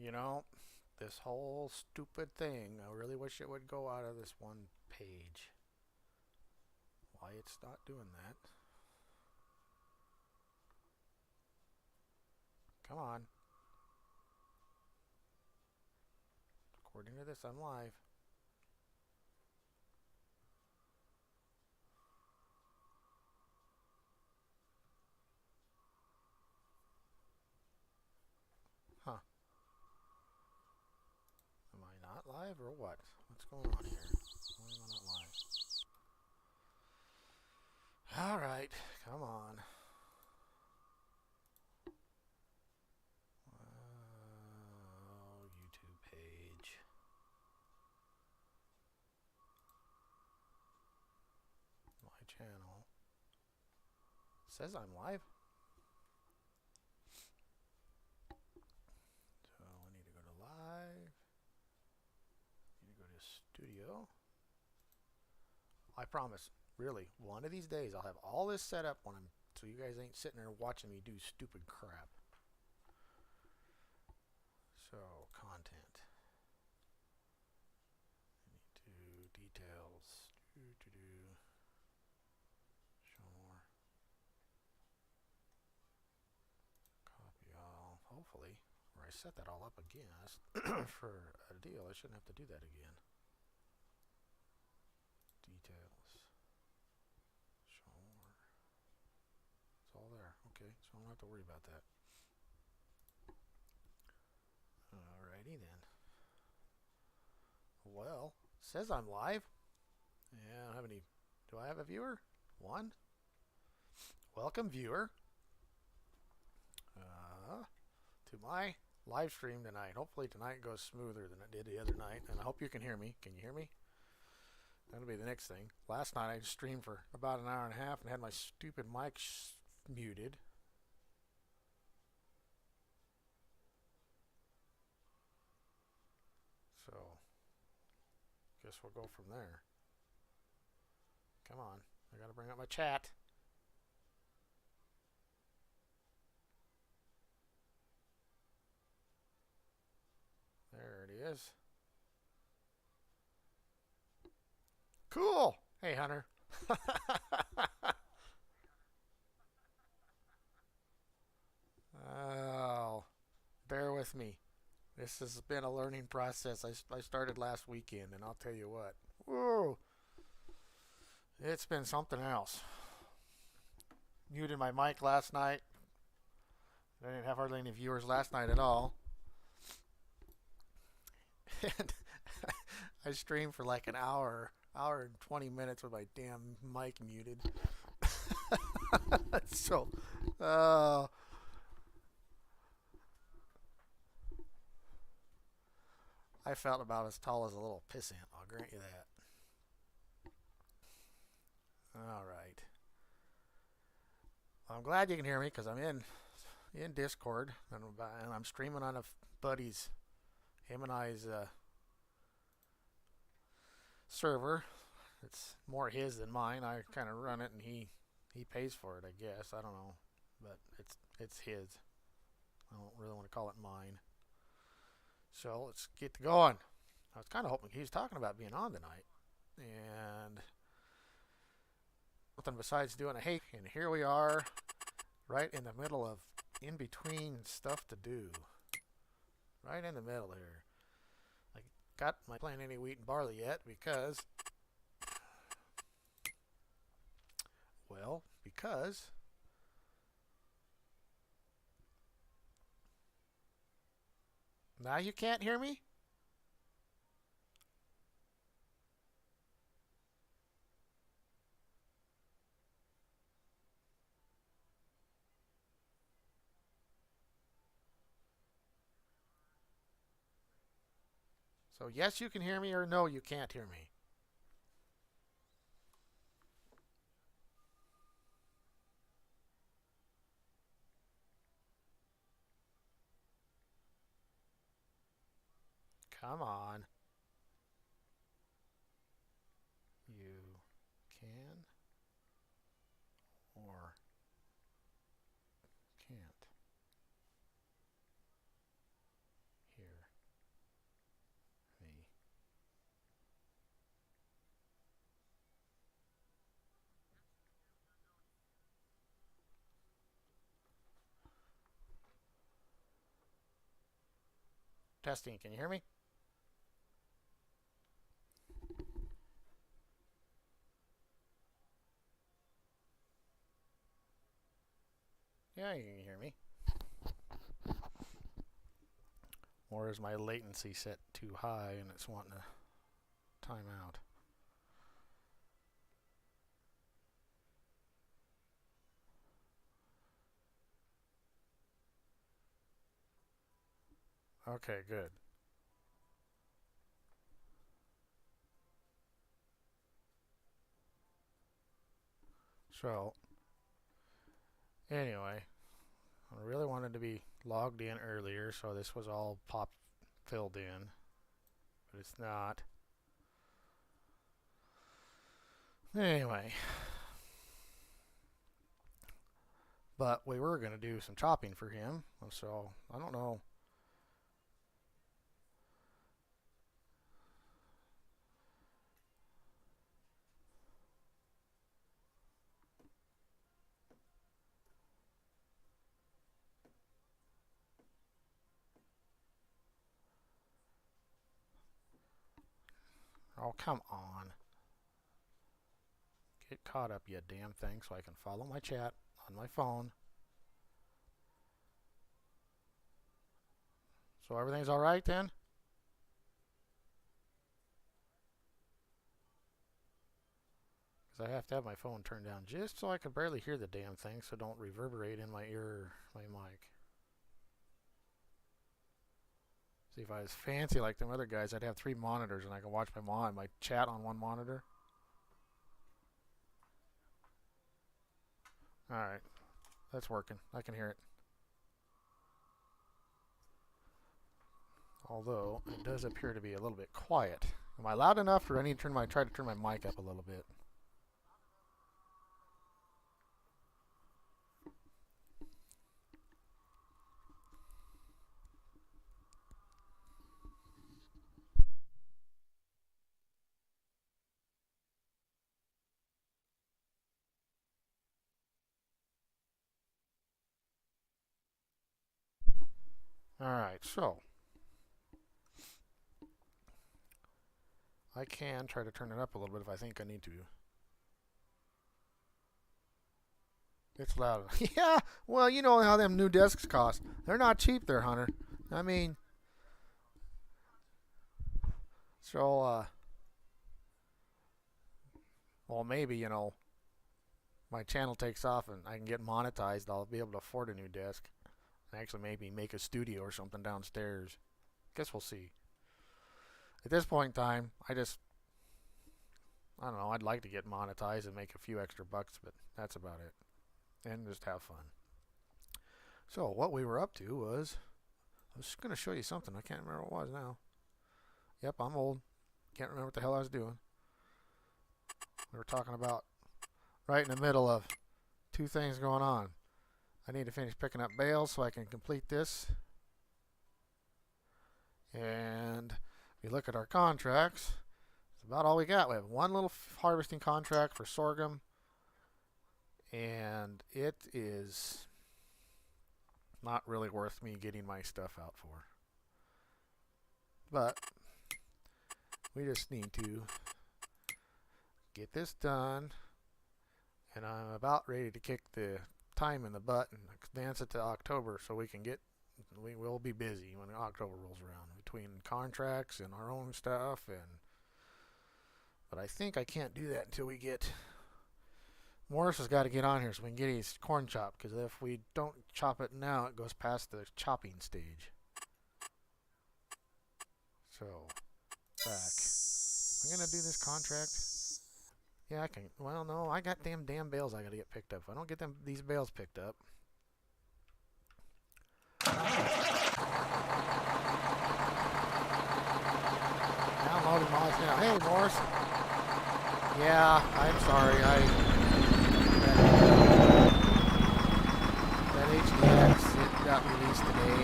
You know, this whole stupid thing, I really wish it would go out of this one page. Why it's not doing that? Come on. According to this, I'm live. Huh. Am I not live or what? What's going on here? Why am I not live? Alright, come on. YouTube page. My channel. Says I'm live. So I need to go to live. Need to go to studio. I promise, really, one of these days I'll have all this set up when I'm so you guys ain't sitting there watching me do stupid crap. So, content. I need to details. Show more. Copy all. Hopefully, where I set that all up again for a deal, I shouldn't have to do that again. Details. Show more. It's all there. Okay, so I don't have to worry about that. Alrighty then. Well, says I'm live. Yeah, I don't have any. Do I have a viewer? One. Welcome, viewer, to my live stream tonight. Hopefully tonight goes smoother than it did the other night, and I hope you can hear me. Can you hear me? That'll be the next thing. Last night I streamed for about an hour and a half and had my stupid mic muted. So, guess we'll go from there. Come on. I gotta bring up my chat. There it is. Cool. Hey, Hunter. Oh, bear with me. This has been a learning process. I started last weekend, and I'll tell you what. Whoa. It's been something else. Muted my mic last night. I didn't have hardly any viewers last night at all. And I streamed for like an hour and 20 minutes with my damn mic muted. So, I felt about as tall as a little pissant. I'll grant you that. All right. I'm glad you can hear me because I'm in Discord and I'm streaming on a buddy's, him and I's server. It's more his than mine. I kind of run it and he pays for it, I guess. I don't know, but it's his. I don't really want to call it mine. So let's get going. I was kind of hoping he was talking about being on tonight, and nothing besides doing a hey. And here we are, right in the middle of in between stuff to do. Right in the middle here. I got my plant any wheat and barley yet because, well, because now you can't hear me? So yes, you can hear me, or no, you can't hear me. Come on. You can or can't hear Testing, can you hear me? Yeah, you can hear me. Or is my latency set too high and it's wanting to time out? Okay, good. So, anyway, I really wanted to be logged in earlier, so this was all filled in, but it's not. Anyway, but we were going to do some chopping for him, so I don't know. Oh, come on. Get caught up, you damn thing, so I can follow my chat on my phone. So everything's all right then? Because I have to have my phone turned down just so I can barely hear the damn thing, so don't reverberate in my ear, my mic. See, if I was fancy like them other guys, I'd have 3 monitors and I can watch my chat on one monitor. All right, that's working. I can hear it. Although it does appear to be a little bit quiet. Am I loud enough, or I need to try to turn my mic up a little bit? All right, so I can try to turn it up a little bit if I think I need to. It's loud. Yeah, well, you know how them new desks cost. They're not cheap there, Hunter. I mean, so, well, maybe, you know, my channel takes off and I can get monetized. I'll be able to afford a new desk. And actually maybe make a studio or something downstairs. Guess we'll see. At this point in time, I don't know, I'd like to get monetized and make a few extra bucks, but that's about it. And just have fun. So what we were up to was, I was going to show you something. I can't remember what it was now. Yep, I'm old. Can't remember what the hell I was doing. We were talking about right in the middle of 2 things going on. I need to finish picking up bales so I can complete this. And if you look at our contracts, it's about all we got. We have 1 little harvesting contract for sorghum, and it is not really worth me getting my stuff out for. But we just need to get this done, and I'm about ready to kick the time in the butt and advance it to October so we will be busy when October rolls around between contracts and our own stuff. But I think I can't do that until we get Morris has got to get on here so we can get his corn chopped, because if we don't chop it now, it goes past the chopping stage. So, back. I'm going to do this contract. Yeah, I can. Well, no, I got damn bales I got to get picked up. If I don't get these bales picked up. Downloading mods now. Hey, Morris. Yeah, I'm sorry. That HDX, it got released today.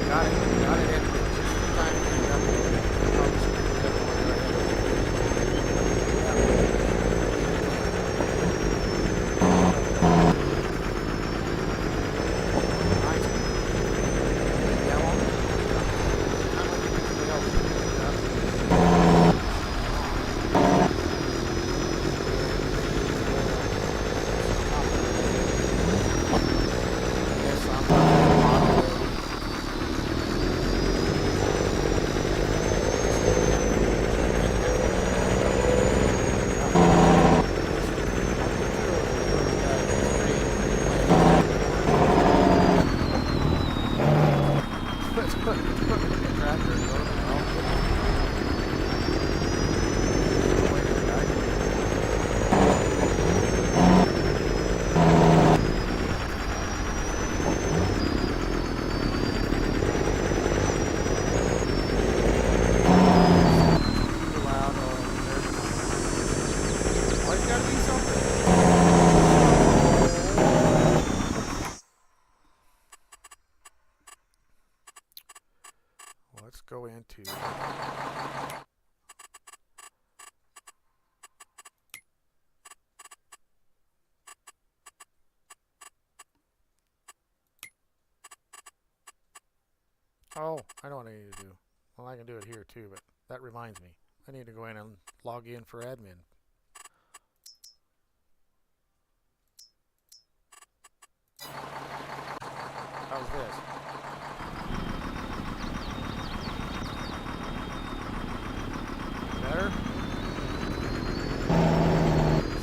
Got it in just in time to get it up. Oh, I know what I need to do. Well, I can do it here too, but that reminds me. I need to go in and log in for admin. How's this? Better?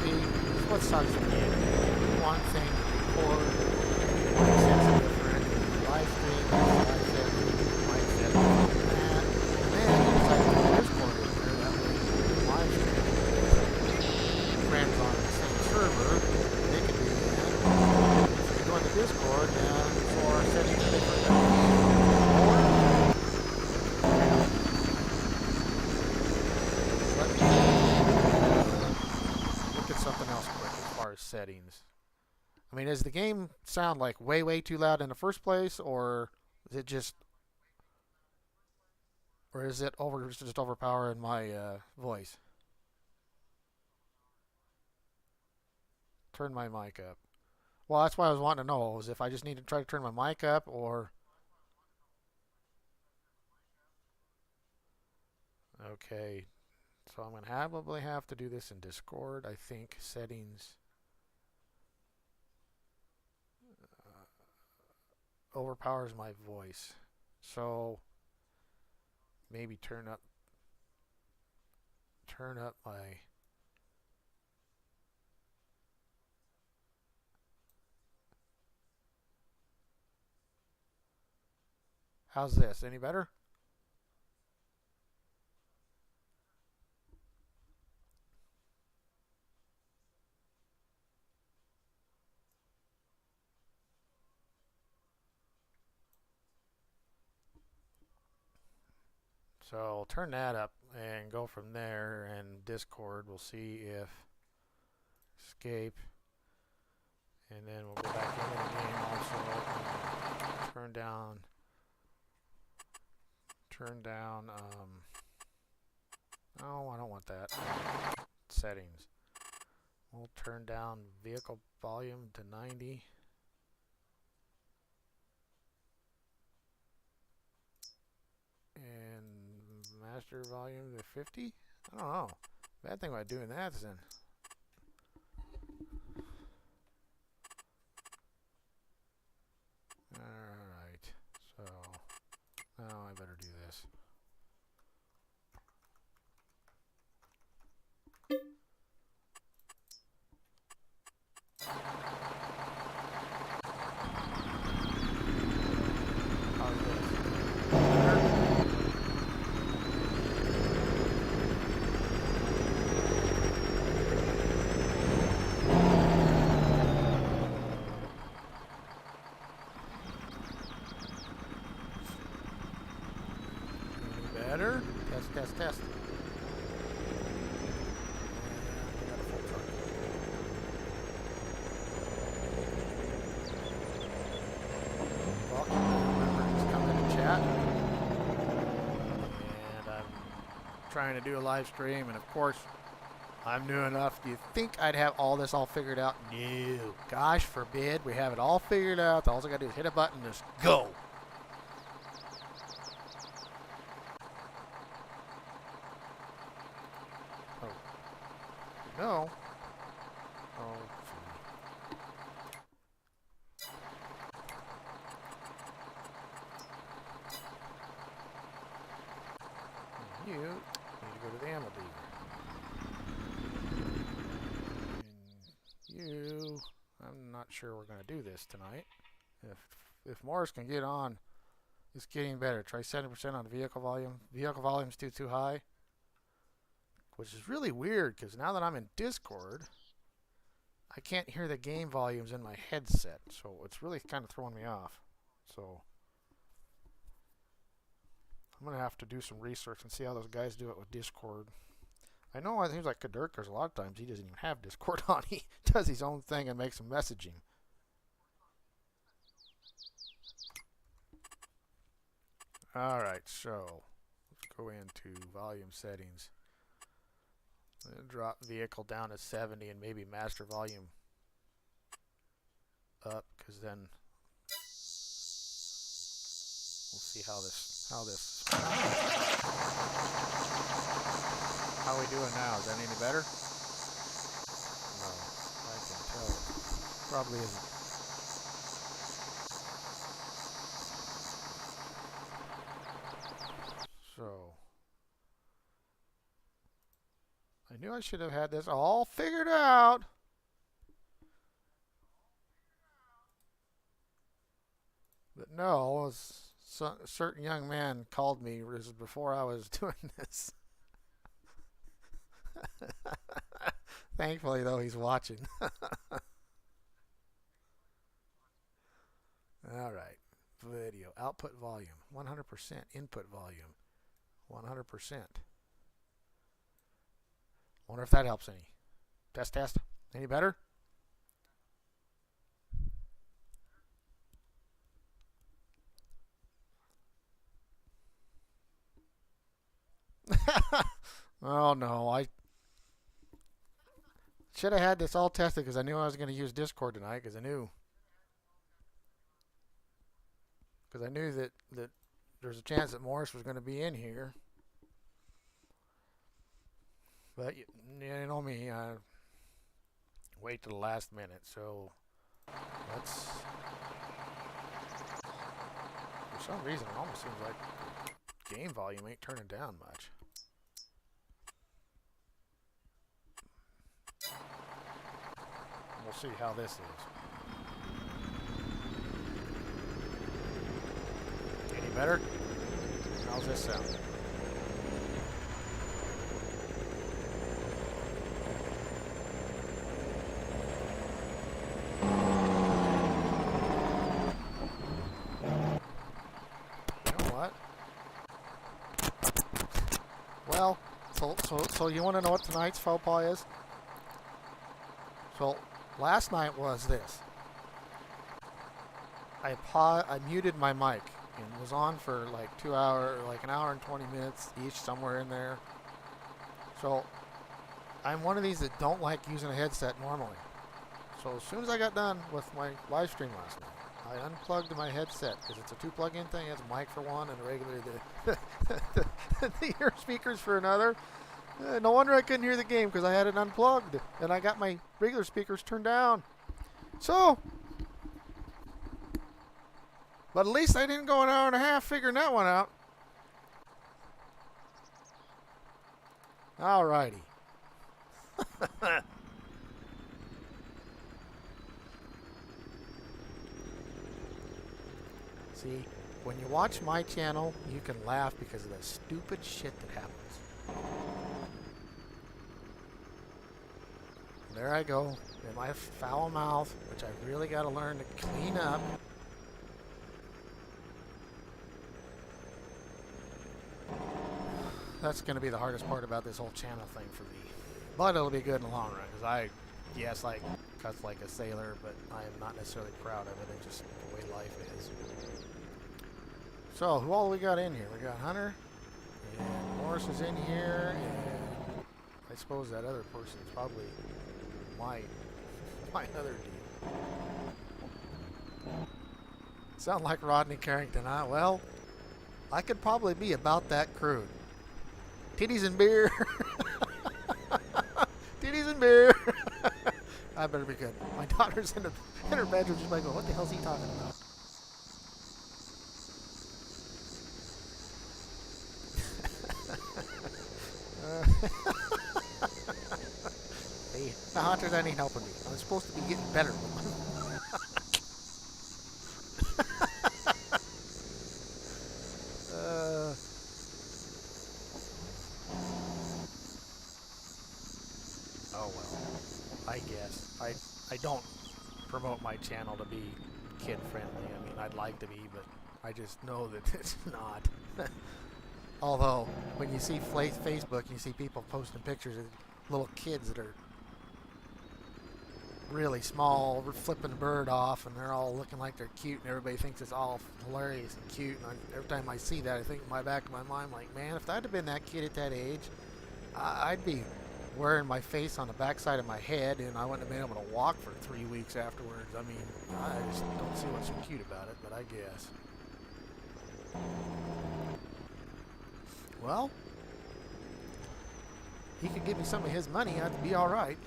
See, this is what sucks in the game. One thing before, one set's different. Live stream, live set, live set, and then you decide to put Discord in there. That way, live stream, friends on the same server, they can do that. If you go into Discord, and for settings are different. Or, let me look at something else quick as far as settings. I mean, does the game sound like way too loud in the first place, or is it just, or is it just overpowering my voice? Turn my mic up. Well, that's why I was wanting to know is if I just need to try to turn my mic up, or okay. So I'm gonna probably have to do this in Discord. I think settings overpowers my voice. So maybe turn up my. How's this? Any better? So I'll turn that up and go from there. And Discord, we'll see if escape, and then we'll go back into the game also. Turn down. No, I don't want that. Settings. We'll turn down vehicle volume to 90. And master volume to 50? I don't know. Bad thing about doing that is then. Alright. So, now I better do this. How's this? Better? Better? Test. And we got a full truck. Well, remember, just come in the chat. And I'm trying to do a live stream, and of course, I'm new enough. Do you think I'd have all this all figured out? No. Gosh forbid we have it all figured out. All I gotta do is hit a button and just go. Oh. No. Oh, gee. You need to go to the ammo dealer. And you, I'm not sure we're going to do this tonight. If Morris can get on, it's getting better. Try 70% on the vehicle volume. Vehicle volume's too high, which is really weird because now that I'm in Discord, I can't hear the game volumes in my headset, so it's really kind of throwing me off. So I'm going to have to do some research and see how those guys do it with Discord. I know it seems like Kadurkers, a lot of times he doesn't even have Discord on. He does his own thing and makes some messaging. Alright, so let's go into volume settings. Drop vehicle down to 70 and maybe master volume up, because then We'll see how we doing now? Is that any better? No, I can tell it probably isn't. So, I knew I should have had this all figured out. But no, a certain young man called me before I was doing this. Thankfully, though, he's watching. All right. Video. Output volume. 100%. Input volume. 100%. Wonder if that helps any. Test, test. Any better? Oh, no. I should have had this all tested because I knew I was going to use Discord tonight because I knew that there's a chance that Morris was going to be in here. But you know me, I wait to the last minute. So let's. For some reason, it almost seems like game volume ain't turning down much. We'll see how this is. Any better? How's this sound? You know what? Well, so you want to know what tonight's faux pas is? So last night was this. I muted my mic and was on for like an hour and 20 minutes each, somewhere in there. So I'm one of these that don't like using a headset normally. So as soon as I got done with my live stream last night, I unplugged my headset because it's a 2 plug-in thing. It has a mic for one and a regular the ear speakers for another. No wonder I couldn't hear the game because I had it unplugged and I got my regular speakers turned down. So, but at least I didn't go an hour and a half figuring that one out. Alrighty. See, when you watch my channel, you can laugh because of the stupid shit that happens. There I go, in my foul mouth, which I've really got to learn to clean up. That's going to be the hardest part about this whole channel thing for me. But it'll be good in the long run, because yes, I cuss like a sailor, but I am not necessarily proud of it. It's just the way life is. So, who all we got in here? We got Hunter, and Morris is in here, and I suppose that other person's probably my other deal. Sound like Rodney Carrington, huh? Well, I could probably be about that crude. Titties and beer. Titties and beer. I better be good. My daughter's in her bedroom just like, what the hell's he talking about? Hey, the Hunter, that ain't helping me. I'm supposed to be getting better. Oh well, I guess. I don't promote my channel to be kid friendly. I mean, I'd like to be, but I just know that it's not. Although, when you see Facebook, you see people posting pictures of little kids that are really small, flipping the bird off, and they're all looking like they're cute, and everybody thinks it's all hilarious and cute. And every time I see that, I think in my back of my mind, like, man, if I'd have been that kid at that age, I'd be wearing my face on the backside of my head, and I wouldn't have been able to walk for 3 weeks afterwards. I mean, I just don't see what's so cute about it, but I guess. Well, he could give me some of his money. I'd be all right.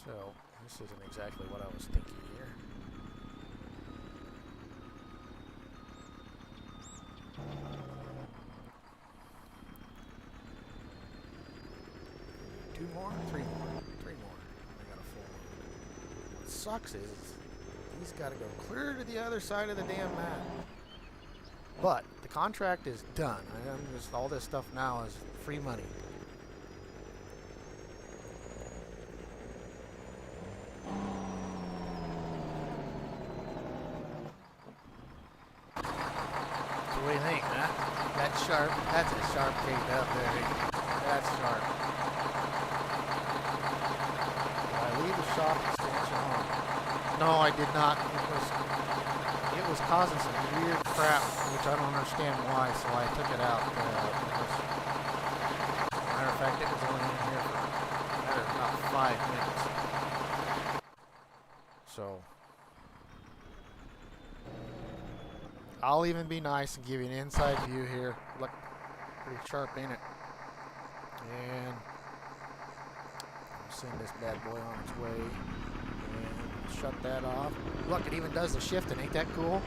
So, this isn't exactly what I was thinking here. Two more? Three more. Three more. I got a full one. What sucks is he's got to go clear to the other side of the damn map. But the contract is done. All this stuff now is free money. What do you think, Matt? That's sharp. That's a sharp cake up there. That's sharp. Did I leave the shop extension on? No, I did not. It was causing some weird crap, which I don't understand why, so I took it out. Matter of fact, it was only in here for about 5 minutes. So I'll even be nice and give you an inside view here. Look, pretty sharp, ain't it? And I'll send this bad boy on its way. And shut that off. Look, it even does the shifting. Ain't that cool?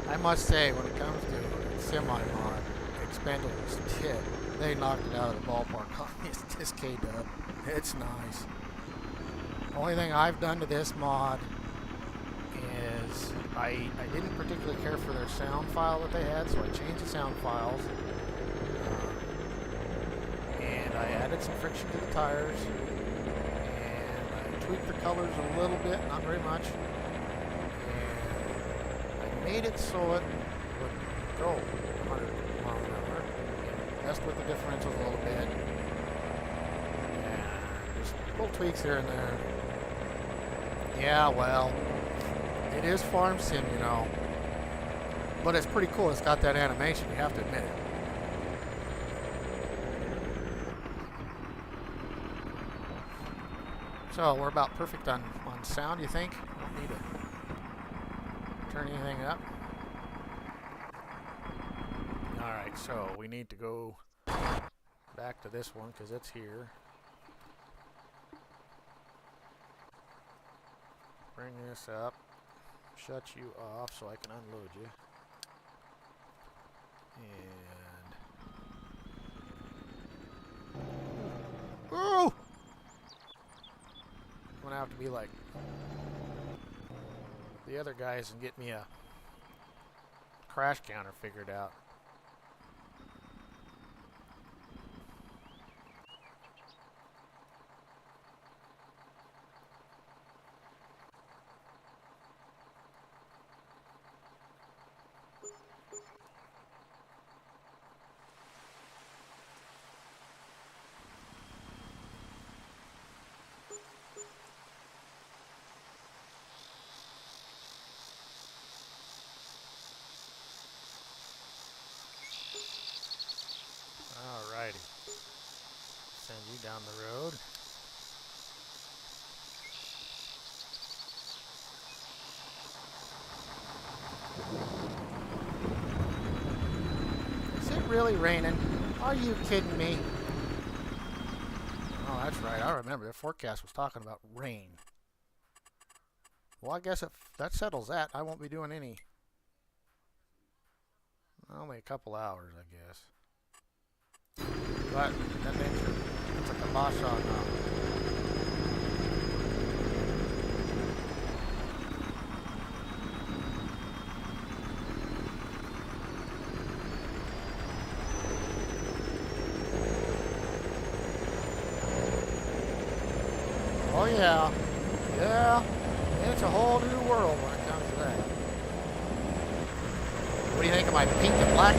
I must say, when it comes to semi-mod, Expendables 10, they knocked it out of the ballpark on this K-Dub. It's nice. Only thing I've done to this mod is I didn't particularly care for their sound file that they had, so I changed the sound files. And I added some friction to the tires. And I tweaked the colors a little bit, not very much. And I made it so it would go 100 miles an hour. And messed with the differentials a little bit. And just little tweaks here and there. Yeah, well, it is farm sim, you know. But it's pretty cool. It's got that animation, you have to admit it. So we're about perfect on sound, you think? Don't need to turn anything up. Alright, so we need to go back to this one because it's here. Bring this up. Shut you off so I can unload you. And oh! I'm gonna have to be like the other guys and get me a crash counter figured out. Alrighty. Send you down the road. Is it really raining? Are you kidding me? Oh, that's right. I remember the forecast was talking about rain. Well, I guess if that settles that, I won't be doing any. Only a couple hours, I guess. But that makes it, it's a kibosh on oh yeah, yeah, it's a whole new world when it comes to that. What do you think of my pink and black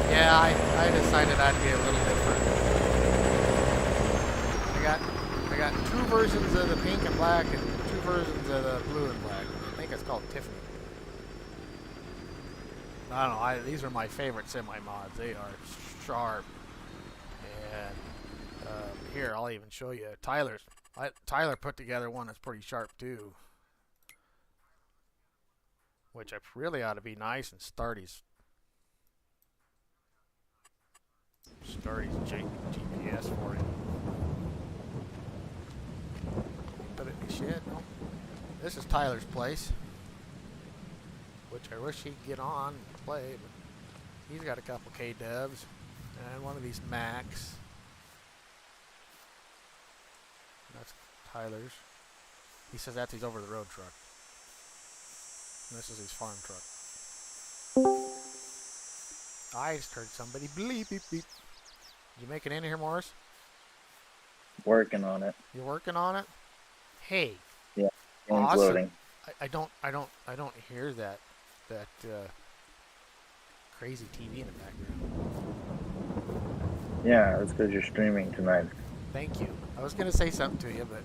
Yeah, I decided I'd be a little different. I got two versions of the pink and black and two versions of the blue and black. I think it's called Tiffany. I don't know. These are my favorite semi mods. They are sharp. And here, I'll even show you Tyler put together one that's pretty sharp too, which really ought to be nice and Starty's GPS for him. Put it in the shed. No. This is Tyler's place, which I wish he'd get on and play, but he's got a couple K-dubs and one of these Macs. That's Tyler's. He says that's his over-the-road truck. And this is his farm truck. I just heard somebody bleep, beep, beep. You make it in here, Morris? Working on it. You're working on it? Hey. Yeah. Awesome. Loading. I don't hear that crazy TV in the background. Yeah, that's because you're streaming tonight. Thank you. I was gonna say something to you, but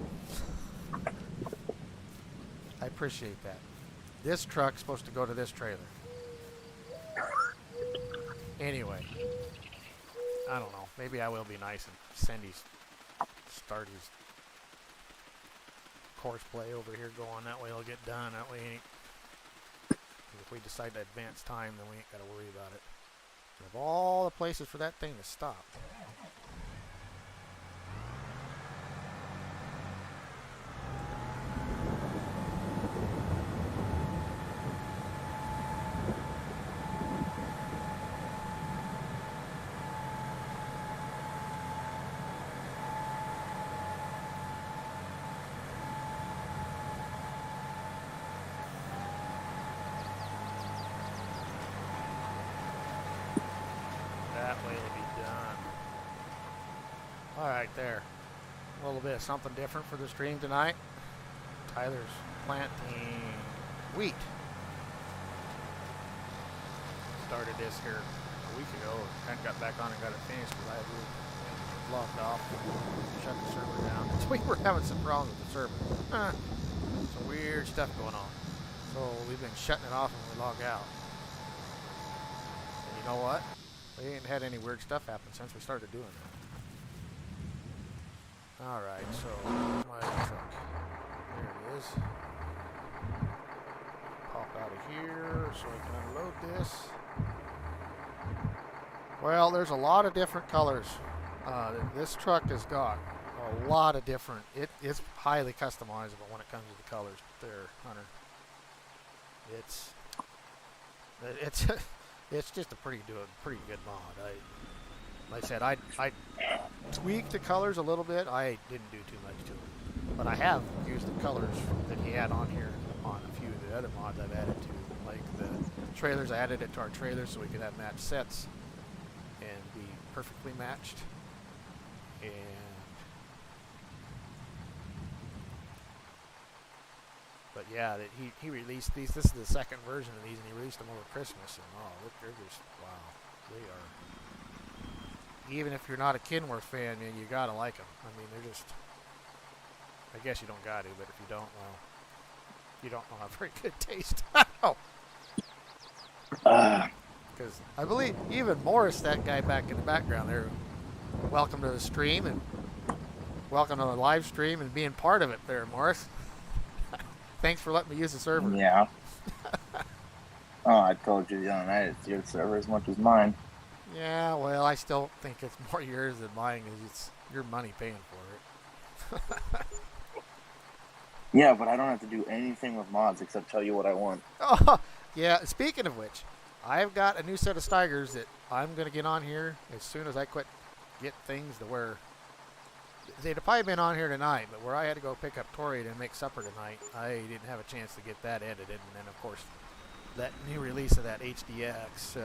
I appreciate that. This truck's supposed to go to this trailer. Anyway, I don't know. Maybe I will be nice and send start his course play over here going. That way it'll get done. That way if we decide to advance time, then we ain't got to worry about it. We have all the places for that thing to stop. That way it'll be done. Alright, there. A little bit of something different for the stream tonight. Tyler's planting wheat. Started this here a week ago. Kind of got back on and got it finished because I had logged off and shut the server down. So we were having some problems with the server. Some weird stuff going on. So we've been shutting it off when we log out. And you know what? We ain't had any weird stuff happen since we started doing that. Alright, so here's my truck. There it is. Pop out of here so I can unload this. Well, there's a lot of different colors. This truck has got a lot of different. It's highly customizable when it comes to the colors there, Hunter. It's just a pretty good mod. Like I said, I tweaked the colors a little bit. I didn't do too much to it, but I have used the colors that he had on here on a few of the other mods I've added to, like the trailers. I added it to our trailers so we could have matched sets and be perfectly matched. But yeah, that he released these. This is the second version of these, and he released them over Christmas. And look, they're just wow. They are. Even if you're not a Kenworth fan, man, you gotta like them. I mean, they're just. I guess you don't got to, but if you don't, well, you don't have very good taste. Oh. Because I believe even Morris, that guy back in the background there, welcome to the stream and welcome to the live stream and being part of it there, Morris. Thanks for letting me use the server. Yeah. Oh, I told you the other night it's your server as much as mine. Yeah, well, I still think it's more yours than mine because it's your money paying for it. Yeah, but I don't have to do anything with mods except tell you what I want. Oh, yeah. Speaking of which, I've got a new set of Steigers that I'm going to get on here as soon as I get things to where they'd have probably been on here tonight, but where I had to go pick up Tori to make supper tonight, I didn't have a chance to get that edited. And then, of course, that new release of that HDX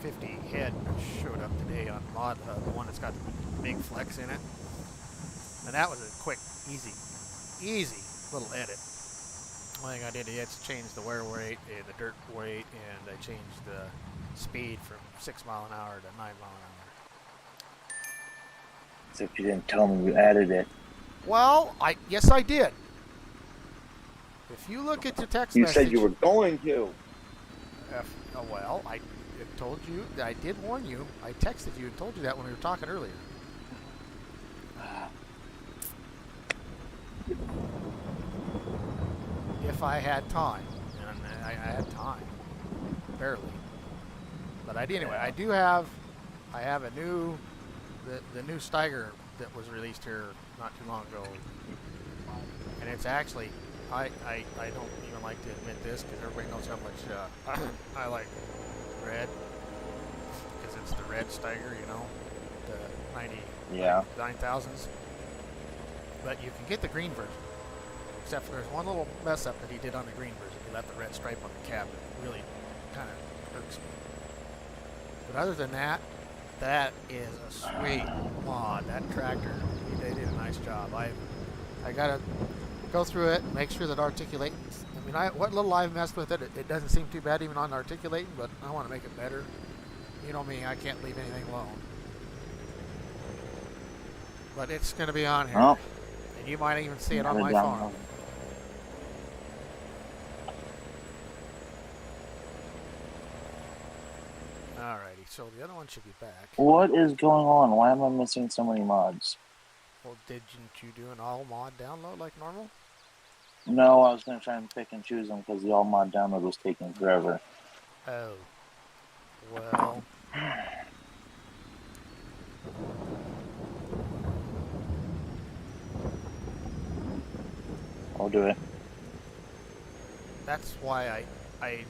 50 head showed up today on Mod Hub, the one that's got the big flex in it. And that was a quick, easy little edit. One thing I did is change the wear weight, the dirt weight, and I changed the speed from 6 mile an hour to 9 mile an hour. Except you didn't tell me you added it. Well, yes, I did. If you look at your text you message... said you were going to. Well, I told you, I did warn you. I texted you and told you that when we were talking earlier. If I had time, and I had time, barely. But I anyway. I have a new, the new Steiger that was released here not too long ago, and it's actually, I don't even like to admit this because everybody knows how much I like red, because it's the red Steiger, you know, the 90,000s. But you can get the green version. Except for there's one little mess up that he did on the green version. He left the red stripe on the cab. It really kind of irks me. But other than that, that is a sweet mod. That tractor, they did a nice job. I gotta go through it and make sure that articulating. I mean, what little I've messed with it, it doesn't seem too bad even on articulating, but I want to make it better. You know me, I can't leave anything alone. But it's gonna be on here, and you might even see it on my farm. Alrighty, so the other one should be back. What is going on? Why am I missing so many mods? Well, didn't you do an all mod download like normal? No, I was going to try and pick and choose them because the all mod download was taking forever. Oh. Well. I'll do it. That's why I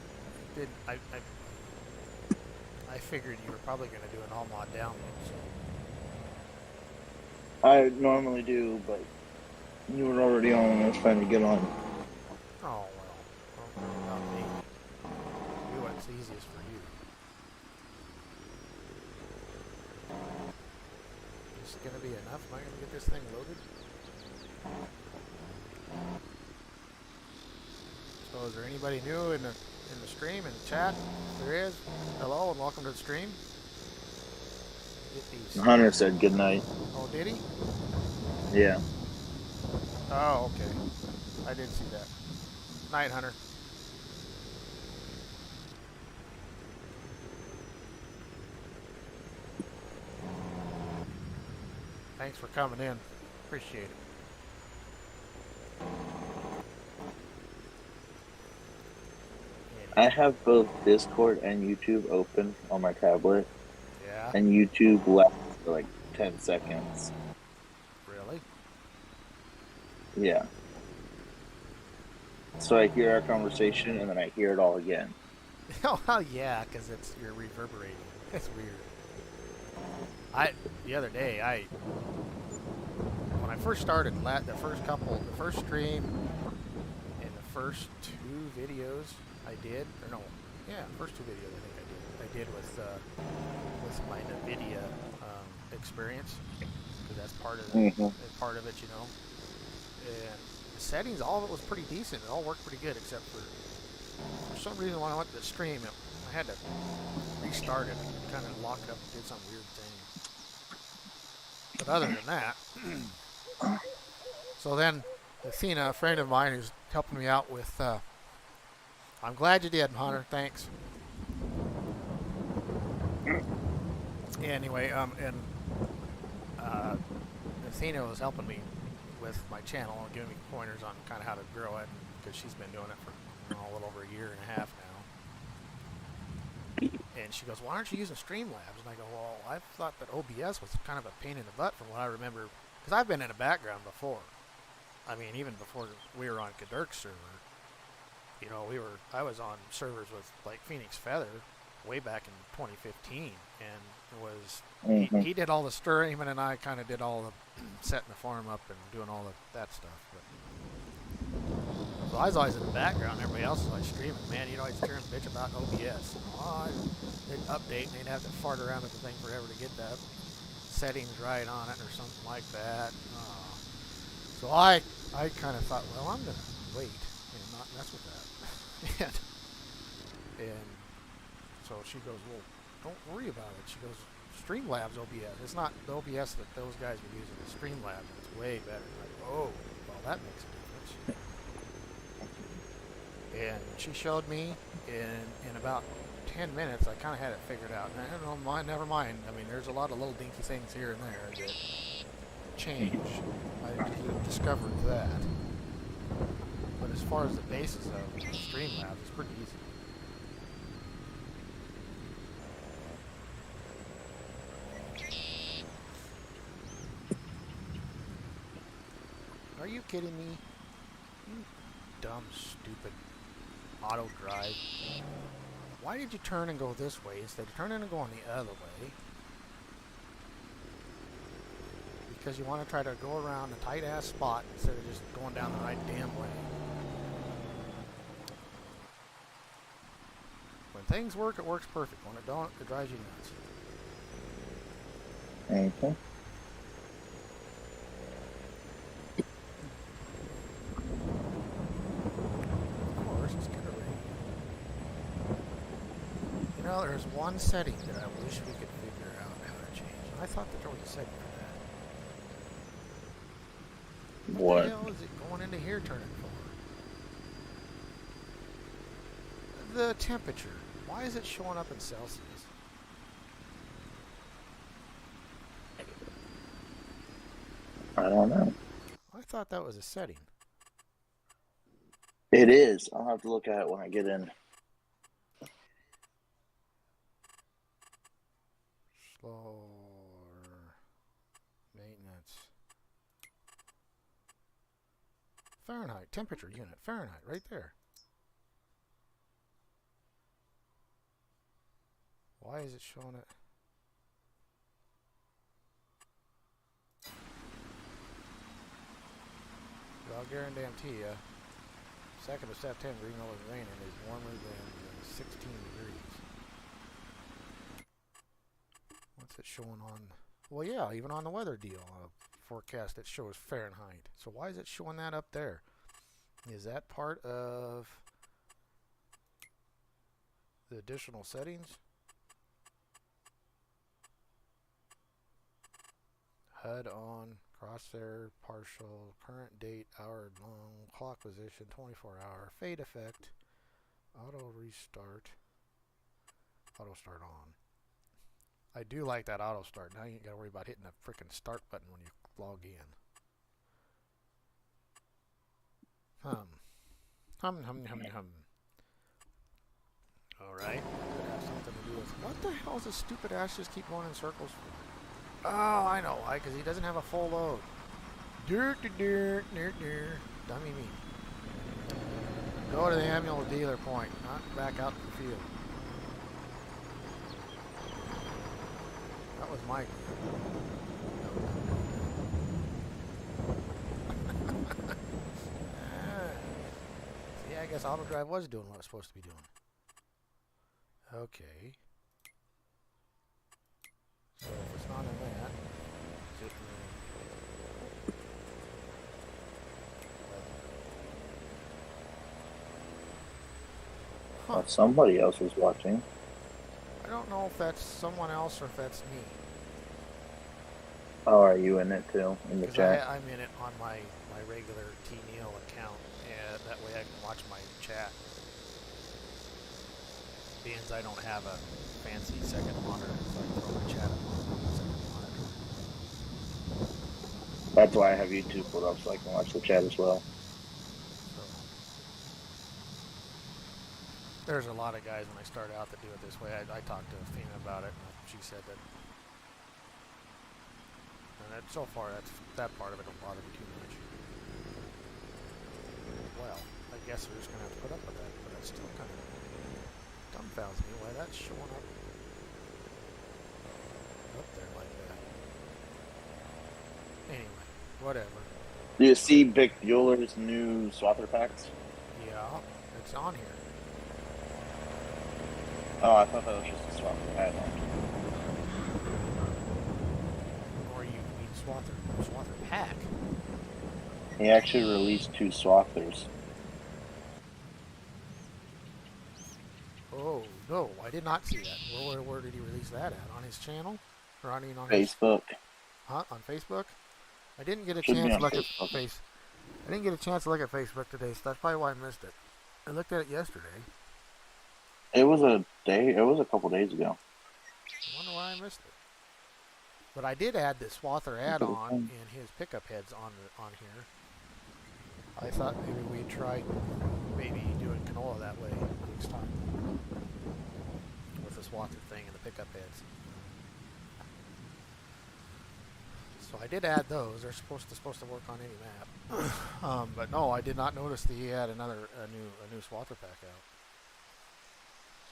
figured you were probably going to do an all mod download. So. I normally do, but you were already on and I was trying to get on. Oh, well. Don't worry about me. Do what's easiest for you. Is it going to be enough? Am I going to get this thing loaded? So is there anybody new in the stream, in the chat? There is. Hello and welcome to the stream. Get these. Hunter said good night. Oh, did he? Yeah. Oh, okay. I did see that. Night, Hunter. Thanks for coming in. Appreciate it. I have both Discord and YouTube open on my tablet. Yeah. And YouTube left for like 10 seconds. Really? Yeah. So I hear our conversation and then I hear it all again. Oh, yeah, because you're reverberating. It's weird. The other day, when I first started, the first stream and the first two videos I did, first two videos I did with my NVIDIA experience, because that's part of it, part of it, you know. And the settings, all of it was pretty decent. It all worked pretty good, except for some reason when I went to the stream, I had to restart it. It kind of locked up and did some weird thing. But other than that, so then Athena, a friend of mine who's helping me out with, I'm glad you did, Hunter. Thanks. Anyway, Athena was helping me with my channel and giving me pointers on kind of how to grow it, because she's been doing it for a little over a year and a half now. And she goes, why aren't you using Streamlabs? And I go, well, I thought that OBS was kind of a pain in the butt from what I remember, because I've been in a background before. I mean, even before we were on Kadurk's server, you know, I was on servers with like Phoenix Feather way back in 2015, and it was he did all the streaming, and I kind of did all the setting the farm up and doing all that stuff. But so I was always in the background. Everybody else was like streaming. Man, you know, I'd hear them bitch about OBS. Oh, they'd update and they'd have to fart around with the thing forever to get the settings right on it or something like that. So I kind of thought, well, I'm gonna wait and not mess with that. and so she goes, well, don't worry about it. She goes, Streamlabs OBS. It's not the OBS that those guys were using. It's Streamlabs. It's way better. Like, oh, well, that makes a difference. And she showed me in about 10 minutes. I kind of had it figured out. And I don't mind, never mind. I mean, there's a lot of little dinky things here and there that change. I discovered that. But as far as the basis of Streamlabs, it's pretty easy. Are you kidding me? You dumb, stupid auto drive. Why did you turn and go this way instead of turning and going the other way? Because you want to try to go around a tight ass spot instead of just going down the right damn way. When things work, it works perfect. When it don't, it drives you nuts. Okay. Of course, it's gonna rain. You know, there's one setting that I wish we could figure out how to change. I thought that there was a setting for that. What the hell is it going into here turning for? The temperature. Why is it showing up in Celsius? I don't know. I thought that was a setting. It is. I'll have to look at it when I get in. Slower maintenance. Fahrenheit, temperature unit, Fahrenheit, right there. Why is it showing it? Well, I'll guarantee you, 2nd of September, even though it's raining, is warmer than 16 degrees. What's it showing on? Well, yeah, even on the weather deal forecast, it shows Fahrenheit. So why is it showing that up there? Is that part of the additional settings? HUD on, crosshair, partial, current date, hour long, clock position, 24 hour, fade effect, auto restart, auto start on. I do like that auto start. Now you ain't got to worry about hitting that freaking start button when you log in. Hum. Alright. Could have something to do with... What the hell does this stupid ass just keep going in circles for? Oh, I know why. Because he doesn't have a full load. Dummy me. Go to the annual dealer point, not back out in the field. That was my... See, I guess auto drive was doing what it was supposed to be doing. Okay. So if it's not in that, is it in the... Huh. Somebody else was watching. I don't know if that's someone else or if that's me. Oh, are you in it too, in the chat? I'm in it on my regular Neals account, and that way I can watch my chat. Being I don't have a fancy second monitor, so I can throw my chat up on the second monitor. That's why I have YouTube pulled up so I can watch the chat as well. So, there's a lot of guys when I start out that do it this way. I talked to Athena about it, and she said that. And that, so far, that part of it don't bother me too much. Well, I guess we're just gonna have to put up with that, but that's still kind of dumbfounds me why that's showing up there like that. Anyway, whatever. Do you see Vic Bueller's new swather packs? Yeah, it's on here. Oh, I thought that was just a swather pad. Or you mean swather pack? He actually released 2 swathers. Oh, no, I did not see that. Where did he release that at? On his channel? Or on Facebook. Huh? On Facebook? I didn't get a Should chance be to on look Facebook. at I didn't get a chance to look at Facebook today, so that's probably why I missed it. I looked at it yesterday. It was a day. It was a couple days ago. I wonder why I missed it. But I did add the swather add-on in his pickup heads on here. I thought maybe we'd try maybe doing canola that way next time with the swather thing and the pickup heads. So I did add those. They're supposed to work on any map. But no, I did not notice that he had a new swather pack out.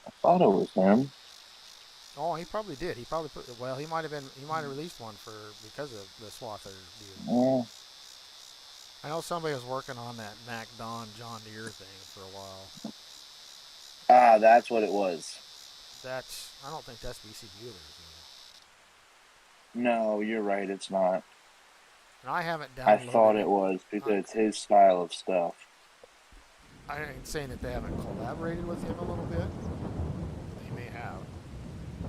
I thought it was him. Oh, he probably did. He probably put. Well, he might have released one because of the swather deal. Yeah. I know somebody was working on that Mac Don John Deere thing for a while. Ah, that's what it was. I don't think that's BC Bueller's. No, you're right. It's not. And I haven't downloaded. I thought it was because it's his style of stuff. I ain't saying that they haven't collaborated with him a little bit. They may have.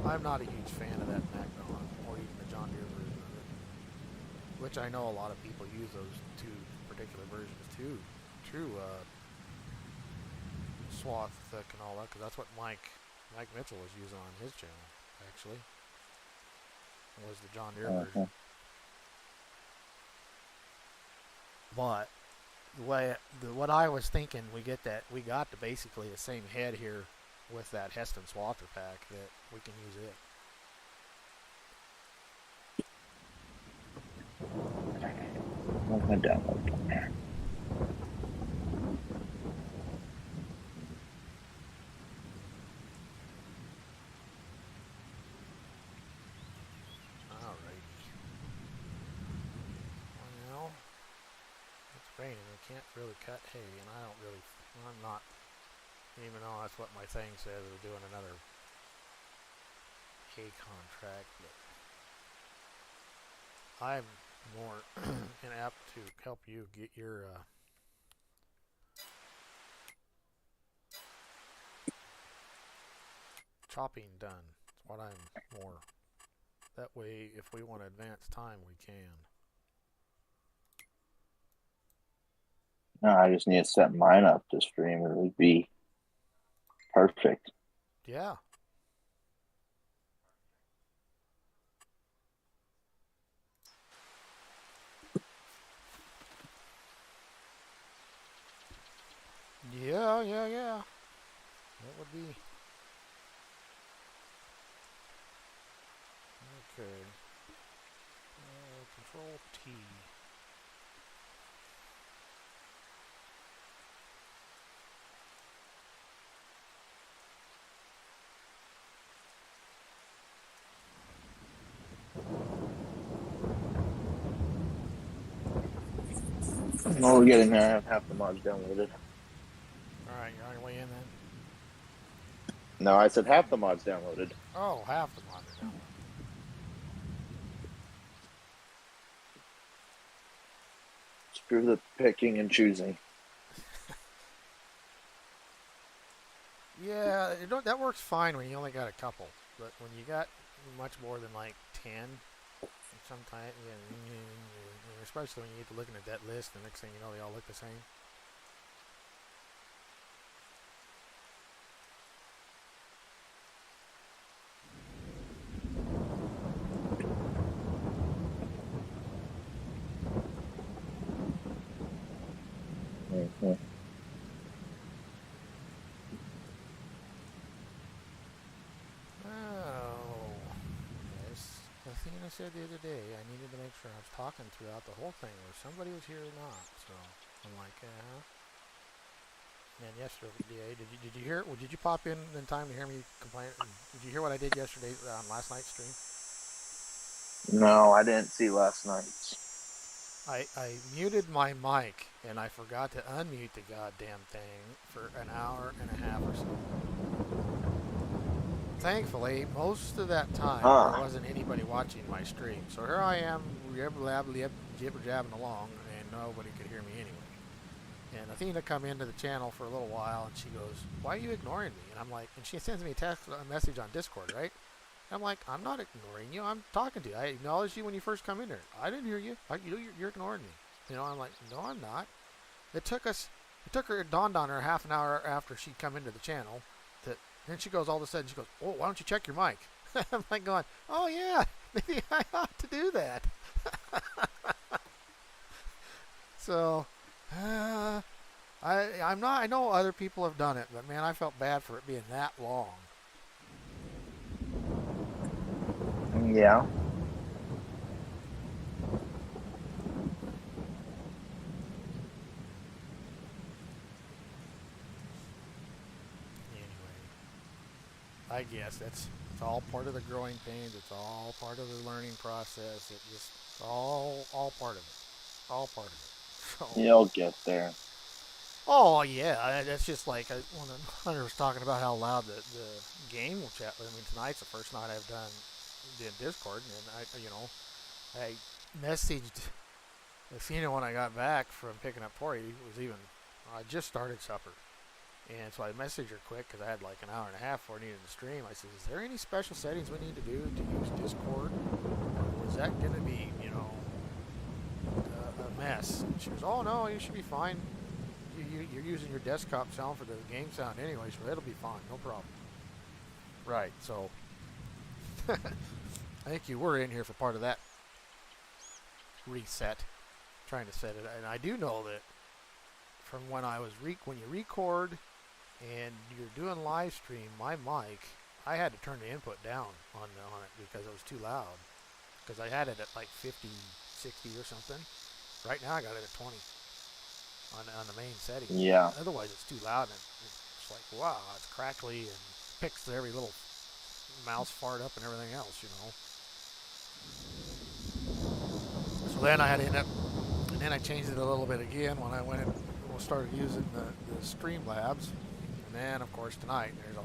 I'm not a huge fan of that Mac Don or even the John Deere version of it, which I know a lot of people use those two particular versions too. True swath canola, because that's what Mike Mitchell was using on his channel actually. Was the John Deere version. But what I was thinking, we got basically the same head here with that Heston swather pack that we can use it. I'm gonna download it on there. Raining. We can't really cut hay, and I'm not, even though that's what my thing says, we're doing another hay contract, but I'm more apt to help you get your chopping done. That's what I'm more. That way, if we want to advance time, we can. No, I just need to set mine up to stream. It would be perfect. Yeah. Yeah. That would be. Okay. Control T. Well, we're getting there. I have half the mods downloaded. Alright, you're on your way in then? No, I said half the mods downloaded. Oh, half the mods are downloaded. Screw the picking and choosing. Yeah, that works fine when you only got a couple. But when you got much more than like 10, sometimes, especially when you get to looking at that list, the next thing you know, they all look the same. Mm-hmm. Oh, yes. The thing I said the other day, I needed to make sure I was talking throughout the whole thing, or somebody was here or not. So I'm like, And yesterday, did you hear? Did you pop in time to hear me complain? Did you hear what I did yesterday on last night's stream? No, I didn't see last night's. I muted my mic and I forgot to unmute the goddamn thing for an hour and a half or so. Thankfully, most of that time there wasn't anybody watching my stream, so here I am, jibber jabbing along, and nobody could hear me anyway. And Athena come into the channel for a little while, and she goes, "Why are you ignoring me?" And I'm like, and she sends me a message on Discord, right? And I'm like, "I'm not ignoring you. I'm talking to you. I acknowledged you when you first come in there. I didn't hear you. You're ignoring me." I'm like, "No, I'm not." It took us It dawned on her half an hour after she'd come into the channel that then she goes, all of a sudden, she goes, oh, why don't you check your mic? I'm like going, oh, yeah, maybe I ought to do that. So, I'm not, I know other people have done it, but man, I felt bad for it being that long. Yeah. Anyway, I guess it's all part of the growing pains. It's all part of the learning process. It just all part of it. All part of it. So. You'll get there. Oh yeah, that's just like when Hunter was talking about how loud the game will chat. I mean, tonight's the first night I've done in Discord, and I messaged Athena when I got back from picking up Tori. I just started supper, and so I messaged her quick because I had like an hour and a half before I needed to stream. I said, "Is there any special settings we need to do to use Discord, or is that going to be a mess?" And she goes, "Oh no, you should be fine. You're using your desktop sound for the game sound anyway, so it'll be fine, no problem." Right, so I think you were in here for part of that reset, trying to set it. And I do know that from when when you record and you're doing live stream, my mic, I had to turn the input down on it because it was too loud. Because I had it at like 50, 60 or something. Right now I got it at 20. On the main setting. Yeah. Otherwise, it's too loud, and it's like, wow, it's crackly and picks every little mouse fart up and everything else, So then I had to end up, and then I changed it a little bit again when I went and started using the Streamlabs, and then of course tonight there's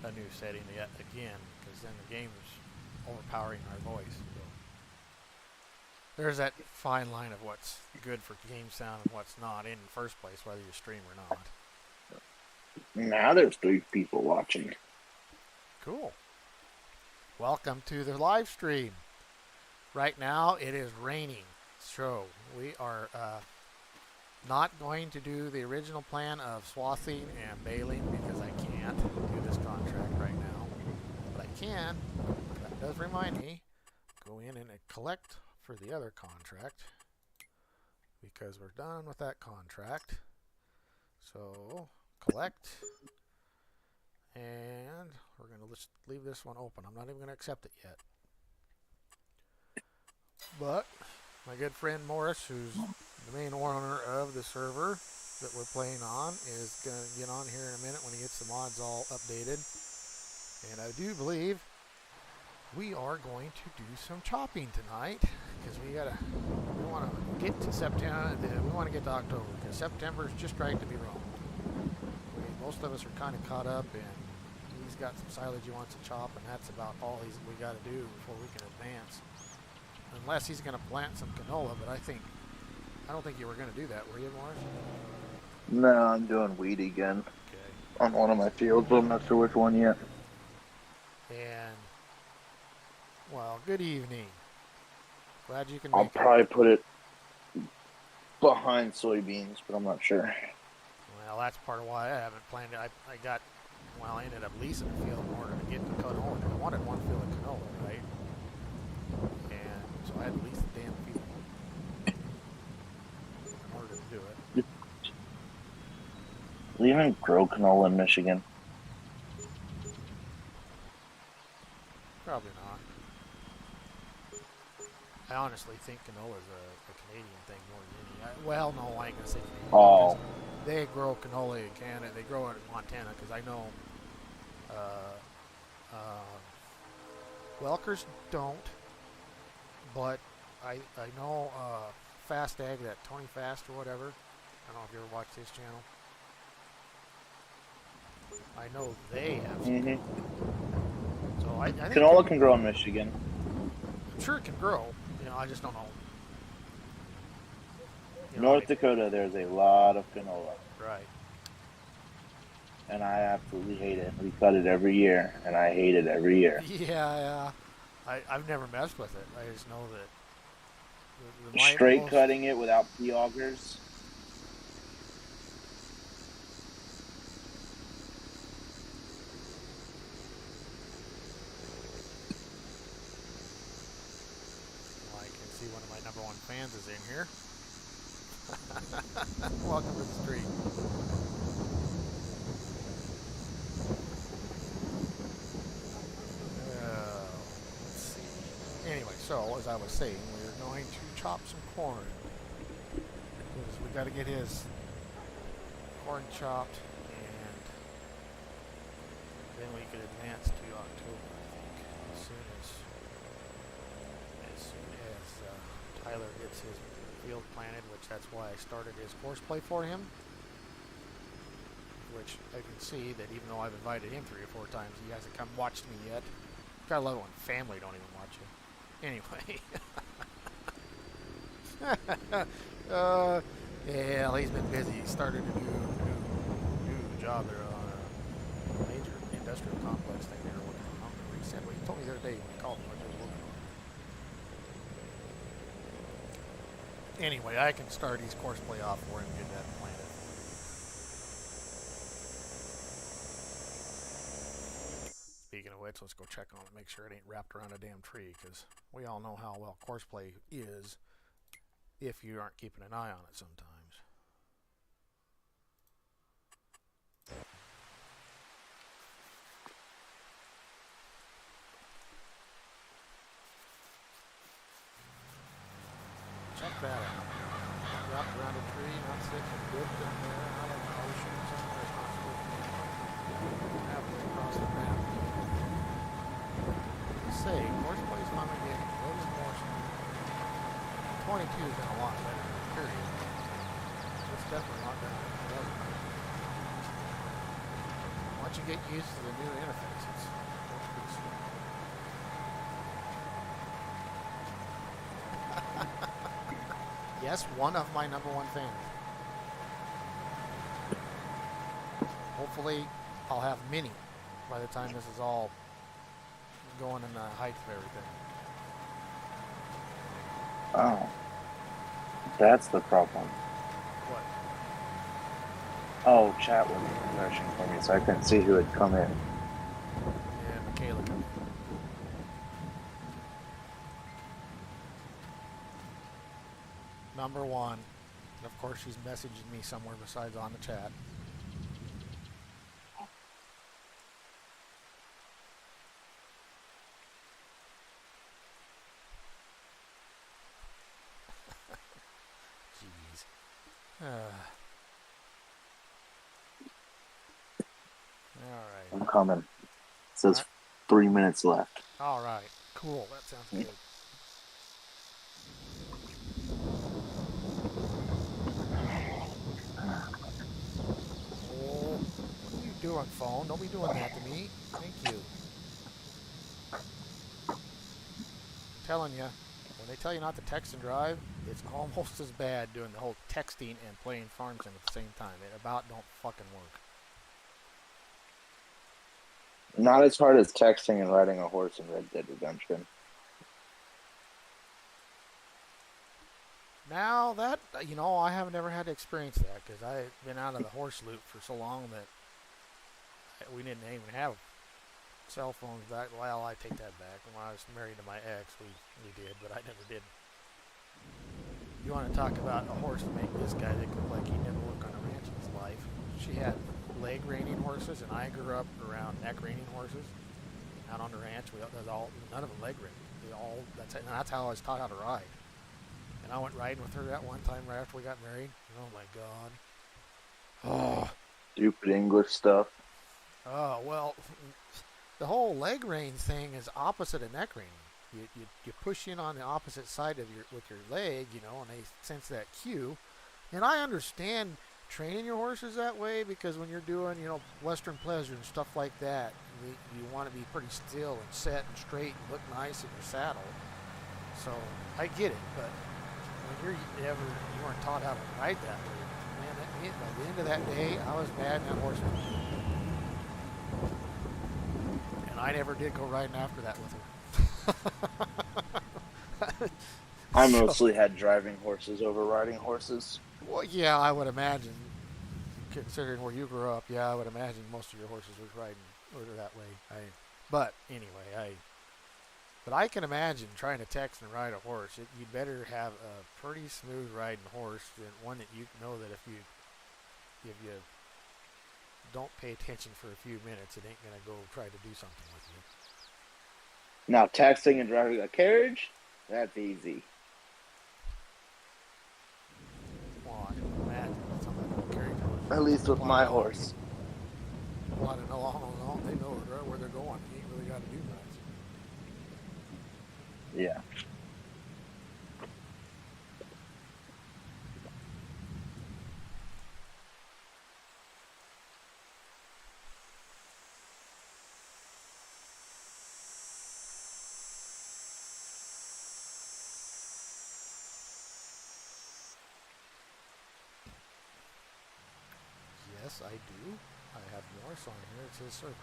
a new setting yet again, because then the game is overpowering our voice. So there's that fine line of what's good for game sound and what's not in the first place, whether you stream or not. Now there's 3 people watching. Cool. Welcome to the live stream. Right now it is raining, so we are not going to do the original plan of swathing and baling because I can't do this contract right now. But I can, that does remind me, go in and collect for the other contract because we're done with that contract. So collect, and we're going to just leave this one open. I'm not even going to accept it yet. But my good friend Morris, who's the main owner of the server that we're playing on, is going to get on here in a minute when he gets the mods all updated. And I do believe we are going to do some chopping tonight because we want to get to September. We want to get to October because September is just right to be roamed. Most of us are kind of caught up, and he's got some silage he wants to chop, and that's about all we got to do before we can advance. Unless he's going to plant some canola, but I don't think you were going to do that, were you, Morris? No, I'm doing wheat again. Okay. On one of my fields, but I'm not sure which one yet. And well, good evening. Glad you can I'll make probably put it behind soybeans, but I'm not sure. Well, that's part of why I haven't planned it. I ended up leasing a field in order to get the canola. I wanted one field of canola, right? And so I had to lease the damn field in order to do it. Do you even grow canola in Michigan? Probably not. I honestly think canola is a Canadian thing more than any. Well, no, I ain't gonna say Canadian. Oh. They grow canola in Canada. They grow it in Montana because I know Welkers don't, but I know Fast Ag, that Tony Fast or whatever. I don't know if you ever watched his channel. I know they have some canola. So I think canola can grow in Michigan. I'm sure it can grow. I just don't know. North Dakota, there's a lot of canola. Right. And I absolutely hate it. We cut it every year, and I hate it every year. Yeah. I've never messed with it. I just know that Straight cutting it without pea augers is in here. Welcome to the street. Let's see. Anyway, so as I was saying, we're going to chop some corn. Because we got to get his corn chopped, and then we could advance to October, I think, as Tyler gets his field planted, which that's why I started his horseplay for him. Which I can see that even though I've invited him 3 or 4 times, he hasn't come watched me yet. Gotta love it when family don't even watch you. Anyway. Yeah, he's been busy. He started a new job there on a major industrial complex thing they're working on. I don't remember what he said. Well, he told me the other day when he called me what they were working on. Anyway, I can start his courseplay off for him and get that planted. Speaking of which, let's go check on it, make sure it ain't wrapped around a damn tree, because we all know how well courseplay is if you aren't keeping an eye on it sometimes. Check that out. Wrapped around a tree, not sitting and dipped in there out of the ocean somewhere it's not supposed to be. Halfway across the map. Say, courseplay is finally getting a little more. 22 has been a lot better, period. It's definitely not better than it was. Once you get used to the new interface, it's pretty sweet. Yes, one of my number one things. Hopefully, I'll have many by the time this is all going in the height of everything. Oh, that's the problem. What? Oh, chat wasn't refreshing for me, so I couldn't see who had come in. Yeah, Michaela come in. Number one. And of course, she's messaging me somewhere besides on the chat. Jeez. All right. I'm coming. It says Right. 3 minutes left. All right. Cool. That sounds good. Oh, what are you doing, phone? Don't be doing that to me. Thank you. I'm telling you, when they tell you not to text and drive, it's almost as bad doing the whole texting and playing farm sim at the same time. It about don't fucking work. Not as hard as texting and riding a horse in Red Dead Redemption. Now that, I haven't ever had to experience that because I've been out of the horse loop for so long that we didn't even have cell phones back. Well, I take that back. When I was married to my ex, we did, but I never did. You want to talk about a horse to make this guy that looked like he never worked on a ranch in his life. She had leg reining horses, and I grew up around neck reining horses. Out on the ranch, none of them leg reining. That's how I was taught how to ride. And I went riding with her that one time right after we got married. Oh my God. Oh. Stupid English stuff. Oh, well, the whole leg rein thing is opposite of neck reining. You push in on the opposite side of with your leg, and they sense that cue. And I understand training your horses that way because when you're doing, Western pleasure and stuff like that, you want to be pretty still and set and straight and look nice in your saddle. So I get it, but when you weren't taught how to ride that way, man, by the end of that day, I was bad in that horseman. And I never did go riding after that with her. I mostly had driving horses over riding horses. Well, yeah, I would imagine, considering where you grew up, I would imagine most of your horses were that way. But anyway, But I can imagine trying to text and ride a horse. You better have a pretty smooth riding horse, and one that you know that if you don't pay attention for a few minutes, it ain't gonna go try to do something with you. Now, texting and driving a carriage, that's easy. Well, I can imagine something that will carry At least with my horse. A lot of no, they know where they're going. You ain't really got to do much. Yeah. Yes, I do. I have Morris on here. It's his server.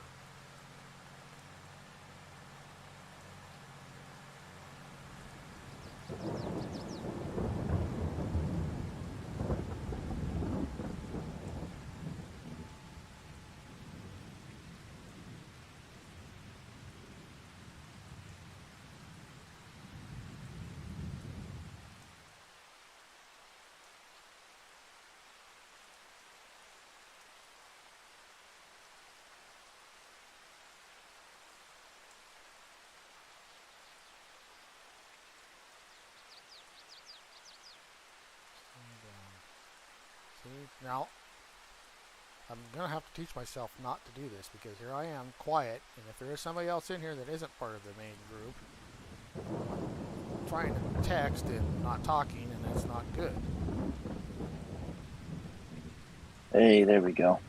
See, now I'm gonna have to teach myself not to do this because here I am, quiet, and if there is somebody else in here that isn't part of the main group, I'm trying to text and not talking, and that's not good. Hey, there we go.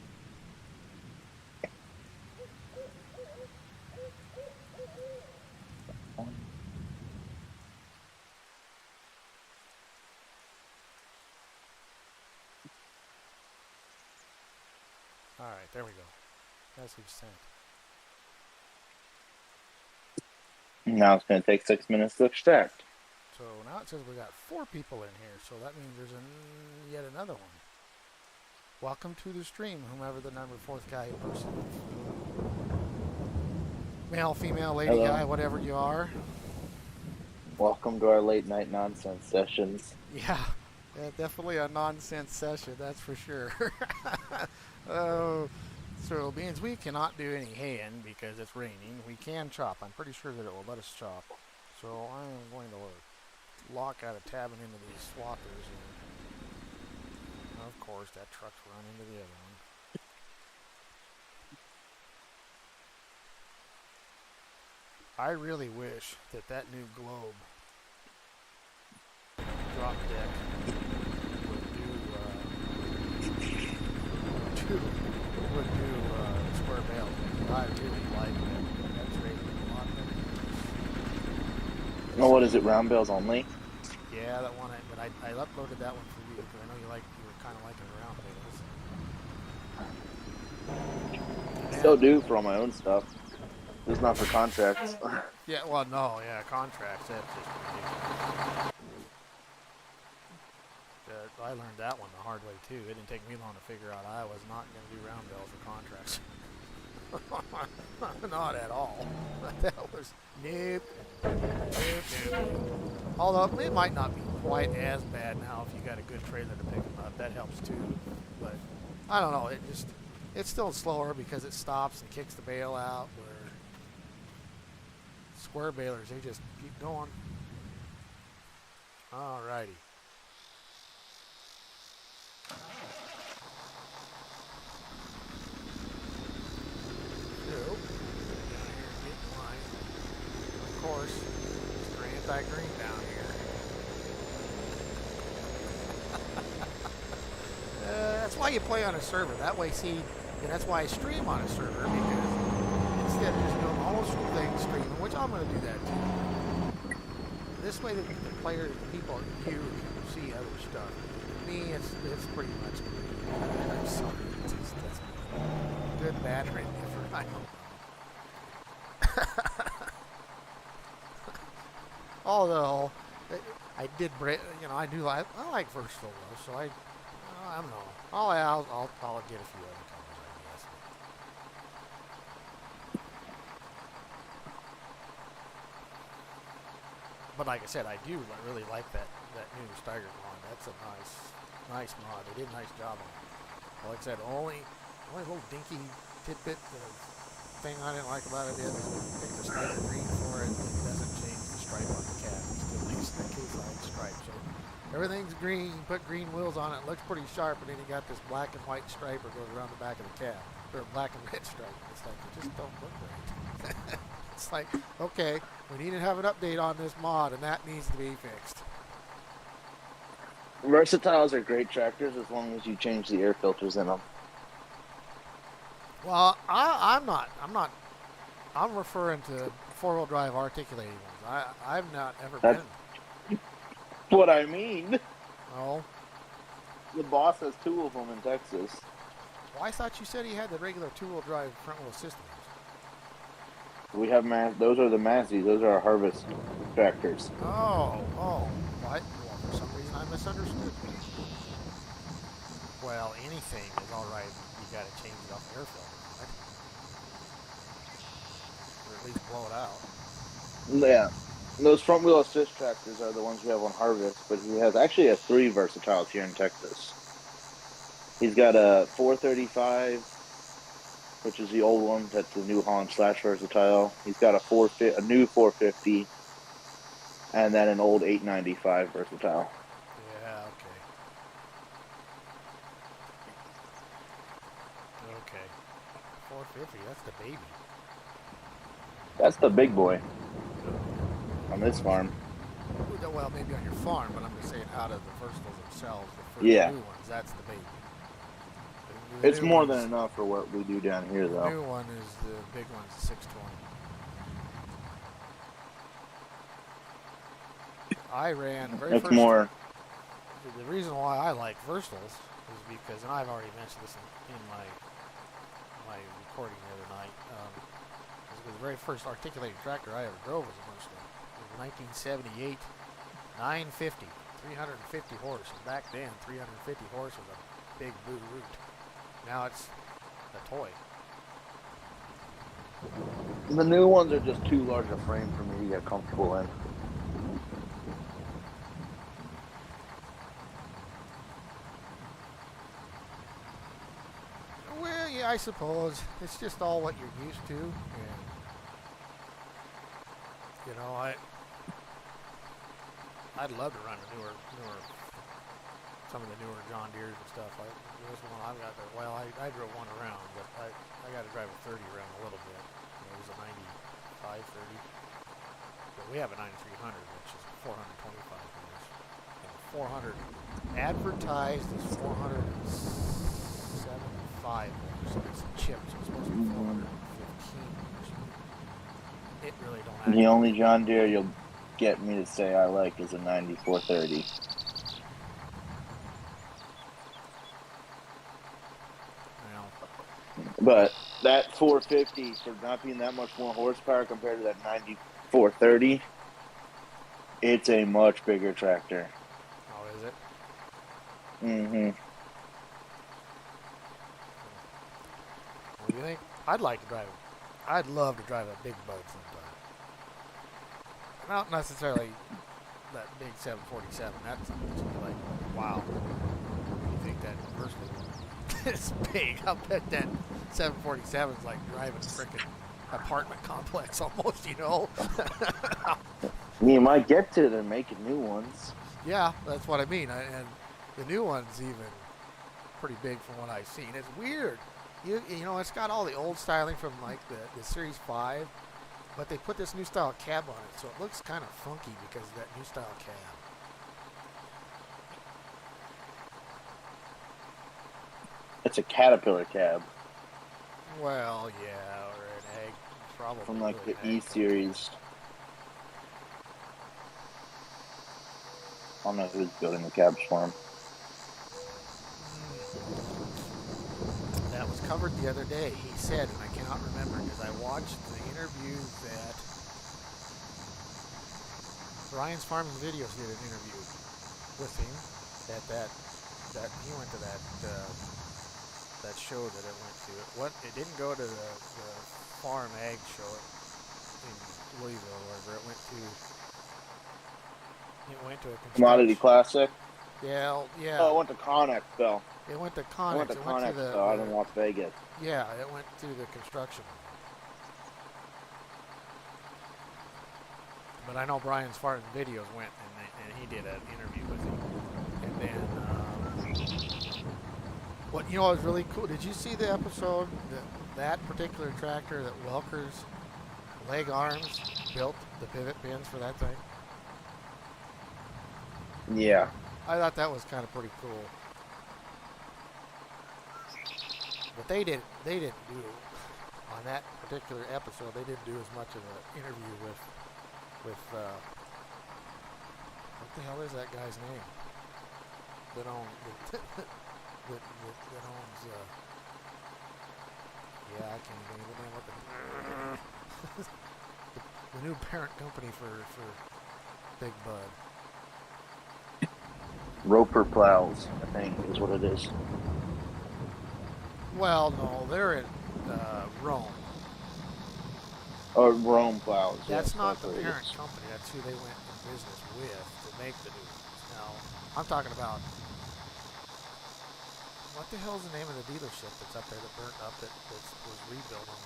All right, there we go. That's what you sent. Now it's going to take 6 minutes to extract. So now it says we got 4 people in here, so that means there's yet another one. Welcome to the stream, whomever the number 4th guy person. Male, female, lady, Hello. guy, whatever you are. Welcome to our late night nonsense sessions. Yeah, definitely a nonsense session, that's for sure. Oh, so it means we cannot do any haying because it's raining. We can chop. I'm pretty sure that it will let us chop. So I'm going to lock out of tabbing into these swappers. And of course, that truck's run into the other one. I really wish that that new globe drop deck would do square bale. I really like that. That's rated a lot better. Oh, what is it? Round bales only? Yeah, that one. But I uploaded that one for you because I know you were kind of liking round bales. Still do for all my own stuff. Just not for contracts. Yeah, well, no, yeah, contracts. That's just ridiculous. I learned that one the hard way too. It didn't take me long to figure out I was not going to do round bales for contracts. Not at all. That was nope. Although it might not be quite as bad now if you got a good trailer to pick them up. That helps too. But I don't know. It's still slower because it stops and kicks the bale out. Where square balers, they just keep going. Alrighty. Of course, Mr. Anti-Green down here. That's why you play on a server. That way, see, and that's why I stream on a server, because instead of just doing the whole thing streaming, which I'm going to do that too. This way, the players, the people, you can see other stuff. Me, it's pretty much good. I'm sorry. That's good, bad, or indifferent. I don't know. Although I did, I do like versatile though, so I don't know. I'll get a few other colors, I guess. But like I said, I do really like that new Steiger mod. That's a nice mod. They did a nice job on it. But like I said, only little dinky tidbit thing I didn't like about it is when you pick the Steiger green for it, it doesn't change the stripe on the cab. It still leaves the case iron stripe. So everything's green. You put green wheels on it, it looks pretty sharp, and then you got this black and white stripe that goes around the back of the cab, or black and red stripe. It's like it just don't look right. It's like, okay, we need to have an update on this mod, and that needs to be fixed. Versatiles are great tractors as long as you change the air filters in them. Well, I'm not. I'm referring to four-wheel drive articulating ones. I've not ever That's been. what I mean. Oh. The boss has 2 of them in Texas. Well, I thought you said he had the regular two-wheel drive front-wheel systems. We have those are the Mazzies. Those are our harvest tractors. Oh. What? Well, for some reason I misunderstood. Well, anything is all right. You got to change it off the air filter, right? Or at least blow it out. Yeah. Those front wheel assist tractors are the ones we have on Harvest, but he actually has 3 Versatiles here in Texas. He's got a 435, which is the old one. That's the New Holland / Versatile. He's got a new 450, and then an old 895 Versatile. Yeah, okay. 450, that's the baby. That's the big boy on this farm. Well, maybe on your farm, but I'm just saying out of the Versatiles themselves, the first Yeah. new ones, that's the baby. It's more than enough for what we do down here, though. The new one is the big one's the 620. I ran very It's first. more. The reason why I like Versatiles is because, and I've already mentioned this in my recording the other night, is because the very first articulated tractor I ever drove was a Versatile. It was 1978, 950, 350 horse. And back then, 350 horse was a big blue root. Now it's a toy. The new ones are just too large a frame for me to get comfortable in. Well, yeah, I suppose it's just all what you're used to, and you know, I'd love to run a newer, some of the newer John Deeres and stuff. This one I've got there. Well, I drove one around, but I got to drive a 30 around a little bit. It was a 95 30, but we have a 9300, which is 425 horse. And 400 advertised as 475 horse. So it's chipped. So it's supposed to be 415 horse. It really don't. The only John Deere you'll get me to say I like is a 9430. But that 450, for not being that much more horsepower compared to that 9430, it's a much bigger tractor. Oh, is it? Mm-hmm. What do you think? I'd like to drive it. I'd love to drive a big boat sometime. Not necessarily that big 747. That's something that you'd be like, wow. You think that Versatile is big? I'll bet that 747 is like driving a freaking apartment complex almost, you know? You might get to. They're making new ones. Yeah, that's what I mean. And the new one's even pretty big from what I've seen. It's weird. You know, it's got all the old styling from like the Series 5, but they put this new style cab on it, so it looks kind of funky because of that new style cab. It's a Caterpillar cab. Well, yeah, or an egg, probably. From like really the E series. I don't know who's building the cabs for him. That was covered the other day. He said, and I cannot remember because I watched the interview that Ryan's Farming Videos did an interview with him. That he went to that show that it went to. It didn't go to the farm ag show in Louisville or wherever. It went to It went to a Commodity construction. Classic. Yeah, yeah. Oh, it went to Conexpo. It went to It went Connex. to It went to Conexpo out in Las Vegas. yeah, it went to the construction one. But I know Brian Spartan Videos went and he did an interview with him. And then, what you know was really cool? Did you see the episode that particular tractor that Welker's leg arms built the pivot pins for that thing? Yeah. I thought that was kind of pretty cool. But they didn't do on that particular episode. They didn't do as much of an interview with what the hell is that guy's name that owns that owns yeah, I can't even think of the name. What the new parent company for Big Bud. Roper Plows, I think, is what it is. Well, no, they're in Rome. Or Rome Plows, That's yes, not that's the what it parent is. company. That's who they went in business with to make the new ones. Now, I'm talking about what the hell is the name of the dealership that's up there that burnt up that was rebuilt on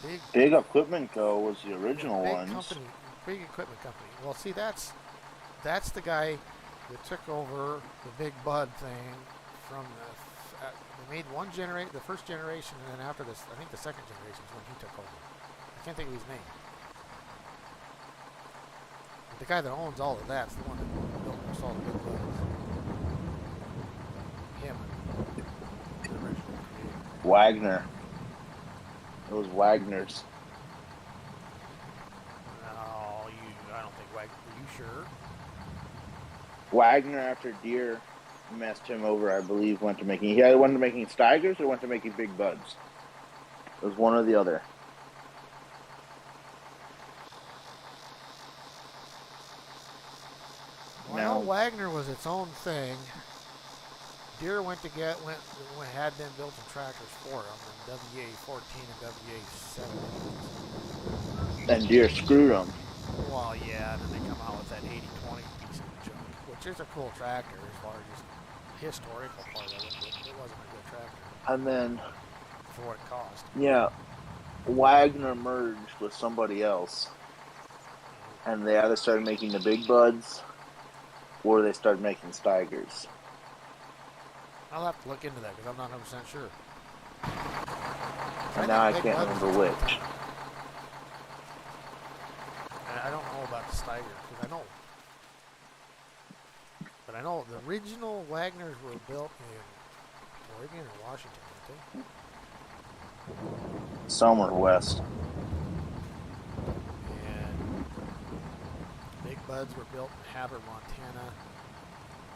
big Big Equipment Co. was the yeah original big ones. company, big equipment company. Well, see, that's the guy that took over the Big Bud thing from they made the first generation, and then after this, I think the second generation is when he took over. I can't think of his name. But the guy that owns all of that's the one that built almost all the Big Buds. Him, the original creator. Wagner. It was Wagner's. No, I don't think Wagner. Are you sure? Wagner, after Deere messed him over, I believe, went to making Steigers or went to making Big Buds. It was one or the other. Well, I know Wagner was its own thing. Deere had them building tractors for them in WA14 and WA7. And Deere screwed him. Well, yeah, and then they come out with that 8020 piece of junk, which is a cool tractor as far as just the historical part of it, but it wasn't a good tractor And then, for what it cost. yeah, Wagner merged with somebody else. And they either started making the Big Buds or they started making Steigers. I'll have to look into that because I'm not 100% sure. And now I can't remember which. And I don't know about the Steiger because but I know the original Wagners were built in Oregon or Washington, weren't they? Somewhere west. And Big Buds were built in Havre, Montana,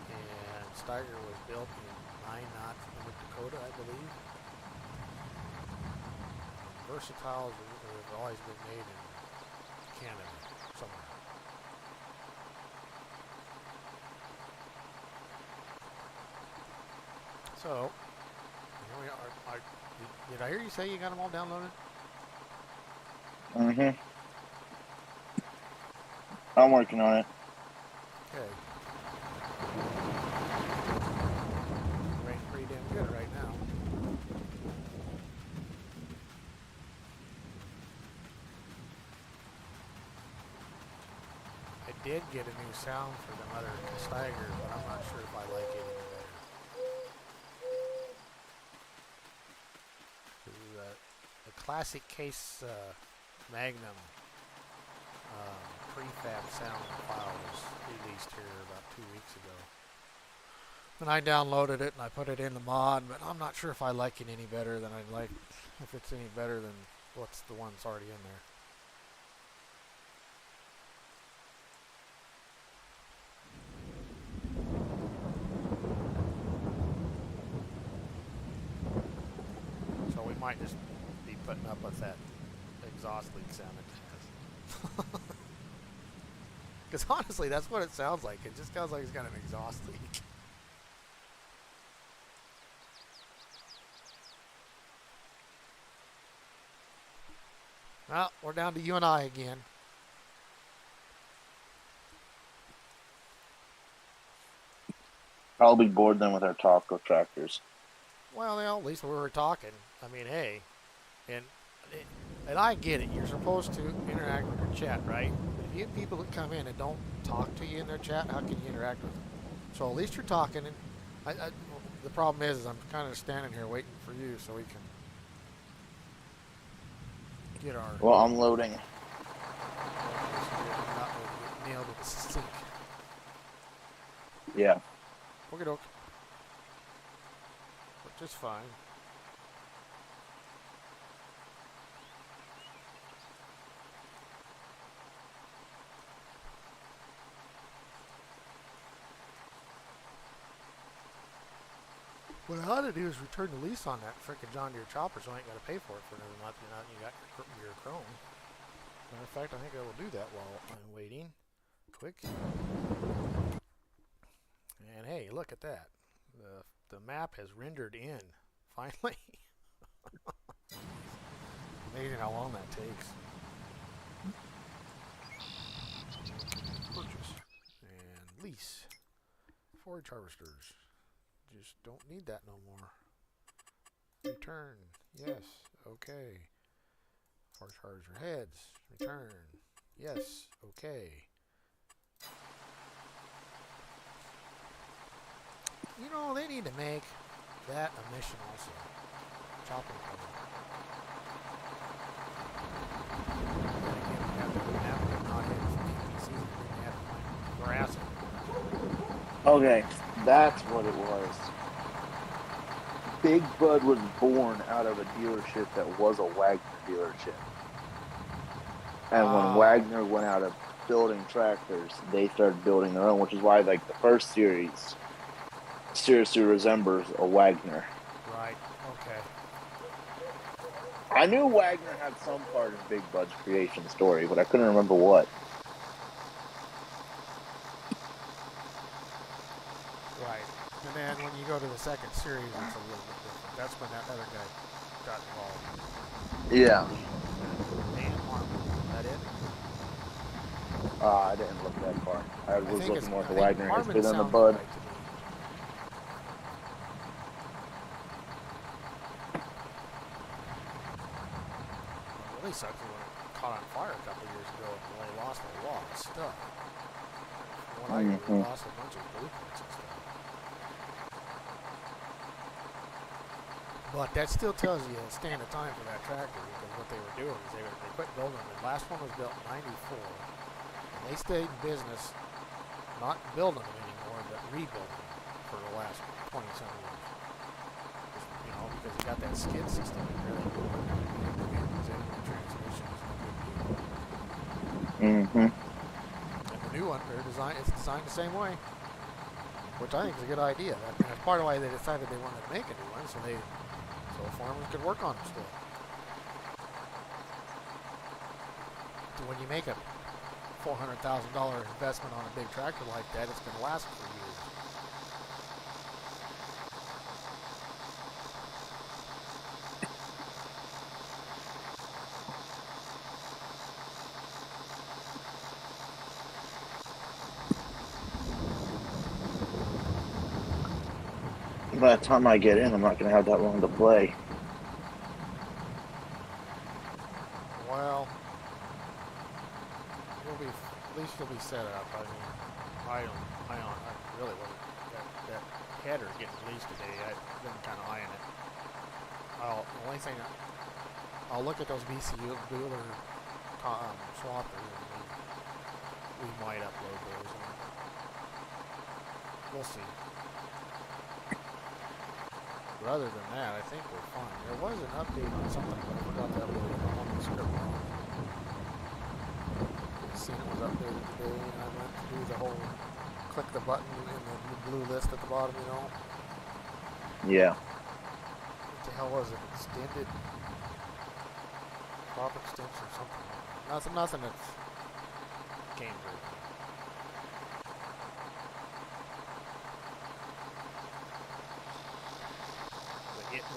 and Steiger was built in Minot, North Dakota, I believe. Versatiles have always been made in Canada, somewhere. So, here we are. Did I hear you say you got them all downloaded? Mm-hmm. I'm working on it. Okay. Rain pretty damn good right now. I did get a new sound for them other Steiger, but I'm not sure if I like it any better. The classic case Magnum prefab sound file was released here about 2 weeks ago. And I downloaded it and I put it in the mod, but I'm not sure if I like it any better than I'd like, if it's any better than what's the one that's already in there. So we might just be putting up with that exhaust leak sound it has. Because honestly, that's what it sounds like. It just sounds like it's got an exhaust leak. Well, we're down to you and I again. Probably bored them with our taco tractors. Well, at least we were talking. I mean, hey, and and I get it. You're supposed to interact with your chat, right? If you get people that come in and don't talk to you in their chat, how can you interact with them? So at least you're talking. And the problem is I'm kind of standing here waiting for you so we can get our. Well, I'm loading. Okay, so you're not going to get nailed with the sink. Yeah. Okie doke. Which is fine. What I ought to do is return the lease on that frickin' John Deere chopper so I ain't got to pay for it for another month. You got your chrome. Matter of fact, I think I will do that while I'm waiting. Quick. And hey, look at that. The map has rendered in. Finally. Amazing how long that takes. Purchase. And lease. Forage harvesters. Just don't need that no more. Return. Yes. Okay. Forage harvester heads. Return. Yes. Okay. You know, they need to make that a mission also. Chopping code. Grass. Okay, that's what it was. Big Bud was born out of a dealership that was a Wagner dealership. And when Wagner went out of building tractors, they started building their own, which is why, like, the first series seriously resembles a Wagner. Right, okay. I knew Wagner had some part in Big Bud's creation story, but I couldn't remember what. Right. And then when you go to the second series, it's a little bit different. That's when that other guy got involved. Yeah. Dan Harmon. Is that it? I didn't look that far. I was looking more at the Wagner history than the sounds Bud. right to me. What really sucks is when it caught on fire a couple years ago and they lost a lot of stuff. From what I heard, they lost a bunch of blueprints and stuff. But that still tells you a stand of time for that tractor, because what they were doing is they quit building them. The last one was built in '94, and they stayed in business not building them anymore, but rebuilding them for the last 20-some years. Just, you know, because you got that skid system in there. Transmissions, no big deal. Mm-hmm. And the new one, it's designed the same way, which I think is a good idea. That's part of why they decided they wanted to make a new one, so farmers could work on it still. So when you make a $400,000 investment on a big tractor like that, it's going to last for years. By the time I get in, I'm not going to have that long to play. Well, at least you'll be set up. I mean, I really wasn't that header getting released today. I've been kind of eyeing it. The only thing I'll look at those BCU Bueller swappers, and we might upload those. We'll see. But other than that, I think we're fine. There was an update on something, but I forgot to upload it on the script wrong. I seen it was updated today, and I went to do the whole click the button in the blue list at the bottom, you know. Yeah. What the hell was it? Extended crop extension or something. Nothing that's game breaking.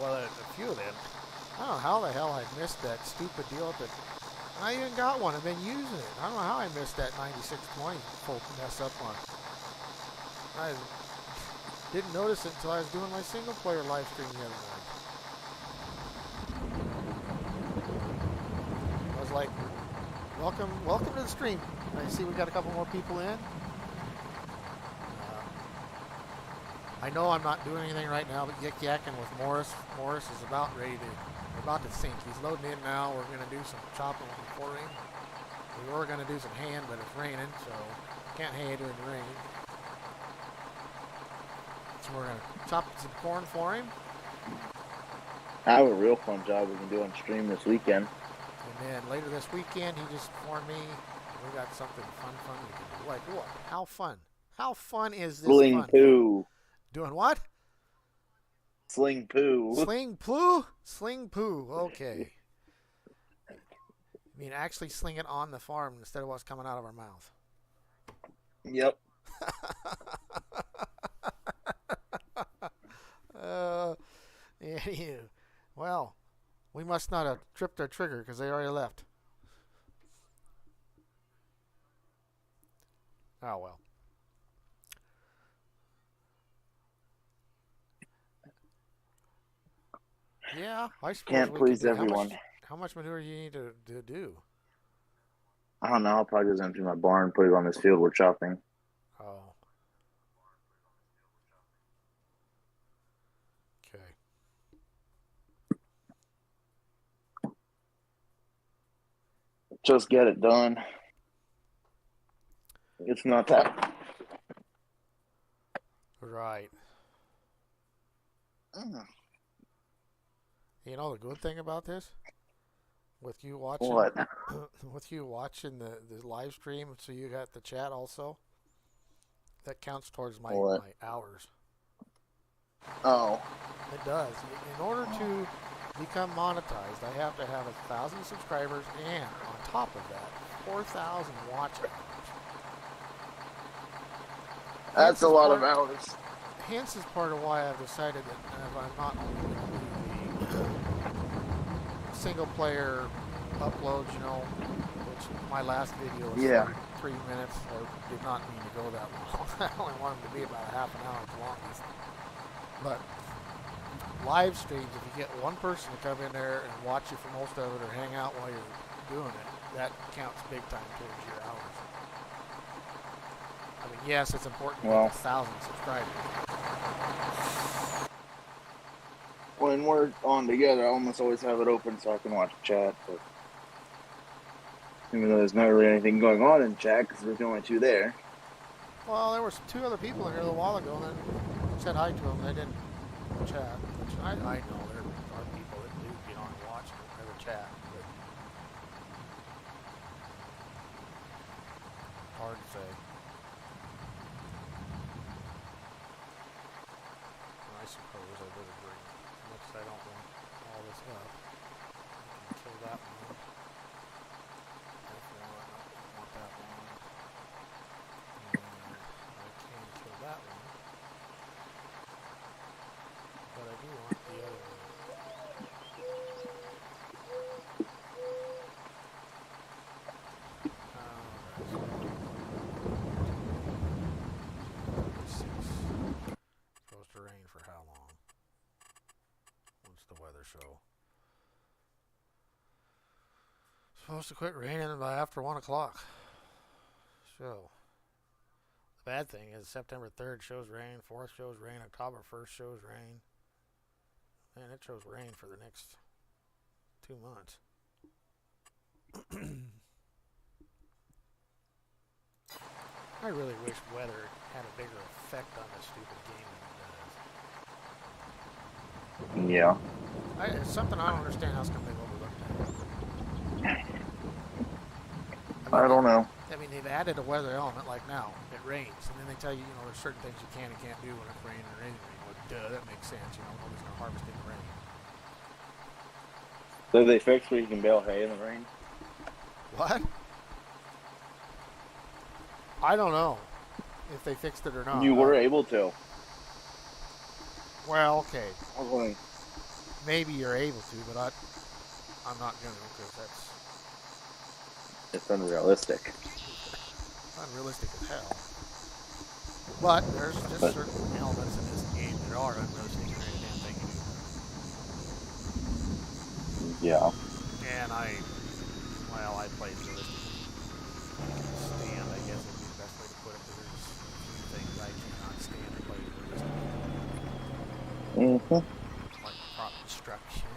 Well, a few of them. I don't know how the hell I missed that stupid deal that I even got one. I've been using it. I don't know how I missed that 9620 full mess up one. Didn't notice it until I was doing my single player live stream the other night. I was like, welcome to the stream. I see we got a couple more people in. I know I'm not doing anything right now, but yakking with Morris. Morris is about to sink. He's loading in now. We're going to do some chopping and pouring. We were going to do some hand, but it's raining, so can't hay during the rain. So we're going to chop some corn for him. I have a real fun job we can do on stream this weekend. And then later this weekend, he just informed me we got something fun we can do. Like what? How fun? How fun is this? Sling poo. Doing what? Sling poo. Sling poo? Sling poo. Okay. I mean, actually sling it on the farm instead of what's coming out of our mouth. Yep. Yeah. Well, we must not have tripped our trigger because they already left. Oh, well. Yeah, I suppose can't we please could do. everyone. How much manure do you need to do? I don't know. I'll probably just empty my barn, put it on this field we're chopping. Oh. Okay. Just get it done. It's not that. Right. You know the good thing about this? With you watching What? with you watching the live stream, so you got the chat also. That counts towards my hours. Oh. It does. In order to become monetized, I have to have 1,000 subscribers and on top of that, 4,000 watch hours. That's a lot of hours. Hence is part of why I've decided that if I'm not only going to do the single player uploads, you know, which my last video was 3 minutes, or did not mean to go that long. I only wanted to be about a half an hour at the longest. But live streams, if you get one person to come in there and watch you for most of it or hang out while you're doing it, that counts big time towards your hours. I mean, yes, it's important to get 1,000 subscribers. When we're on together, I almost always have it open so I can watch chat. But even though there's not really anything going on in chat because there's only two there. Well, there was 2 other people in here a little while ago, and then said hi to them. They didn't chat, which I know there are people that do get on and watch and never chat, but hard to say. I suppose I would agree. Much as I don't want all this up, I can kill that one. Definitely don't want that one. And I can kill that one. But I do want the other one. Supposed to rain for how long? What's the weather show? Supposed to quit raining by after 1 o'clock. So, the bad thing is September 3rd shows rain, 4th shows rain, October 1st shows rain. Man, it shows rain for the next 2 months. I really wish weather had a bigger effect on this stupid game than it does. Yeah. It's something I don't understand how come they've overlooked it. I don't know. I mean, they've added a weather element like now. It rains, and then they tell you, you know, there's certain things you can and can't do when it's raining or isn't raining. Well, duh, that makes sense. You know, nobody's going to harvest in the rain. So they fixed where you can bale hay in the rain? What? I don't know if they fixed it or not. You were able to. Well, okay. I was wondering. Maybe you're able to, but I'm not going to because that's... It's unrealistic. It's unrealistic as hell. But there's just certain elements in this $500, I'm really sticking there any damn thing you Yeah. do. And I play as realistic as I can stand, I guess would be the best way to put it, because there's few things I cannot stand to play as realistic. Mm-hmm. Like crop destruction.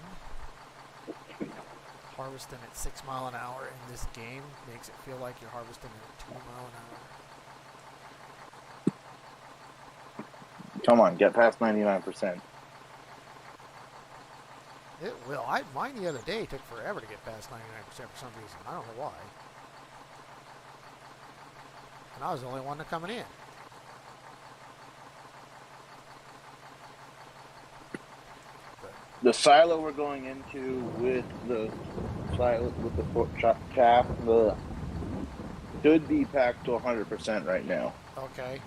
Harvesting at 6 mile an hour in this game makes it feel like you're harvesting at 2 mile an hour. Come on, get past 99%. It will. Mine the other day took forever to get past 99% for some reason. I don't know why. And I was the only one coming in. The silo we're going into with the silo with the chaff should be packed to 100% right now. Okay.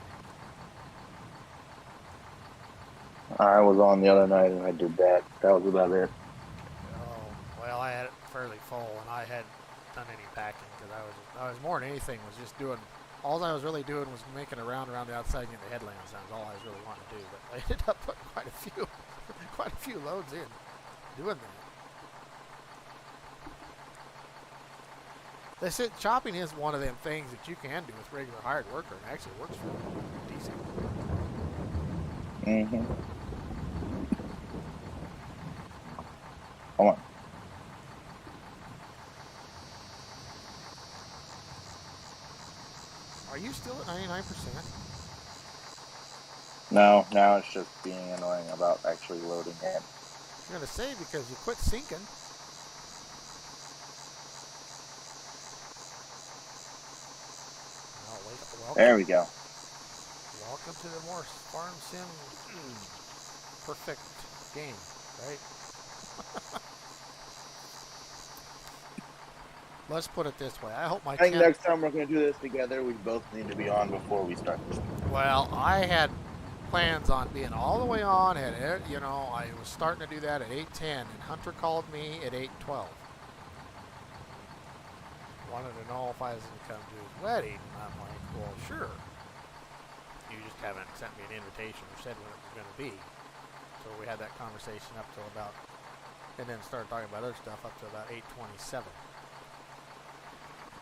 I was on the other night and I did that. That was about it. Oh, well, I had it fairly full, and I hadn't done any packing because I was more than anything was just doing. All I was really doing was making a round around the outside and getting the headlamps down. That's all I was really wanting to do. But I ended up putting quite a few loads in doing that. They said chopping is one of them things that you can do with regular hired worker, and actually works for decent. Mm-hmm. Come on. Are you still at 99%? No, now it's just being annoying about actually loading in. I'm going to say because you quit sinking. Welcome, There we go. welcome to the more farm sim perfect game, right? Let's put it this way. I hope my I think next time we're going to do this together, we both need to be on before we start this. Well, I had plans on being all the way on at it. You know, I was starting to do that at 8:10, and Hunter called me at 8:12. Wanted to know if I was going to come to his wedding. And I'm like, well, sure. You just haven't sent me an invitation or said when it was going to be. So we had that conversation up till about, and then started talking about other stuff up to about 8:27.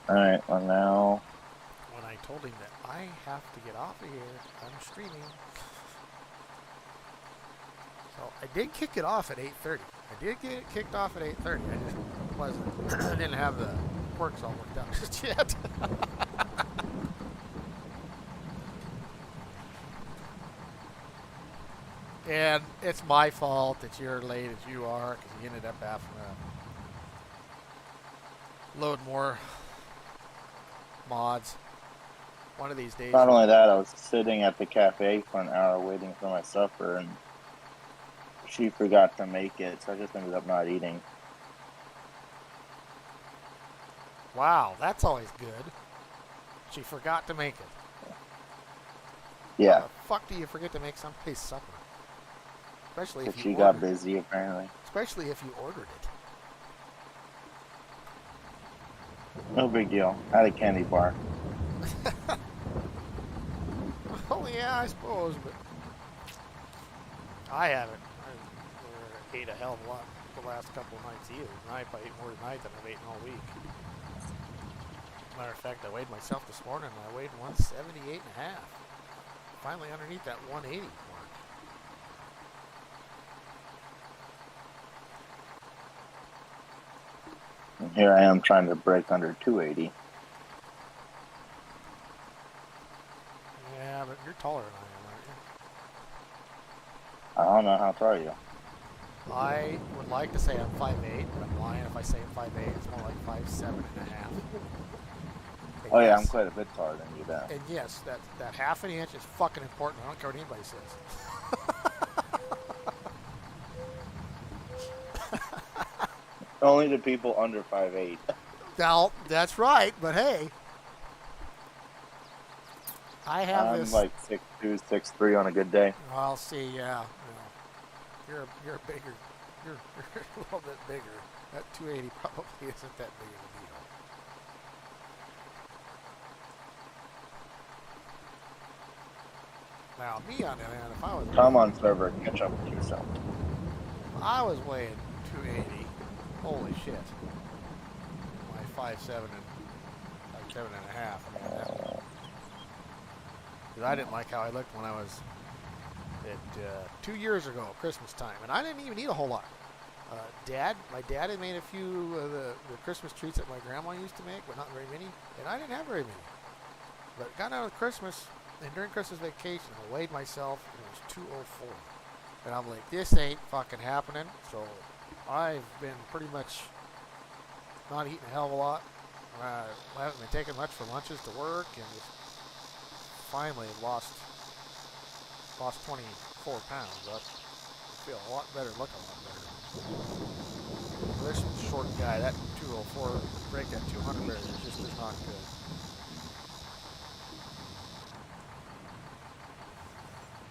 All right, well now. When I told him that I have to get off of here, I'm streaming. So I did kick it off at 8:30. I did get it kicked off at 8:30. I just wasn't. I didn't have the quirks all worked out just yet. And it's my fault that you're late as you are, because you ended up having to load more mods. One of these days. Not only that, I was sitting at the cafe for an hour waiting for my supper, and she forgot to make it, so I just ended up not eating. Wow, that's always good. She forgot to make it. Yeah. How the fuck do you forget to make somebody's supper? Especially if you she got busy, apparently. Especially if you ordered it. No big deal. I had a candy bar. Well, yeah, I suppose, but I haven't. I ate a hell of a lot the last couple of nights either. And I probably ate more tonight than I've eaten all week. Matter of fact, I weighed myself this morning and I weighed 178 and a half. Finally underneath that 180 mark. And here I am trying to break under 280. Yeah, but you're taller than I am, aren't you? I don't know how tall are you. I would like to say I'm 5'8", but I'm lying if I say I'm 5'8". It's more like 5'7 and a half. Oh yeah, I'm quite a bit taller than you then. And yes, that half an inch is fucking important. I don't care what anybody says. Only to people under 5'8". Now, that's right, but hey. I have I'm this. like 6'2", 6'3" on a good day. I'll see, yeah. You're bigger. You're a little bit bigger. That 280 probably isn't that big of a deal. Now, me on the other hand, if I was Come weighing, on, server, catch up with yourself. I was weighing 280. Holy shit! My 5'7" and 5'7.5". I mean, that, cause I didn't like how I looked when I was at 2 years ago, Christmas time, and I didn't even eat a whole lot. My dad had made a few of the Christmas treats that my grandma used to make, but not very many, and I didn't have very many. But got out of Christmas, and during Christmas vacation, I weighed myself, and it was 204. And I'm like, this ain't fucking happening. So I've been pretty much not eating a hell of a lot. I haven't been taking much for lunches to work, and finally lost 24 pounds. I feel a lot better, look a lot better. This short guy, that 204, break that 200 barrier just is not good.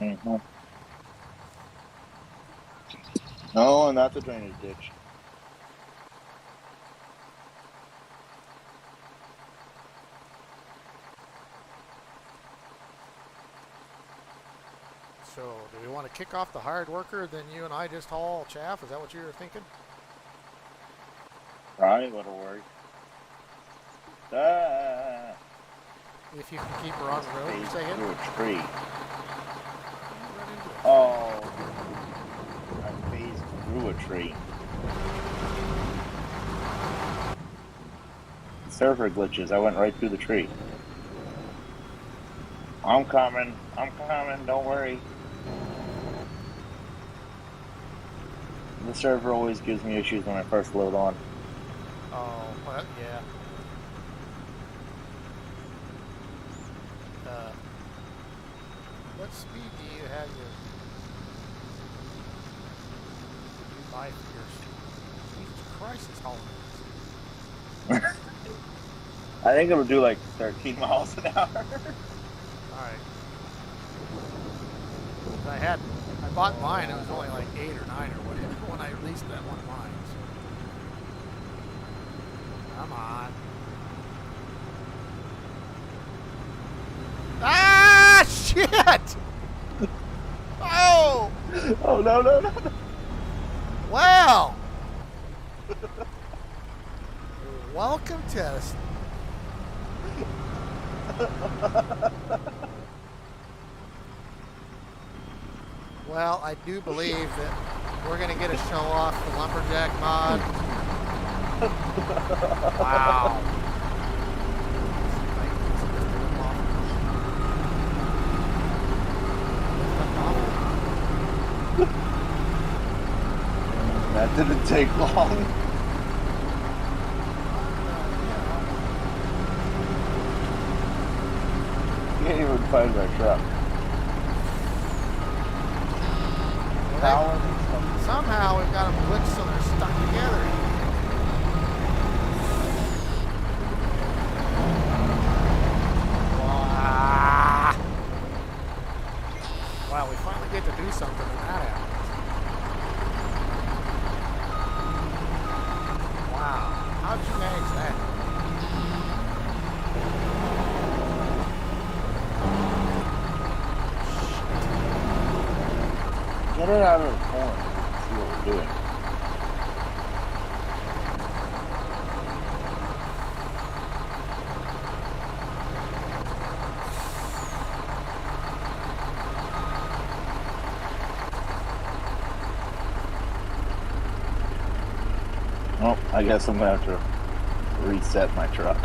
Mm-hmm. Oh, and that's a drainage ditch. So, do we want to kick off the hard worker, then you and I just haul chaff? Is that what you were thinking? Probably would've worked. Ah! If you can keep her on the road, you say him? Through a tree. Run into it. Oh, I phased through a tree. Server glitches. I went right through the tree. I'm coming. Don't worry. The server always gives me issues when I first load on. Oh, well, yeah. What speed do you have you buy for yours? Jesus Christ, it's hauling. I think it'll do like 13 miles an hour. Alright. I bought mine, it was only like 8 or 9 or whatever when I released that one of mine. So. Come on. Ah, shit! Oh! Oh, no. Well! Welcome to... Well, I do believe that we're going to get a show off the Lumberjack mod. Wow. That didn't take long. You can't even find my truck. Somehow we've got them glitched so they're stuck together. Wow, we finally get to do something when that happens. Wow, how'd you manage that? Get it out of the corner. See what we're doing. Well, I guess I'm gonna have to reset my truck.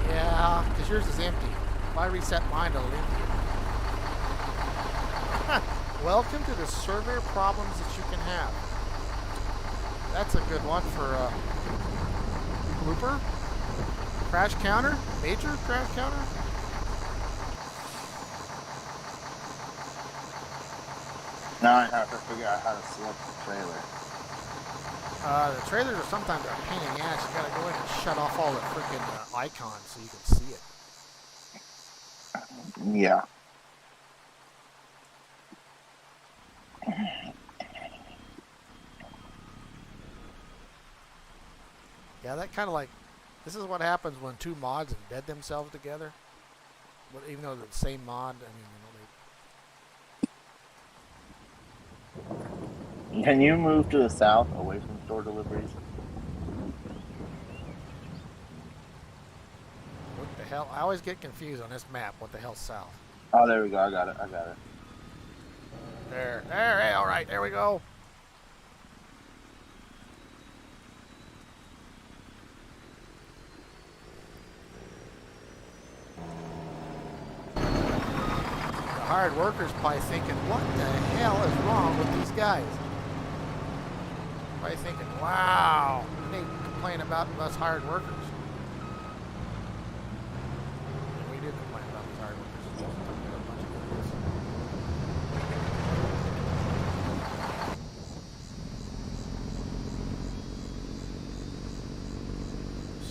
Yeah, because yours is empty. If I reset mine, it'll empty it. Welcome to the server problems that you can have. That's a good one for blooper. Crash counter? Major crash counter? Now I have to figure out how to select the trailer. The trailers are sometimes a pain in the ass. You gotta go in and shut off all the freaking icons so you can see it. Yeah. Yeah, that kind of like, this is what happens when two mods embed themselves together. But even though they're the same mod, I mean, Can you move to the south away from store deliveries? What the hell? I always get confused on this map. What the hell's south? Oh, there we go. I got it. I got it. There. Hey, all right, there we go. The hired workers probably thinking, what the hell is wrong with these guys? Probably thinking, wow, they complain about us hired workers. And we do complain about these hired workers. They're a bunch of idiots.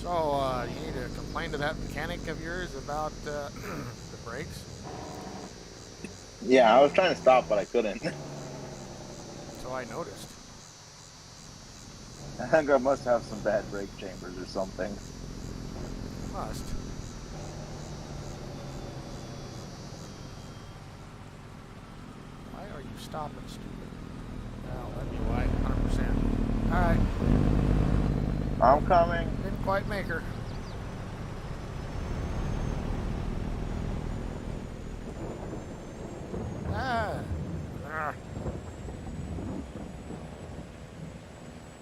So, you need to complain to that mechanic of yours about the brakes? Yeah, I was trying to stop, but I couldn't. So I noticed. I think I must have some bad brake chambers or something. Must. Why are you stopping, stupid? Now, let me wide 100%. Alright, I'm coming. didn't quite make her. Ah.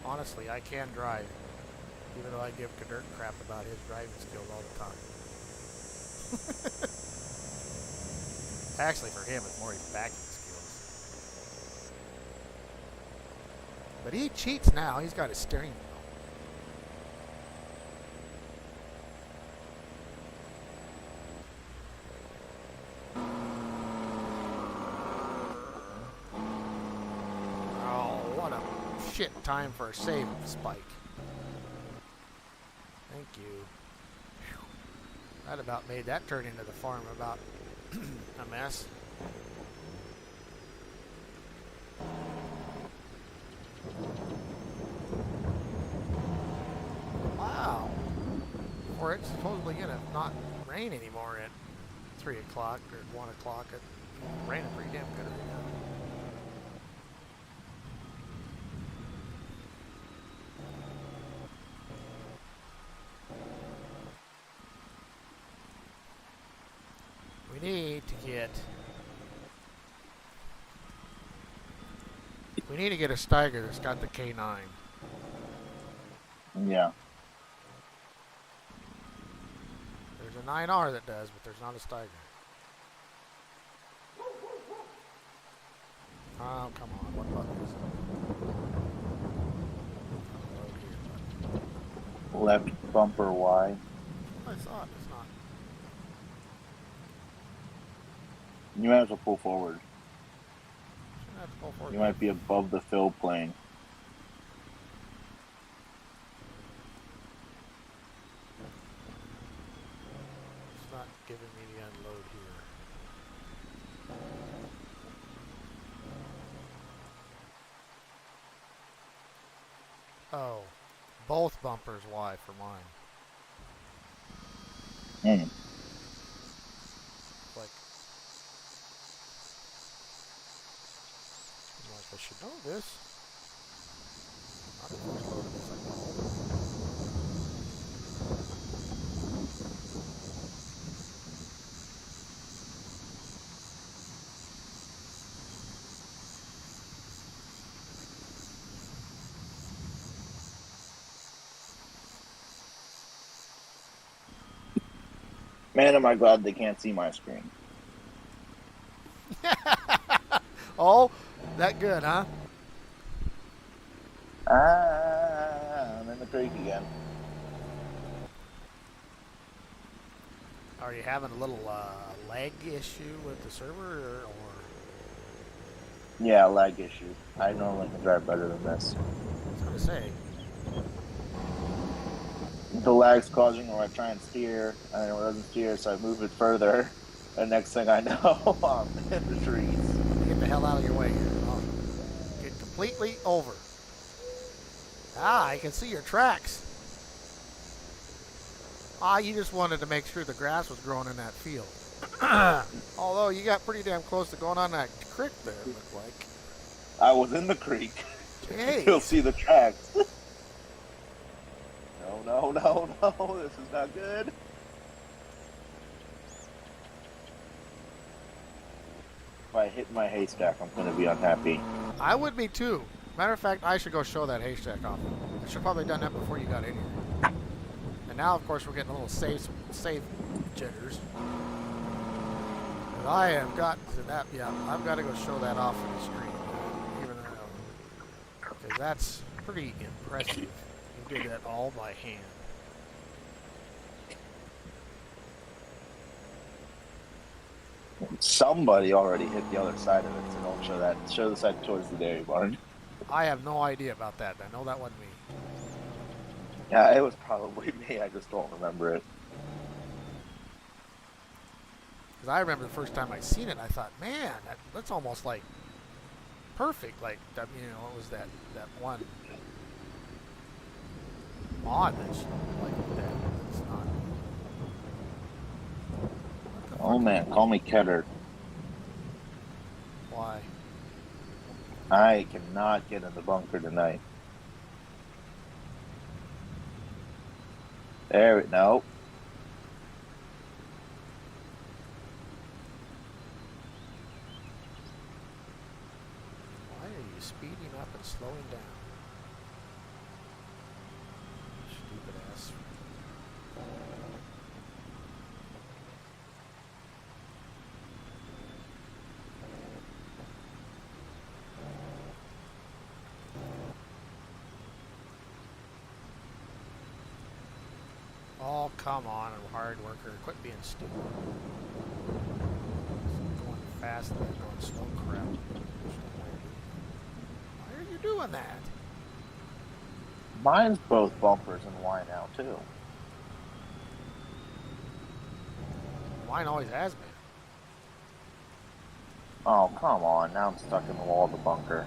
Honestly, I can drive, even though I give Kadurt crap about his driving skills all the time. Actually, for him, it's more his backing skills. But he cheats now. He's got his steering wheel. Oh, what a shit time for a save spike. Thank you. Whew. That about made that turn into the farm about a mess. Wow. Or it's supposedly gonna not rain anymore at 3 o'clock or 1 o'clock. It's raining pretty damn good right now. We need to get a Steiger that's got the K9. Yeah. There's a 9R that does, but there's not a Steiger. Oh, come on. What button is it? Left bumper Y. I thought it's not. You might as well pull forward. Shouldn't have to pull forward. You might be above the fill plane. It's not giving me the unload here. Oh, both bumpers Y for mine. Like I should know this. Not as much loaded as I know. Man, am I glad they can't see my screen. Oh, that good, huh? I'm in the creek again. Are you having a little lag issue with the server, or? Yeah, lag issue. I normally can drive better than this. I was gonna say. The lag's causing where I try and steer, and it doesn't steer, so I move it further. And next thing I know, I'm in the trees. Get the hell out of your way here. Oh, get completely over. Ah, I can see your tracks. Ah, you just wanted to make sure the grass was growing in that field. Although you got pretty damn close to going on that creek there, it looked like. I was in the creek. You'll Jeez. see the tracks. No, no, no, no. This is not good. If I hit my haystack, I'm going to be unhappy. I would be too. Matter of fact, I should go show that haystack off. I should have probably done that before you got in here. And now, of course, we're getting a little safe jitters. But I have got to that. Yeah, I've got to go show that off on the screen. Even though, because that's pretty impressive. You did that all by hand. Somebody already hit the other side of it, so don't show that. Show the side towards the dairy barn. I have no idea about that. I know that wasn't me. Yeah, it was probably me. I just don't remember it. Because I remember the first time I seen it, I thought, man, that's almost like perfect. Like, it was that one mod that's like that. It's not. Oh man, call me Ketter. Why? I cannot get in the bunker tonight. There, no. Why are you speeding up and slowing down? Stupid ass. Oh, come on, hard worker. Quit being stupid. Going fast and going slow crap. Why are you doing that? Mine's both bumpers and Y now too. Mine always has been. Oh, come on. Now I'm stuck in the wall of the bunker.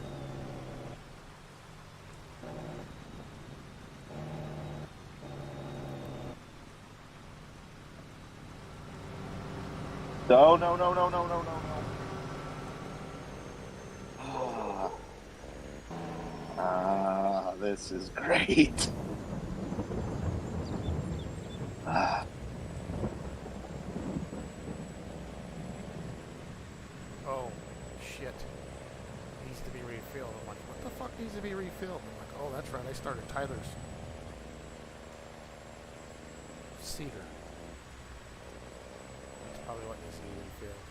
No, no, no, no, no, no, no, no. This is great. Oh, shit. Needs to be refilled. I'm like, what the fuck needs to be refilled? I'm like, oh, that's right. I started Tyler's cedar. That's probably what needs to be refilled.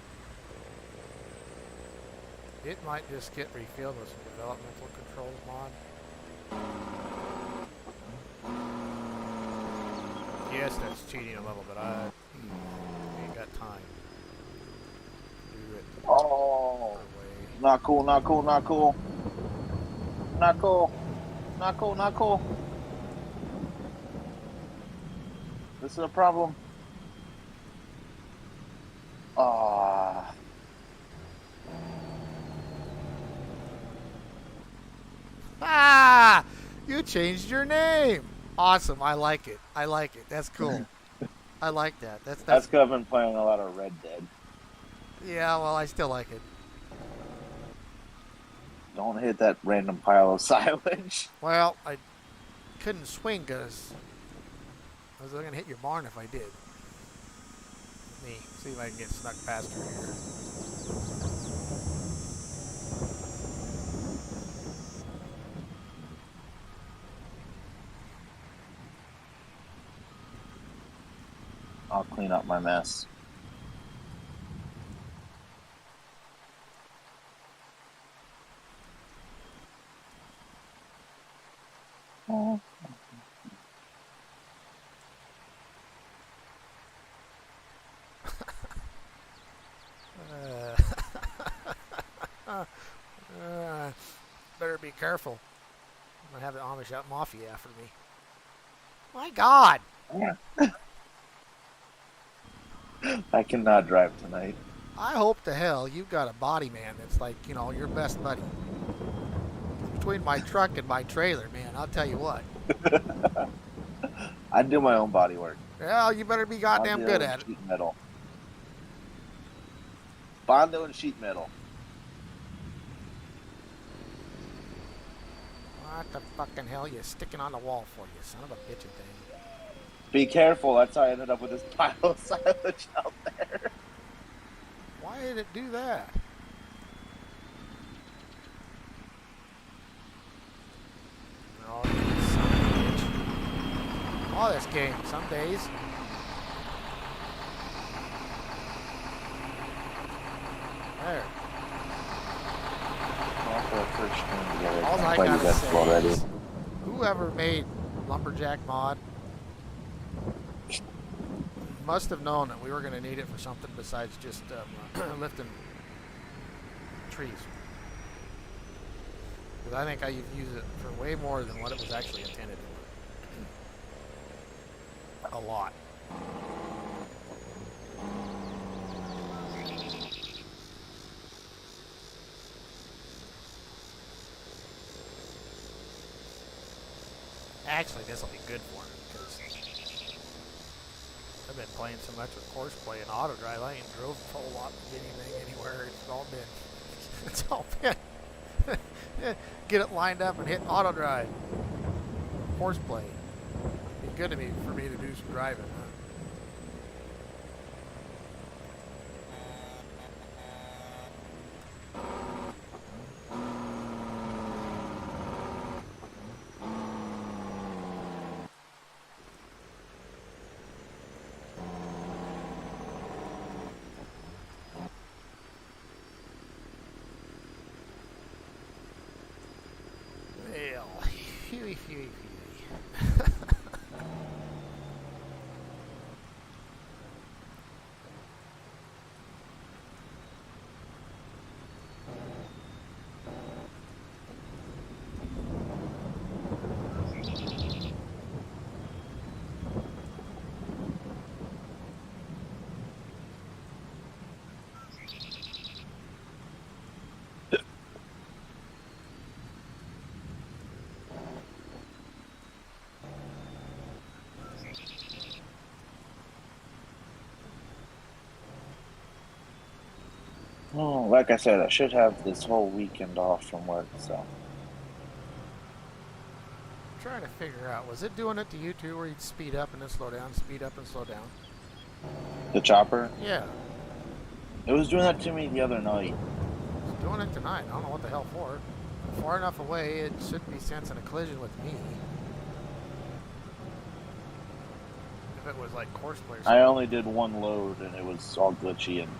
It might just get refilled with some developmental controls mod. Yes, that's cheating a little, but I ain't got time to do it. Oh, not cool, not cool, not cool. Not cool. Not cool, not cool. This is a problem. Ah! You changed your name. Awesome. I like it. I like it. That's cool. I like that. That's because I've been playing a lot of Red Dead. Yeah, well, I still like it. Don't hit that random pile of silage. Well, I couldn't swing because I was going to hit your barn if I did. Let me see if I can get snuck past her here. I'll clean up my mess. Better be careful. I'm going to have the Amish out Mafia after me. My God! I cannot drive tonight. I hope to hell you've got a body man that's like, your best buddy. Between my truck and my trailer, man, I'll tell you what. I do my own body work. Well, you better be goddamn good at it. Sheet metal. Bondo and sheet metal. What the fucking hell you sticking on the wall for, you son of a bitchin' thing? Be careful. That's how I ended up with this pile of silage out there. Why did it do that? Oh, you son of a bitch. Oh, this game, some days. There. Well, for the first stream together, All I'm I glad you gotta guys say already. is, whoever made Lumberjack mod must have known that we were going to need it for something besides just lifting trees. Because I think I've used it for way more than what it was actually intended for. A lot. Actually, this will be good for me because I've been playing so much with Horseplay and Auto Drive. I ain't drove a whole lot of anything anywhere. It's all been get it lined up and hit Auto Drive. Horseplay. Be good to me for me to do some driving. Huh? Well, huey, huey, huey. Oh, like I said, I should have this whole weekend off from work, so. I'm trying to figure out, was it doing it to you too, where you'd speed up and then slow down, speed up and slow down? The chopper? Yeah, It was doing that to me the other night. it's doing it tonight. I don't know what the hell for. Far enough away, it shouldn't be sensing a collision with me. If it was like Courseplay or I something. only did one load and it was all glitchy and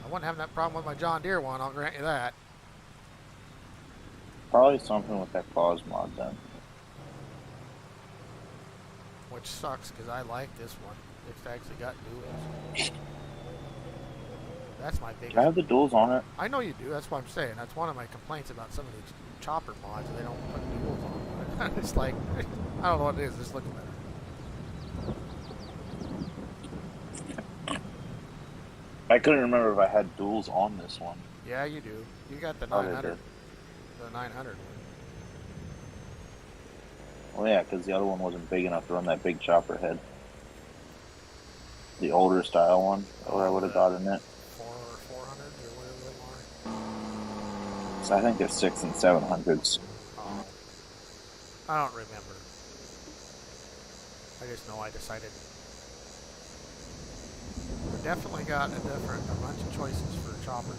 I wasn't having that problem with my John Deere one, I'll grant you that. probably something with that clause mod then. Which sucks, because I like this one. It's actually got duals. That's my Do I biggest. have the duals on it? I know you do, that's what I'm saying. That's one of my complaints about some of these chopper mods. They don't put duals on. It's like, I don't know what it is, it's looking better. I couldn't remember if I had duals on this one. Yeah, you do. You got the Oh, they 900. did. The 900 one. Well, yeah, because the other one wasn't big enough to run that big chopper head. The older style one, or I would have gotten it. 400s or whatever they are. So I think they're 6 and 700s. Oh, I don't remember. I just know I decided. We definitely got a bunch of choices for choppers.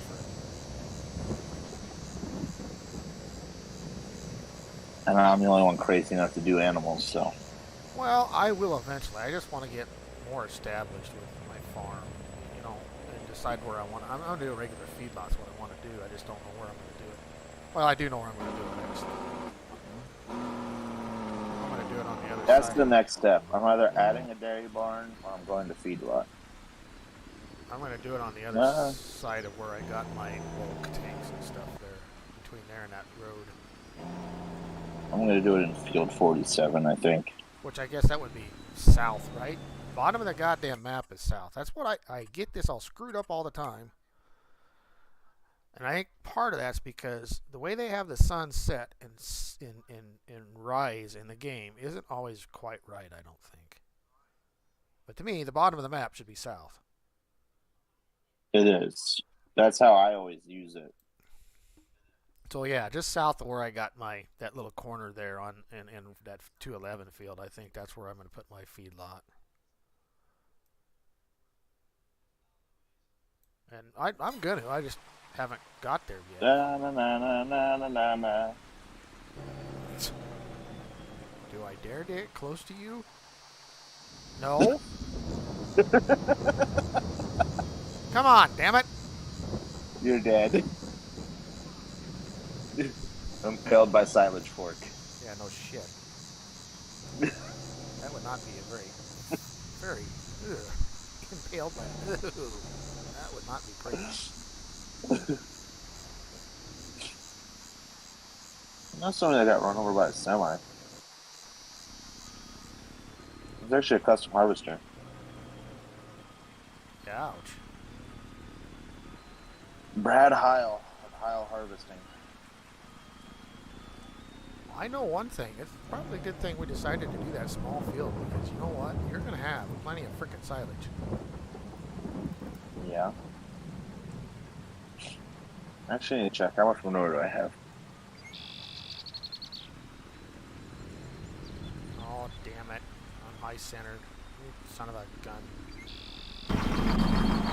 And I'm the only one crazy enough to do animals, so. Well, I will eventually. I just want to get more established with my farm, you know, and decide where I want to. I'm going to do a regular feedlot's what I want to do. I just don't know where I'm going to do it. Well, I do know where I'm going to do it next. I'm going to do it on the other That's side. the next step. I'm either adding a dairy barn or I'm going to feedlot. I'm going to do it on the other side of where I got my bulk tanks and stuff there, between there and that road. I'm going to do it in field 47, I think. Which I guess that would be south, right? Bottom of the goddamn map is south. That's what I get this all screwed up all the time. And I think part of that's because the way they have the sun set and rise in the game isn't always quite right, I don't think. But to me, the bottom of the map should be south. It is. That's how I always use it. So yeah, just south of where I got that little corner there in that 211 field, I think that's where I'm going to put my feedlot. And I'm gonna. I just haven't got there yet. Da, na, na, na, na, na, na, na. Do I dare get close to you? No. Come on, damn it! You're dead. Impaled by silage fork. Yeah, no shit. That would not be a very impaled by. That would not be pretty. I know somebody that got run over by a semi. It was actually a custom harvester. Ouch. Brad Heil of Heil Harvesting. I know one thing. It's probably a good thing we decided to do that small field because you know what? You're going to have plenty of frickin' silage. Yeah. Actually, I need to check. How much manure do I have? Oh, damn it. I'm high-centered. You son of a gun.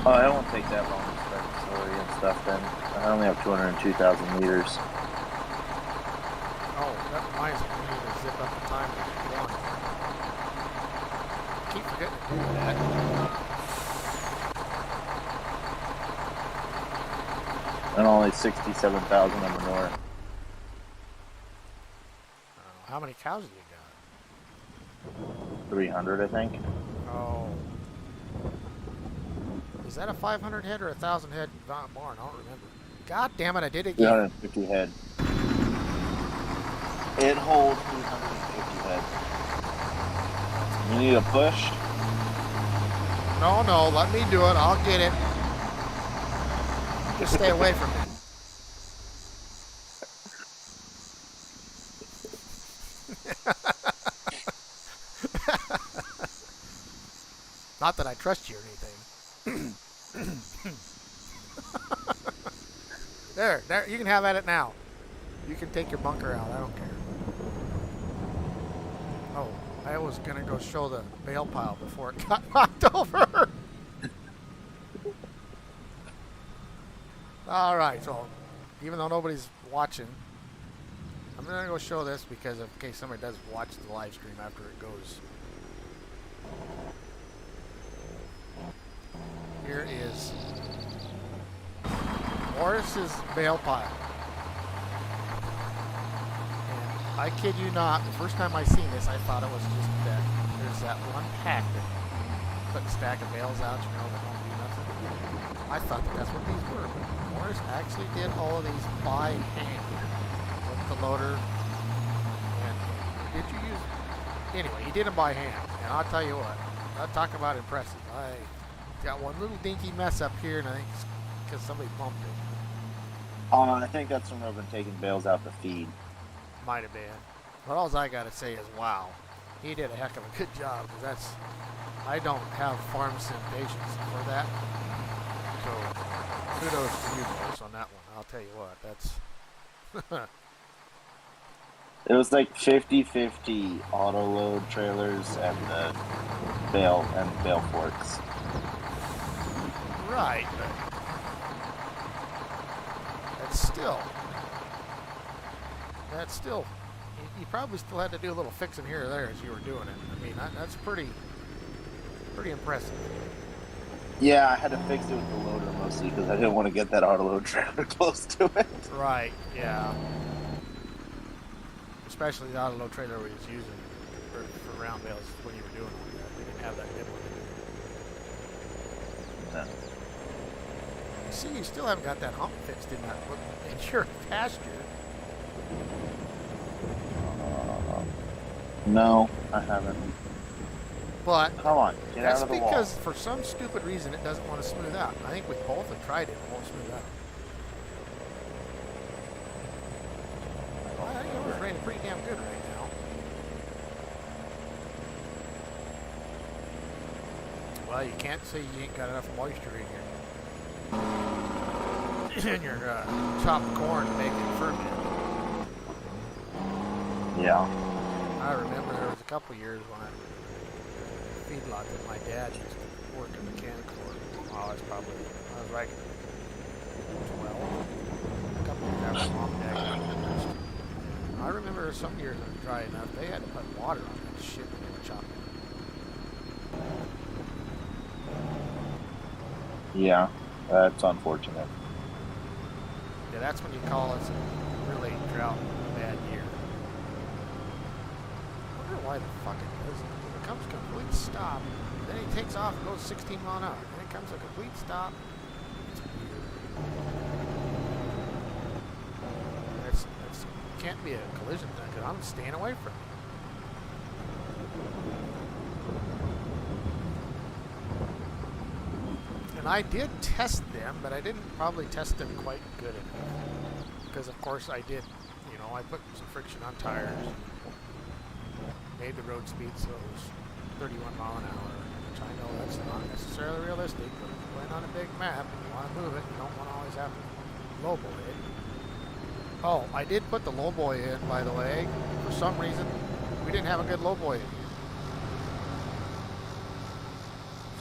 Oh, it won't take that long to start the story and stuff then. I only have 202,000 liters. Oh, that reminds me. We need to zip up the time to one. Keep forgetting to do that. And only 67,000 of manure. How many cows do you got? 300, I think. Oh. Is that a 500 head or a 1,000 head barn? I don't remember. God damn it, I did it again. 350 head. It holds 350 head. You need a push? No, let me do it. I'll get it. Just stay away from me. Not that I trust you or anything. There, you can have at it now. You can take your bunker out. I don't care. Oh, I was gonna go show the bale pile before it got knocked over. All right, so even though nobody's watching, I'm gonna go show this because in case somebody does watch the live stream after it goes. Here is Morris's bale pile. And I kid you not, the first time I seen this, I thought it was just that there's that one pack that put a stack of bales out, you know, that don't do nothing. I thought that's what these were, but Morris actually did all of these by hand with the loader. And did you use? Anyway, he did them by hand, and I'll tell you what, I'll talk about impressive. I got one little dinky mess up here, and I think it's because somebody bumped it. I think that's when I've been taking bales out to feed. Might have been. But all I gotta say is, wow, he did a heck of a good job. Because I don't have farm sim patience for that. So kudos to you, Morris, on that one. I'll tell you what, that's. It was like 50-50 auto load trailers and the bale forks. Right, but that's still, you probably still had to do a little fixing here or there as you were doing it. I mean, that's pretty impressive. Yeah, I had to fix it with the loader mostly because I didn't want to get that auto load trailer close to it. Right, yeah. Especially the auto load trailer we was using for round bales when you were doing that. We didn't have that good one. No. See, you still haven't got that hump fixed in your pasture. No, I haven't. But come on, get that's out of the because wall. for some stupid reason it doesn't want to smooth out. I think we both have tried it; it won't smooth out. Well, I think it's raining pretty damn good right now. Well, you can't say you ain't got enough moisture in here. in your chopped corn to make it ferment. Yeah. I remember there was a couple years when I feedlot that my dad used to work in mechanical work. I was like 12. A couple years after mom and dad got divorced. And I remember some years it was dry enough, they had to put water on that shit when they were chopping. Yeah, that's unfortunate. Yeah, that's when you call it a really drought bad year. I wonder why the fuck it does it. If it comes to a complete stop, then he takes off and goes 16 mile an hour. Then it comes to a complete stop. It's weird. It's can't be a collision thing because I'm staying away from it. And I did test them, but I didn't probably test them quite good enough. Because of course I did, I put some friction on tires, made the road speed so it was 31 mile an hour, which I know that's not necessarily realistic, but if you're going on a big map and you want to move it, you don't want to always have to lowboy it. Oh, I did put the lowboy in, by the way. For some reason, we didn't have a good lowboy in.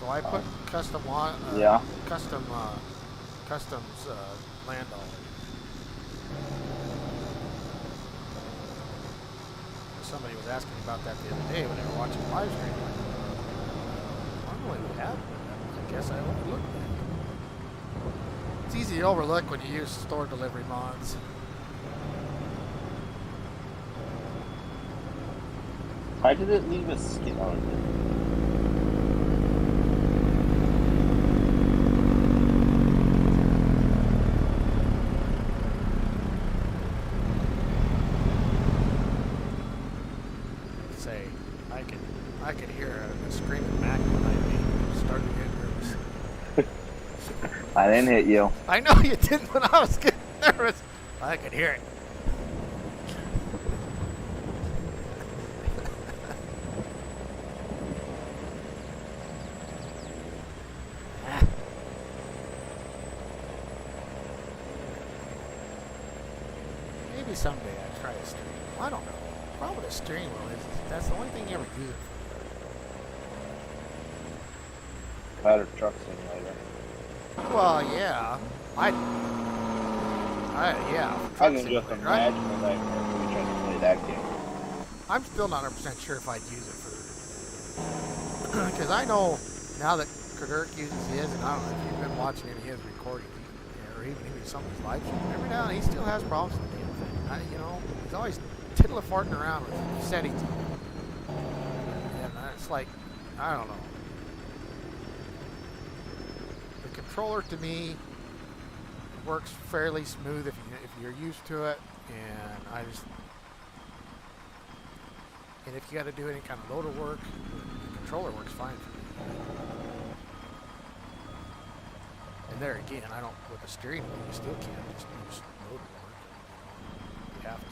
So I put customs land all. Somebody was asking about that the other day when they were watching the live stream. Normally we have, but I guess I overlooked that. It's easy to overlook when you use store delivery mods. Why did it leave a skin on it? I could hear a screaming Mac behind me. Starting to get nervous. I didn't hit you. I know you didn't, but I was getting nervous. I could hear it. Maybe someday I'd try a steering wheel. I don't know. The problem with a steering wheel is that's the only thing you ever use it for. Ladder truck simulator. Well, yeah. I can just imagine the nightmare if we tried to play that game. I'm still not 100% sure if I'd use it for... Because I know now that Dirk uses his, and I don't know if you've been watching any of his recordings, or even some of his live streams, every now and then he still has problems with the damn thing. He's always tiddler-farting around with settings. And it's like, I don't know. The controller to me works fairly smooth if you're used to it, and if you got to do any kind of loader work, the controller works fine for me. And there again, with a steering wheel, you still can't just use loader work. You have to.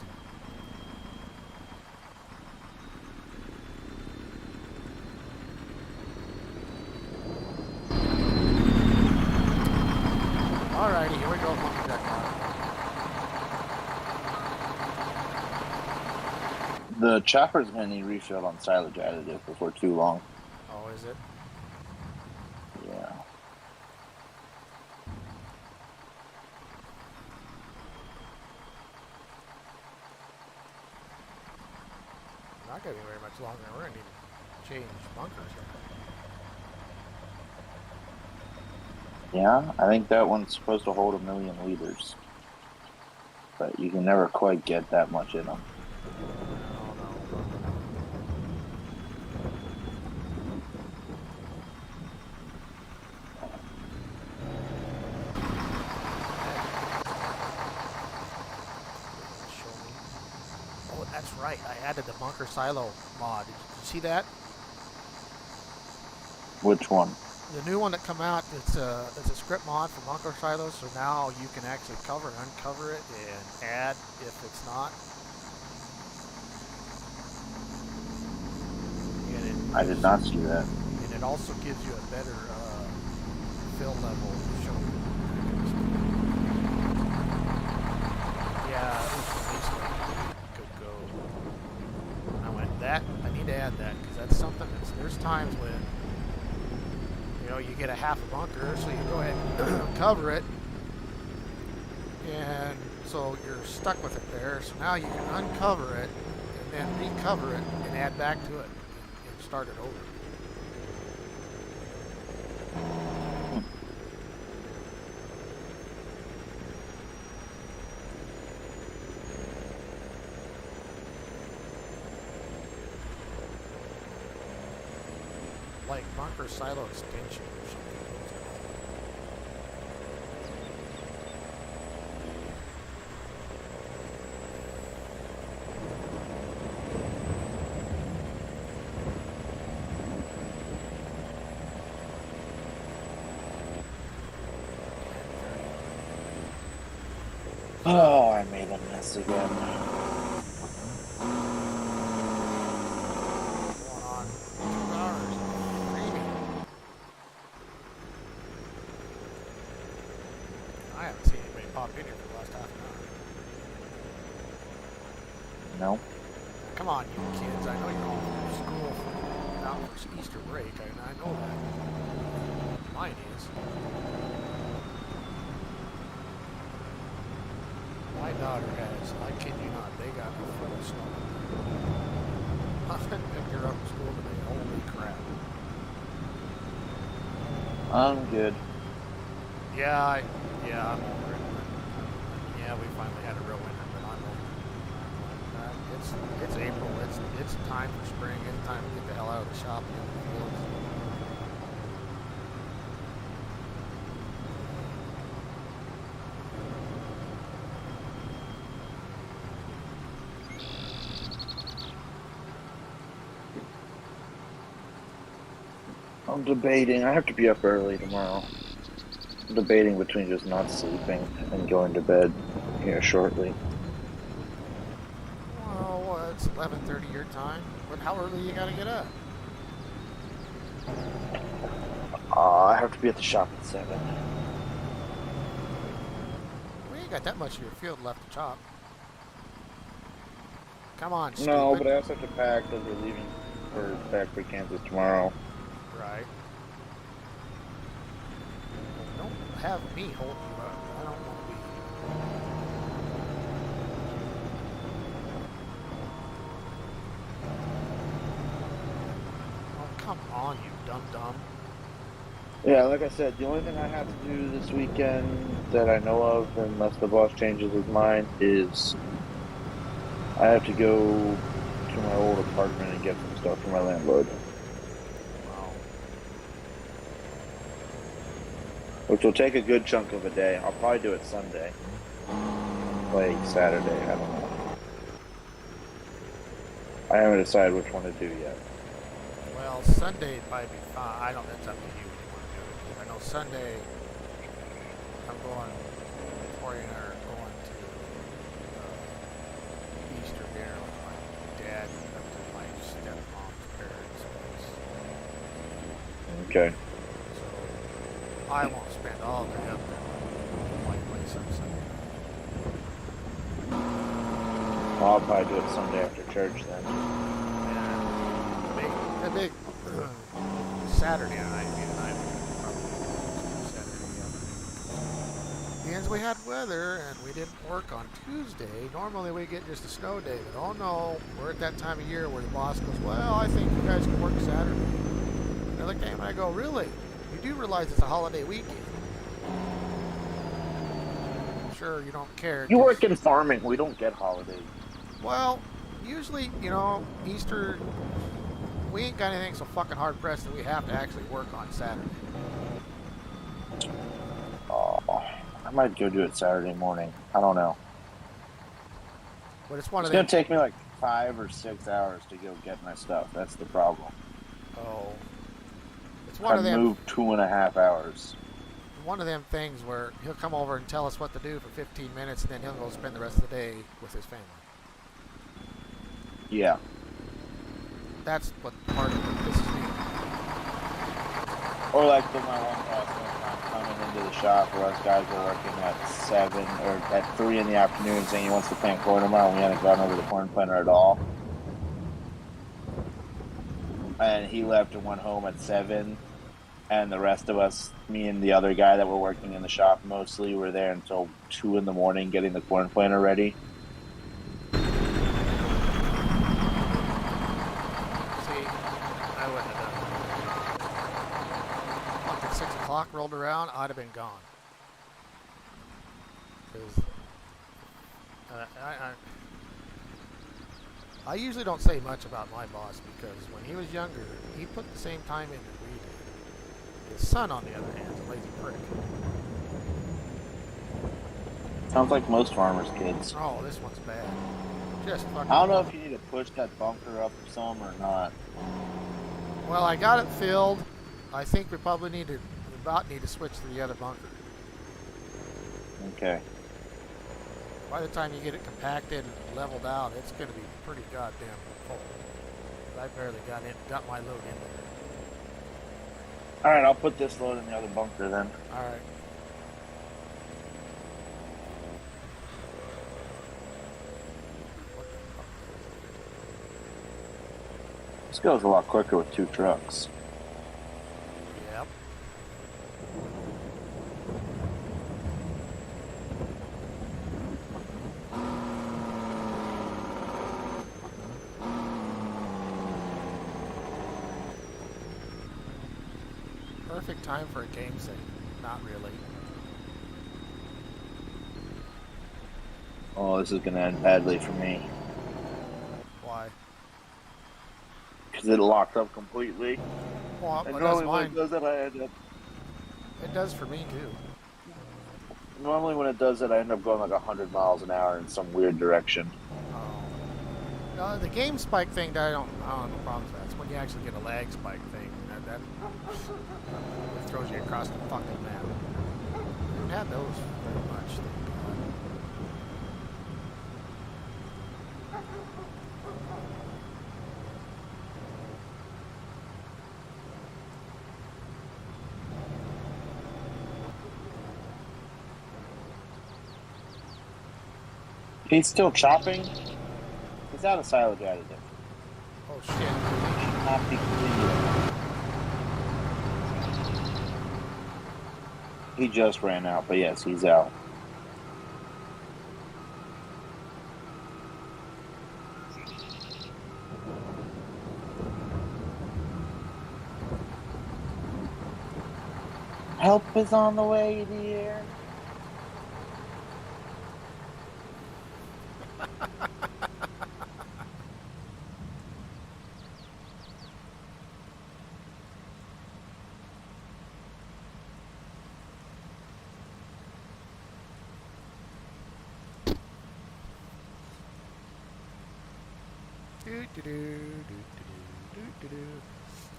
Alrighty, here we go. The chopper's going to need refilled on silage additive before too long. Oh, is it? Yeah. Not going to be very much longer. We're going to need to change bunkers here. Yeah, I think that one's supposed to hold 1 million liters. But you can never quite get that much in them. Oh, that's right. I added the bunker silo mod. Did you see that? Which one? The new one that come out, it's a script mod for bunker silos, so now you can actually cover and uncover it and add if it's not. I did not see that. And it also gives you a better fill level. times when you get a half a bunker, so you go ahead and cover it, and so you're stuck with it there. So now you can uncover it and then recover it and add back to it and start it over. Like bunker silo extension or something. Oh, I made a mess again. Going on 2 hours. I haven't seen anybody pop in here for the last half an hour. No. Come on, you kids. I know you're all from school out for Easter break. I know that. Mine is. My daughter has, I kid you not, they got a full of snow. I picked her up from school today. Holy crap. I'm good. Yeah, I'm over it. Yeah, we finally had a real winter, but I'm over it. It's April. It's time for spring. It's time to get the hell out of the shop and in the fields. I'm debating. I have to be up early tomorrow. I'm debating between just not sleeping and going to bed here shortly. Well, it's 11:30 your time. But how early you gotta get up? I have to be at the shop at 7. We ain't got that much of your field left to chop. Come on, stupid. No, but I also have to pack because we're leaving back for Kansas tomorrow. Right. Don't have me hold you up. I don't want to be. Oh, come on, you dum-dum. Yeah, like I said, the only thing I have to do this weekend that I know of, unless the boss changes his mind, is I have to go to my old apartment and get some stuff from my landlord. Wow. Which will take a good chunk of a day. I'll probably do it Sunday. Like Saturday, I don't know. I haven't decided which one to do yet. Well, Sunday might be fine. I don't. That's up to you. What you want to do. I know Sunday. I'm going. Tori and I are going to Easter dinner with my dad up to my stepmom's parents' place. Okay. So I won't spend all day up there. My place on Sunday. I'll probably do it Sunday after church then. And the big Saturday night, me and I would probably Saturday afternoon. Means we had weather and we didn't work on Tuesday. Normally we get just a snow day, but oh no, we're at that time of year where the boss goes, well, I think you guys can work Saturday. And I look at him and I go, really? You do realize it's a holiday weekend? Sure, you don't care. You work in farming, we don't get holidays. Well, usually, Easter, we ain't got anything so fucking hard pressed that we have to actually work on Saturday. Oh, I might go do it Saturday morning. I don't know. But it's one It's of going them. to take me like 5 or 6 hours to go get my stuff. That's the problem. Oh, it's one I've of them. moved 2.5 hours. One of them things where he'll come over and tell us what to do for 15 minutes, and then he'll go spend the rest of the day with his family. Yeah. That's what part of it pisses me off. Or like my one boss coming into the shop where us guys were working at 7 or at 3 in the afternoon saying he wants to plant corn tomorrow and we hadn't gotten over the corn planter at all. I and he left and went home at 7. And the rest of us, me and the other guy that were working in the shop mostly, were there until 2 in the morning getting the corn planter ready. See, I wouldn't have done that. Fucking 6 o'clock rolled around, I'd have been gone. Because I usually don't say much about my boss because when he was younger, he put the same time in that we did. His son, on the other hand, is a lazy prick. Sounds like most farmers' kids. Oh, this one's bad. Just fucking. I don't know if you need to push that bunker up some or not. Well, I got it filled. I think we probably need to switch to the other bunker. Okay. By the time you get it compacted and leveled out, it's going to be pretty goddamn full. I barely got my load in there. All right, I'll put this load in the other bunker then. All right. This goes a lot quicker with 2 trucks. Yep. Perfect time for a game save. Not really. Oh, this is going to end badly for me. Why? Because it locked up completely. Well, And but normally that's when mine. it does that, I end up... It does for me too. Normally when it does that, I end up going like 100 miles an hour in some weird direction. Oh. No, the game spike thing, I don't have no problems with that. It's when you actually get a lag spike thing. That throws you across the fucking map. I haven't had those very much, thank God. He's still chopping. He's out of silage additive. Oh shit. He should not be clean. He just ran out, but yes, he's out. Help is on the way, dear.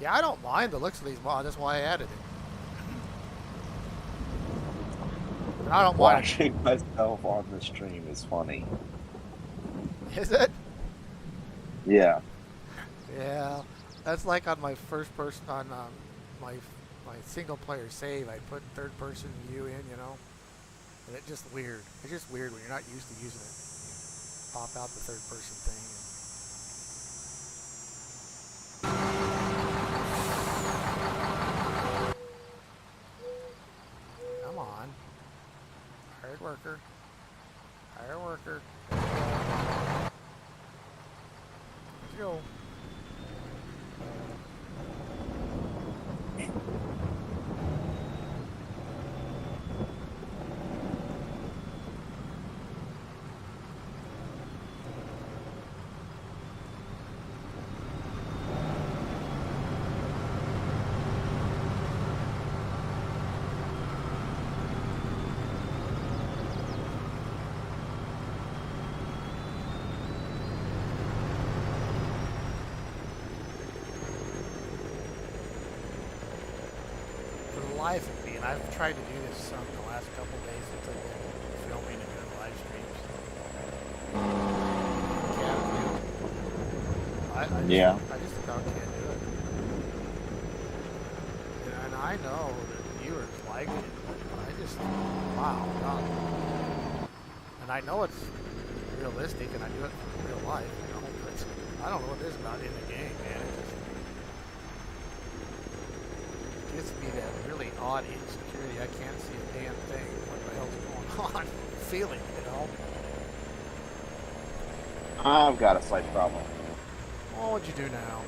Yeah, I don't mind the looks of these mods. That's why I added it. And I don't mind. Watching myself on the stream is funny. Is it? Yeah. Yeah, that's like on my first person on my single player save. I put third person view in, you know, and it's just weird. It's just weird when you're not used to using it. You pop out the third person thing. Come on, hard worker, hard worker. Let's go. Life of me, and I've tried to do this some the last couple of days since I've been filming and doing live streams. I just about can't do it. And I know that viewers like it, but I just, wow, God. And I know it's realistic, and I do it in real life, you know, but I don't know what it is about in the game, man. It just, gets me that really odd insecurity. I can't see a damn thing. What the hell's going on? Feeling, you know? I've got a slight problem. Well, what'd you do now?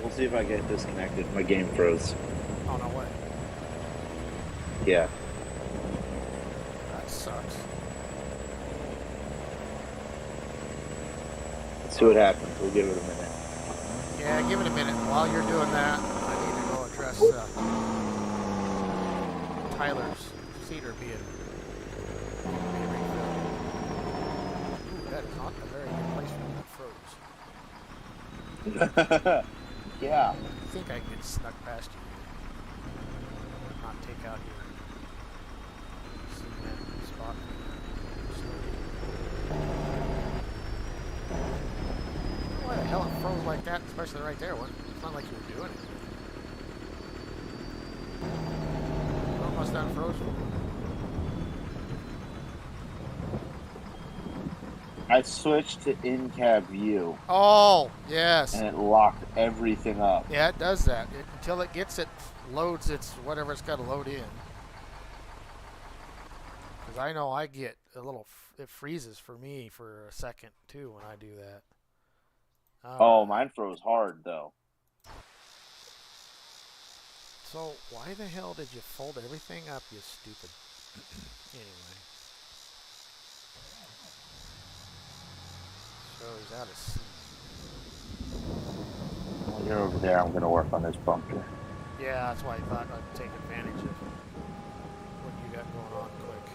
We'll see if I get disconnected. My game froze. Oh, no way. Yeah. That sucks. Let's see what happens. We'll give it a minute. Yeah, give it a minute. While you're doing that, I need to go address Tyler's cedar being refilled. Ooh, that is not a very good place for that froze. Yeah. I think I can get snuck past you here. Not take out your cement spot. Why the hell it froze like that, especially right there? It's not like you were doing it. Almost unfrozen. I switched to in-cab view. Oh, yes. And it locked everything up. Yeah, it does that. Until it gets it, loads its whatever it's got to load in. Because I know I get a little, it freezes for me for a second too when I do that. Oh, mine froze hard though. So why the hell did you fold everything up, you stupid? Anyway. So he's out of seat. While you're over there, I'm going to work on this bunker. Yeah, that's why I thought I'd take advantage of what you got going on quick.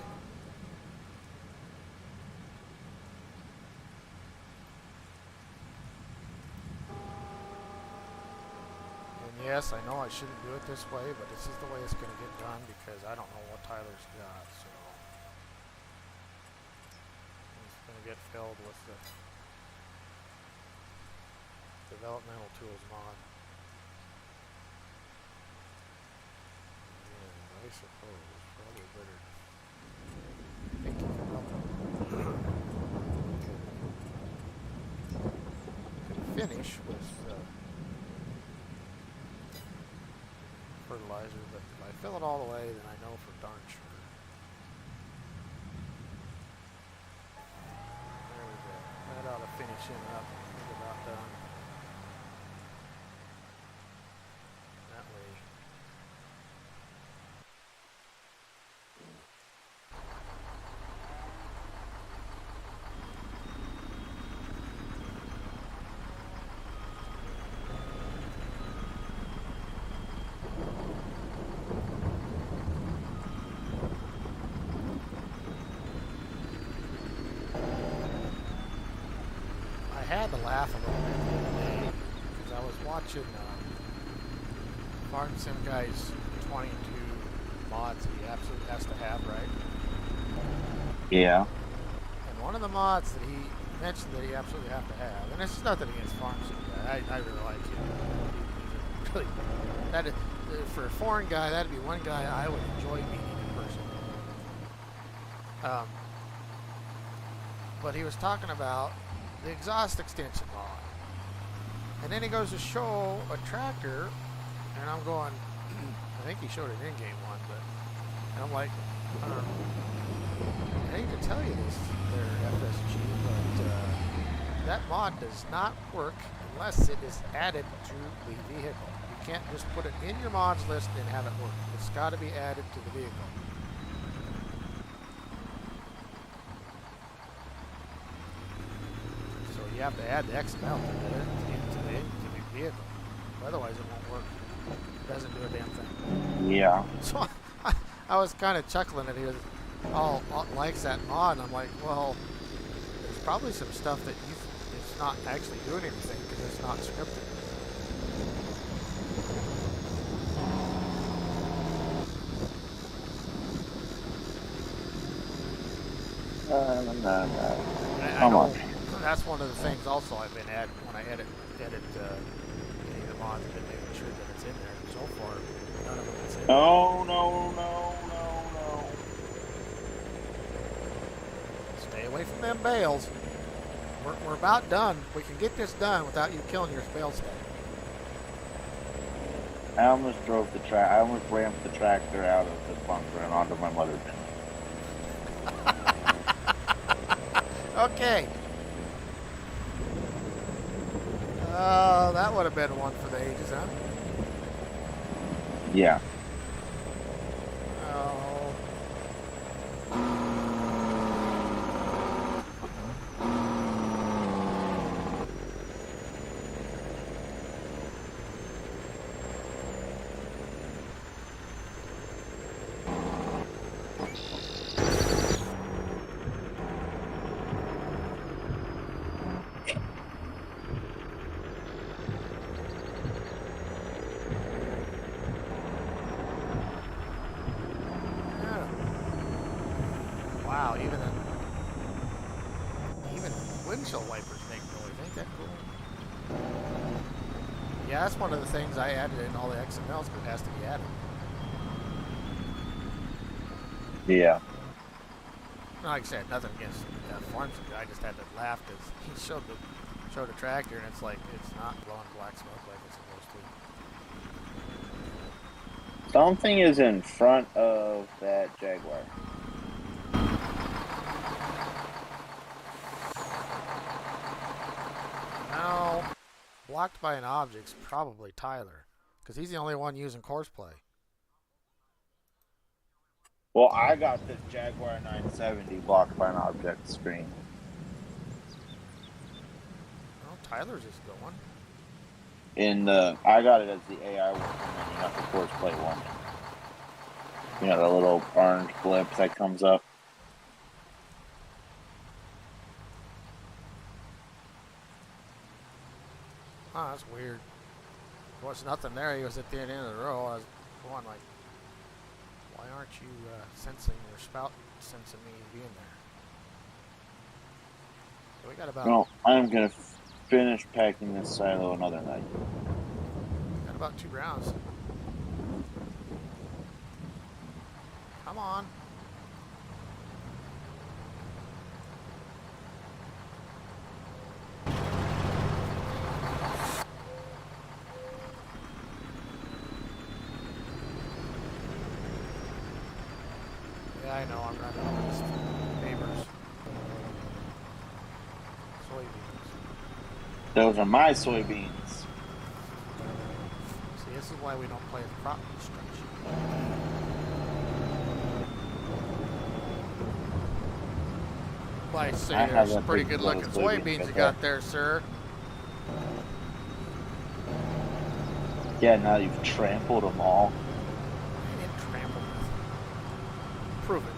And yes, I know I shouldn't do it this way, but this is the way it's going to get done because I don't know what Tyler's got, so it's going to get filled with the developmental tools mod. Yeah, I suppose probably better think you can help him. Could finish with fertilizer, but if I fill it all the way, then I know for darn sure. There we go. That ought to finish him up. He's about done. That way. I had to laugh a little bit the other day because I was watching Farm Sim Guy's 22 mods that he absolutely has to have, right? Yeah. And one of the mods that he mentioned that he absolutely have to have, and it's nothing against Farm Sim Guy, I really like him. He's really, that is, for a foreign guy, that'd be one guy I would enjoy meeting in person. But he was talking about the exhaust extension mod. And then he goes to show a tractor, and I'm going, I think he showed an in-game one, but, and I'm like, I hate to tell you this, there, FSG, but that mod does not work unless it is added to the vehicle. You can't just put it in your mods list and have it work. It's got to be added to the vehicle. So you have to add the XML into the vehicle. Otherwise it won't work. It doesn't do a damn thing. Yeah. So I was kind of chuckling that he was all likes that mod, and I'm like, well, there's probably some stuff that it's not actually doing anything because it's not scripted. Come on. That's one of the things also I've been adding when I edit any of the mods. I've been making sure that it's in there. So far, none of them is in there. No. Stay away from them bales. We're about done. We can get this done without you killing your bale stack. I almost drove the track. I almost ramped the tractor out of the bunker and onto my mother bin. Okay. Oh, that would have been one for the ages, huh? Yeah. Oh. Yeah. Wow, even windshield wipers make noise. Ain't that cool? Yeah, that's one of the things I added in all the XMLs, but it has to be added. Yeah. Like I said, nothing against farms. I just had to laugh because he showed a tractor, and it's like it's not blowing black smoke like it's supposed to. Something is in front of that Jaguar. Now, blocked by an object's probably Tyler, because he's the only one using courseplay. Well, I got the Jaguar 970 blocked by an object screen. Well, Tyler's just going. I got it as the AI one, and then you got the courseplay one. You know, the little orange blip that comes up. Oh, that's weird. There was nothing there. He was at the end of the row. I was going like, why aren't you sensing your spout sensing me being there? So we got about Well, I'm going to finish packing this silo another night. 2 rounds. Come on. Yeah, I know. I'm running all these neighbors. Soybeans. Those are my soybeans. See, this is why we don't play with crop construction. I say there's some pretty good looking soybeans you got there, sir. Yeah, now you've trampled them all. I didn't trample nothing. Prove it.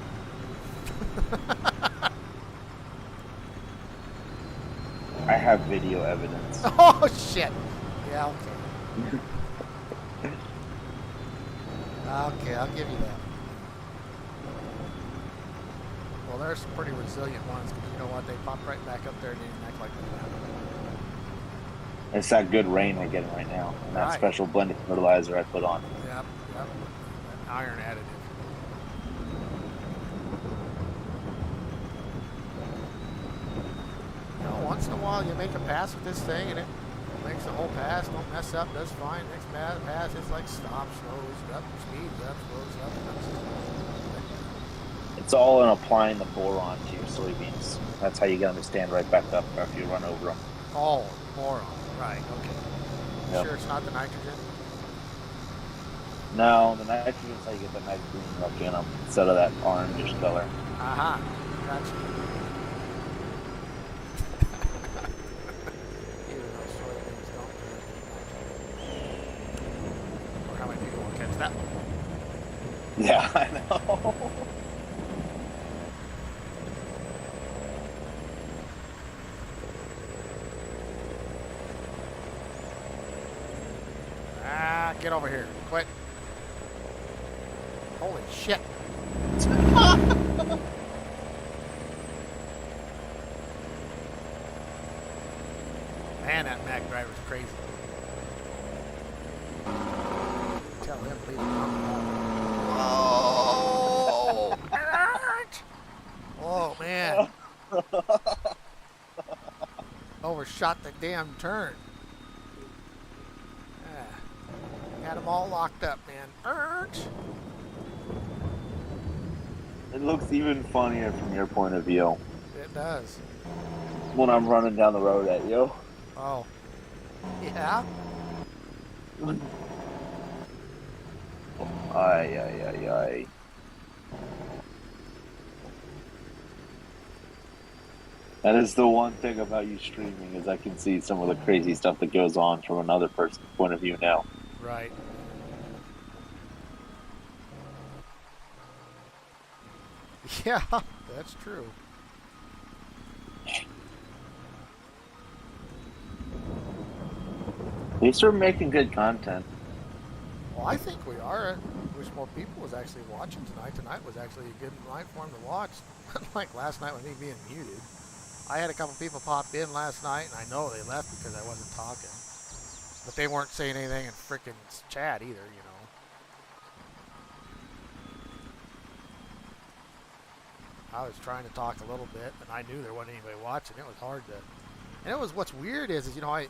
I have video evidence. Oh, shit. Yeah, okay. Okay, I'll give you that. Well, there's some pretty resilient ones, because you know what? They pop right back up there and didn't act like that. It's that good rain we're getting right now. And that special blended fertilizer I put on. Yep. That iron additive. You know, once in a while you make a pass with this thing and it makes the whole pass, don't mess up, does fine. Next pass, it's like stop, slows up, speeds up, slows up. It's all in applying the boron to your soybeans. That's how you get them to stand right back up after you run over them. Oh, boron. Right, okay. Yep. Sure it's not the nitrogen? No, the nitrogen's how you get the nitrogen up in them instead of that orangish color. Aha, gotcha. Even though soybeans don't really need nitrogen. Or how many people will catch that one? Yeah, I know. Get over here. Quit. Holy shit. Man, that Mac driver's crazy. Tell him, please. Whoa! Oh, man. Overshot the damn turn. Got them all locked up, man. It looks even funnier from your point of view It does. when I'm running down the road at you. Oh. Yeah? Ay, ay, ay, ay. That is the one thing about you streaming is I can see some of the crazy stuff that goes on from another person's point of view now. Right. Yeah, that's true. At least we're making good content. Well, I think we are. I wish more people was actually watching tonight. Tonight was actually a good night for them to watch. Unlike last night with me being muted. I had a couple people pop in last night, and I know they left because I wasn't talking. But they weren't saying anything in frickin' chat either, you know. I was trying to talk a little bit, and I knew there wasn't anybody watching. It was hard to... And it was, what's weird is you know, I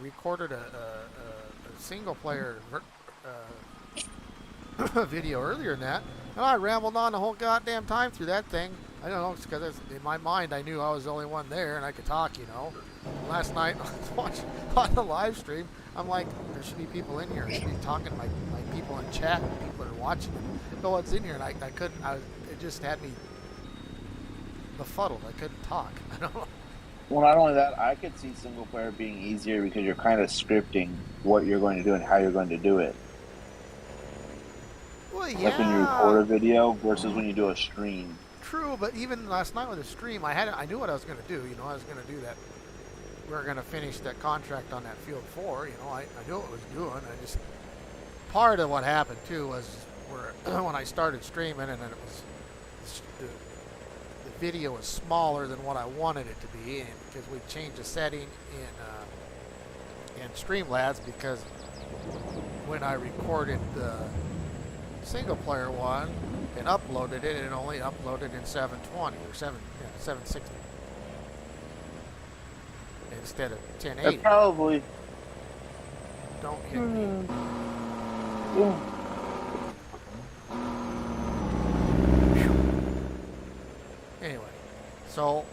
recorded a single-player video earlier than that, and I rambled on the whole goddamn time through that thing. I don't know, it's because in my mind I knew I was the only one there and I could talk, you know. Last night I was watching on the live stream, I'm like, there should be people in here. I should be talking to my people in chat and people that are watching. No one's in here, and I couldn't, it just had me befuddled. I couldn't talk. I don't know. Well, not only that, I could see single player being easier because you're kind of scripting what you're going to do and how you're going to do it. Well, yeah. Like when you record a video versus when you do a stream. True, but even last night with the stream, I knew what I was going to do. You know, I was going to do that. We were going to finish that contract on that field 4. You know, I knew what I was doing. I just, part of what happened too was when I started streaming, and then it was the video was smaller than what I wanted it to be, and because we changed the setting in Streamlabs, because when I recorded the single player one and uploaded it, it only uploaded in 720 or 760 instead of 1080. That probably. Don't hit me. Yeah. Anyway, so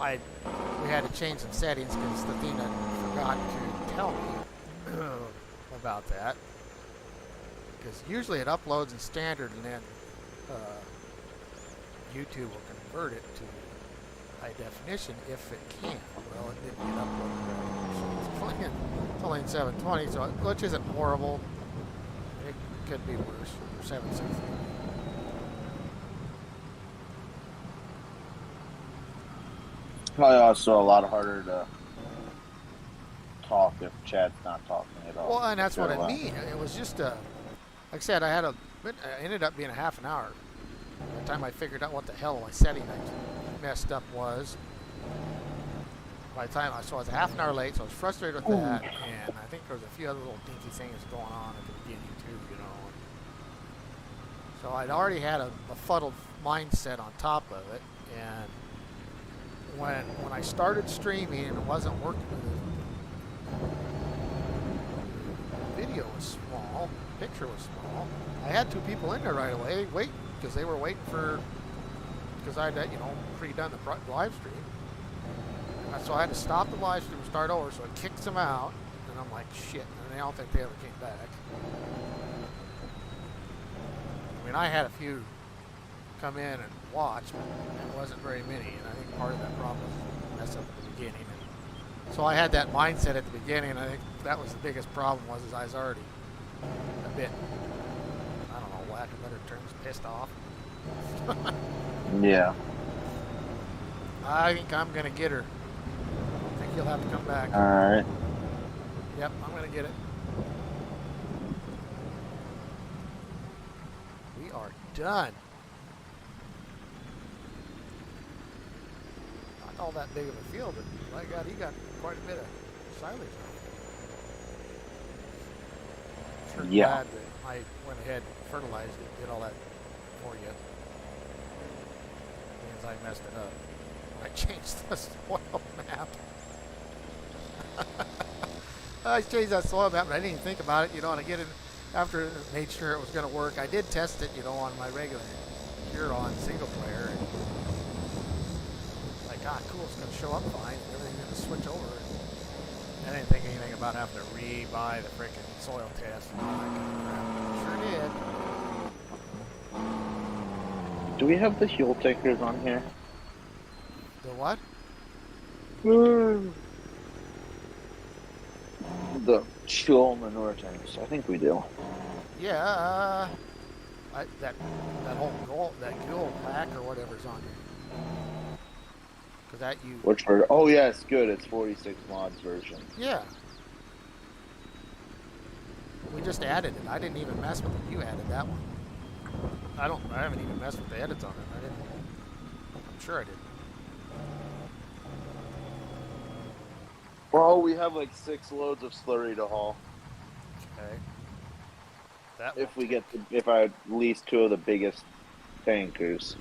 we had to change some settings because the thing forgot to tell me about that. Because usually it uploads in standard, and then YouTube will convert it to high definition if it can. Well, it didn't get uploaded right. It's only in 720, so which isn't horrible. It could be worse for 760. Probably also a lot harder to talk if Chad's not talking at all. Well, and that's what I mean. It was just like I said, it ended up being a half an hour. By the time I figured out what the hell my setting I messed up was, by the time so I was a half an hour late, so I was frustrated with that, and I think there was a few other little dinky things going on at the beginning too, you know. So I'd already had a befuddled mindset on top of it, and when I started streaming and it wasn't working, the video was small, the picture was small. I had 2 people in there right away, because they were waiting because I'd pre-done the live stream. And so I had to stop the live stream and start over, so it kicks them out, and I'm like, shit, and I don't think they ever came back. I mean, I had a few come in and watch, but it wasn't very many, and I think part of that problem was mess up at the beginning. And so I had that mindset at the beginning, and I think that was the biggest problem was I was already a bit, I don't know, lack of better terms, pissed off. Yeah. I think I'm going to get her. I think you'll have to come back. Alright. Yep, I'm going to get it. We are done. Not all that big of a field, but my God, he got quite a bit of silage on it. Sure glad that I went ahead and fertilized it, did all that for you. Means I messed it up. I changed the soil map. I changed that soil map, but I didn't even think about it. You know, and I get in, after I made sure it was going to work, I did test it, on my regular Huron single player. And like, cool, it's going to show up fine, and everything's going to switch over. I didn't think anything about having to re-buy the freaking soil test and all that kind of crap. Sure did. Do we have the fuel tankers on here? The what? The fuel manure tanks. I think we do. Yeah, that whole gold pack or whatever's on here. Cause that you. Which version? Oh yes, good. It's 46 mods version. Yeah. We just added it. I didn't even mess with it. You added that one. I haven't even messed with the edits on it. I'm sure I did. Well, we have like 6 loads of slurry to haul. Okay. If I at least 2 of the biggest tankers.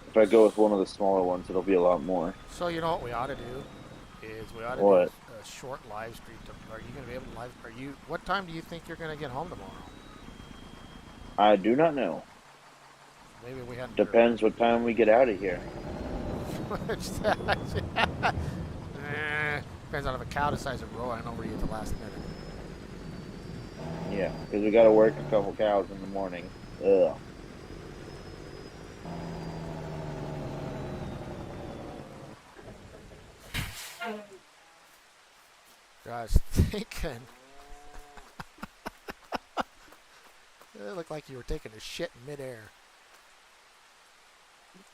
If I go with one of the smaller ones, it'll be a lot more. So you know what we ought to do is do a short live stream. Are you going to be able to live? What time do you think you're going to get home tomorrow? I do not know. Maybe we had. Depends what time we get out of here. Depends on if a cow decides to roll in over you at the last minute. Yeah, because we got to work a couple cows in the morning. Ugh. Guys, thinking. It looked like you were taking a shit in midair.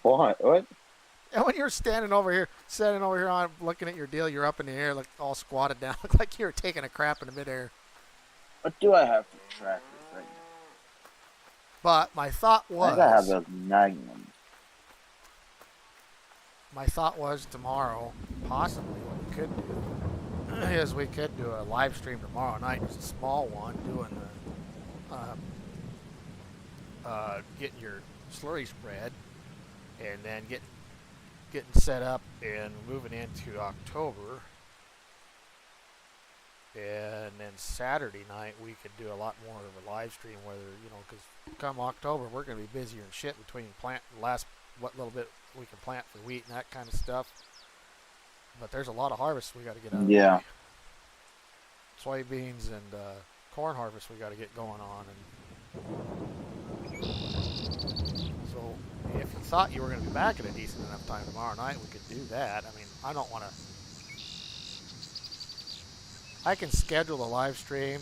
What? And when you were standing over here on looking at your deal, you're up in the air, like all squatted down, looked like you were taking a crap in the midair. What do I have to track this thing? But my thought was, I gotta have those magnums. My thought was tomorrow, possibly what we could do is we could do a live stream tomorrow night, just a small one, doing the getting your slurry spread, and then getting set up and moving into October. And then Saturday night we could do a lot more of a live stream, because come October we're going to be busier and shit between what little bit we can plant for wheat and that kind of stuff. But there's a lot of harvests we got to get out of. Yeah. Soybeans and corn harvest we got to get going on. And so if you thought you were going to be back at a decent enough time tomorrow night, we could do that. I mean, I don't want to. I can schedule a live stream,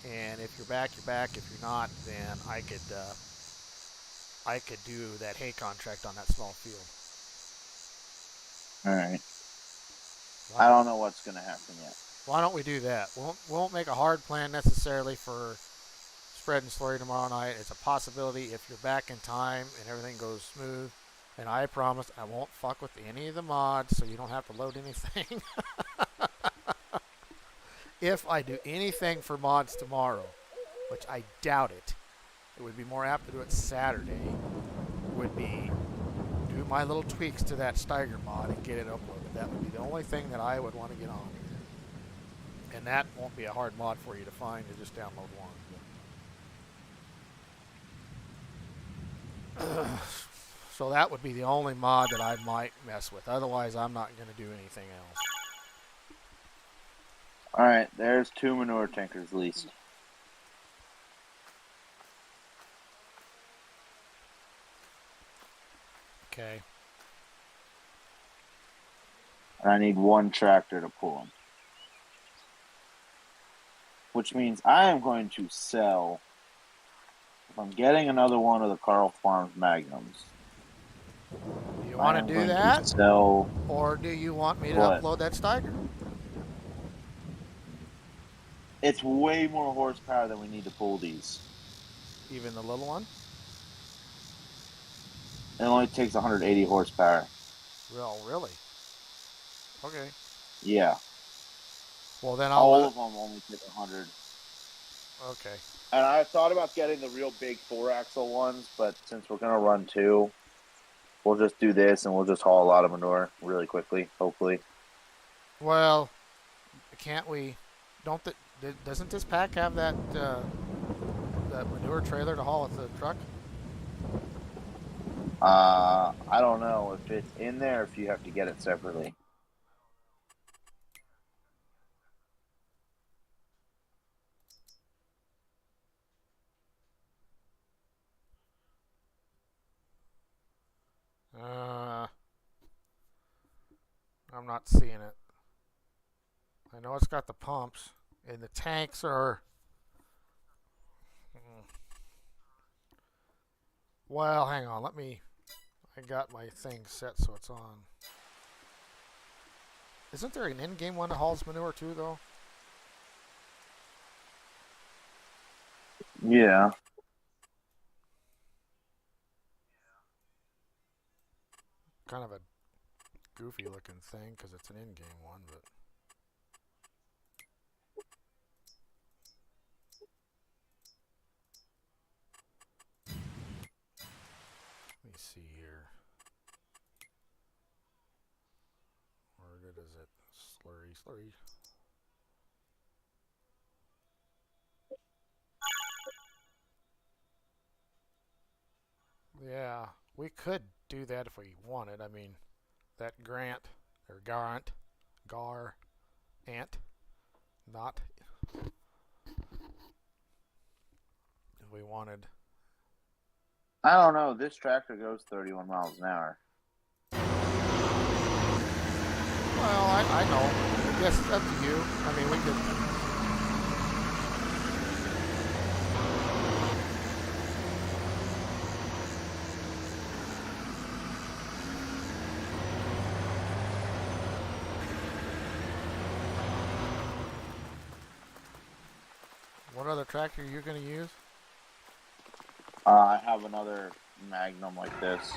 and if you're back, you're back. If you're not, then I could do that hay contract on that small field. All right. I don't know what's going to happen yet. Why don't we do that? We won't make a hard plan necessarily for spreading slurry tomorrow night. It's a possibility if you're back in time and everything goes smooth. And I promise I won't fuck with any of the mods, so you don't have to load anything. If I do anything for mods tomorrow, which I doubt it would be more apt to do it Saturday, would be do my little tweaks to that Steiger mod and get it uploaded. That would be the only thing that I would want to get on here. And that won't be a hard mod for you to find. You just download one. So that would be the only mod that I might mess with. Otherwise, I'm not going to do anything else. All right, there's 2 manure tankers leased. Okay. And I need 1 tractor to pull them. Which means I am going to sell, if I'm getting another one of the Carl Farms Magnums. Do you want to do that? Or do you want me to upload that Steiger? It's way more horsepower than we need to pull these. Even the little one? It only takes 180 horsepower. Well, really? Okay. Yeah. Well, then all of them only take 100. Okay. And I thought about getting the real big 4-axle ones, but since we're going to run 2, we'll just do this and we'll just haul a lot of manure really quickly, hopefully. Well, can't we... Doesn't this pack have that that manure trailer to haul with the truck? I don't know if it's in there, if you have to get it separately. Uh, I'm not seeing it. I know it's got the pumps, and the tanks are. Well, hang on. Let me. I got my thing set so it's on. Isn't there an in-game one that hauls manure too, though? Yeah. Kind of a goofy-looking thing because it's an in-game one, but. Let me see here. Where is it? Slurry, slurry. Yeah, we could do that if we wanted. I mean, that Grant or Gar Ant, not if we wanted. I don't know. This tractor goes 31 miles an hour. Well, I know. I guess it's up to you. I mean, we could. What other tractor you're going to use? I have another Magnum like this.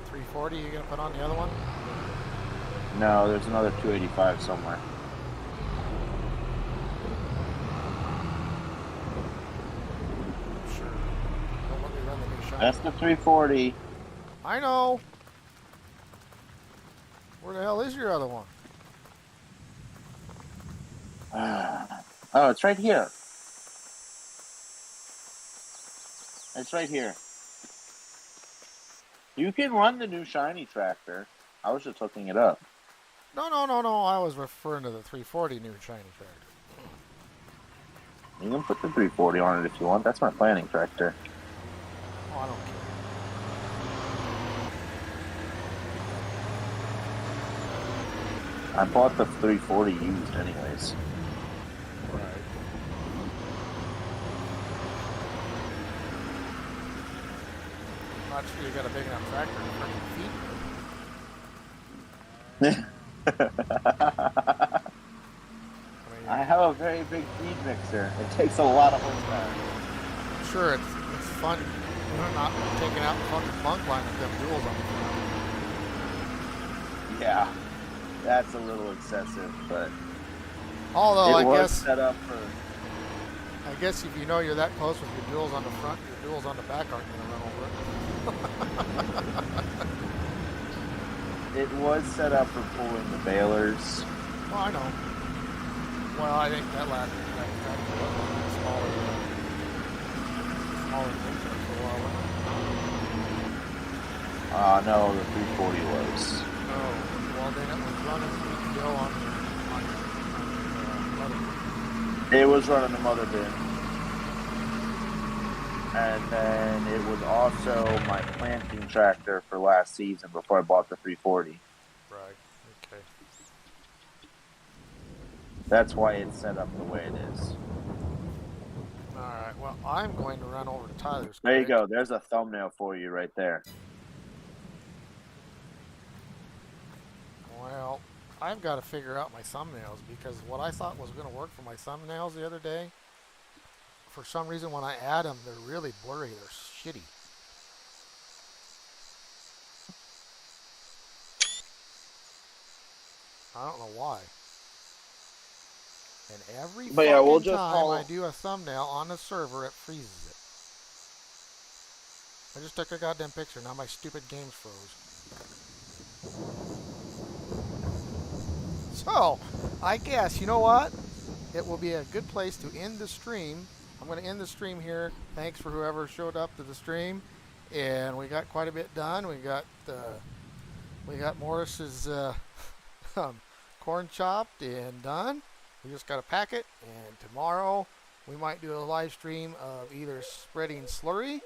340 you're going to put on the other one? No, there's another 285 somewhere. Sure. Don't let me run the new shot. That's the 340. I know. Where the hell is your other one? Oh, it's right here. It's right here. You can run the new shiny tractor. I was just hooking it up. No. I was referring to the 340 new shiny tractor. You can put the 340 on it if you want. That's my planning tractor. Oh, I don't care. I bought the 340 used anyways. Right. I'm not sure you got a big enough tractor to freaking feed it. I have a very big feed mixer. It takes a lot of horsepower. Sure, it's fun. You're not taking out the fucking bunk line with them duals on the front. Yeah, that's a little excessive, but although it was set up for. I guess if you know you're that close with your duals on the front, your duals on the back aren't going to run over it. It was set up for pulling the balers. Well, I know. Well, I think that tractor was one of the smaller things for a while. No, the 340 was. Oh, well then it was running still on mother. It was running the mother bin. And then it was also my planting tractor for last season before I bought the 340. Right, okay. That's why it's set up the way it is. Alright, well, I'm going to run over to Tyler's. There you go. There's a thumbnail for you right there. Well, I've got to figure out my thumbnails because what I thought was going to work for my thumbnails the other day, for some reason when I add them, they're really blurry. They're shitty. I don't know why. And every fucking time I do a thumbnail on the server, it freezes it. I just took a goddamn picture. Now my stupid game's froze. So, I guess, you know what? It will be a good place to end the stream I'm going to end the stream here. Thanks for whoever showed up to the stream, and we got quite a bit done. We got Morris's um, corn chopped and done. We just got to pack it, and tomorrow we might do a live stream of either spreading slurry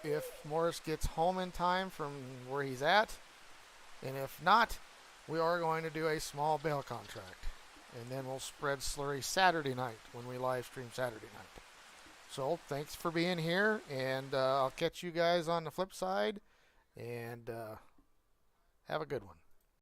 if Morris gets home in time from where he's at, and if not, we are going to do a small bale contract, and then we'll spread slurry Saturday night when we live stream Saturday night. So thanks for being here, and I'll catch you guys on the flip side, and have a good one.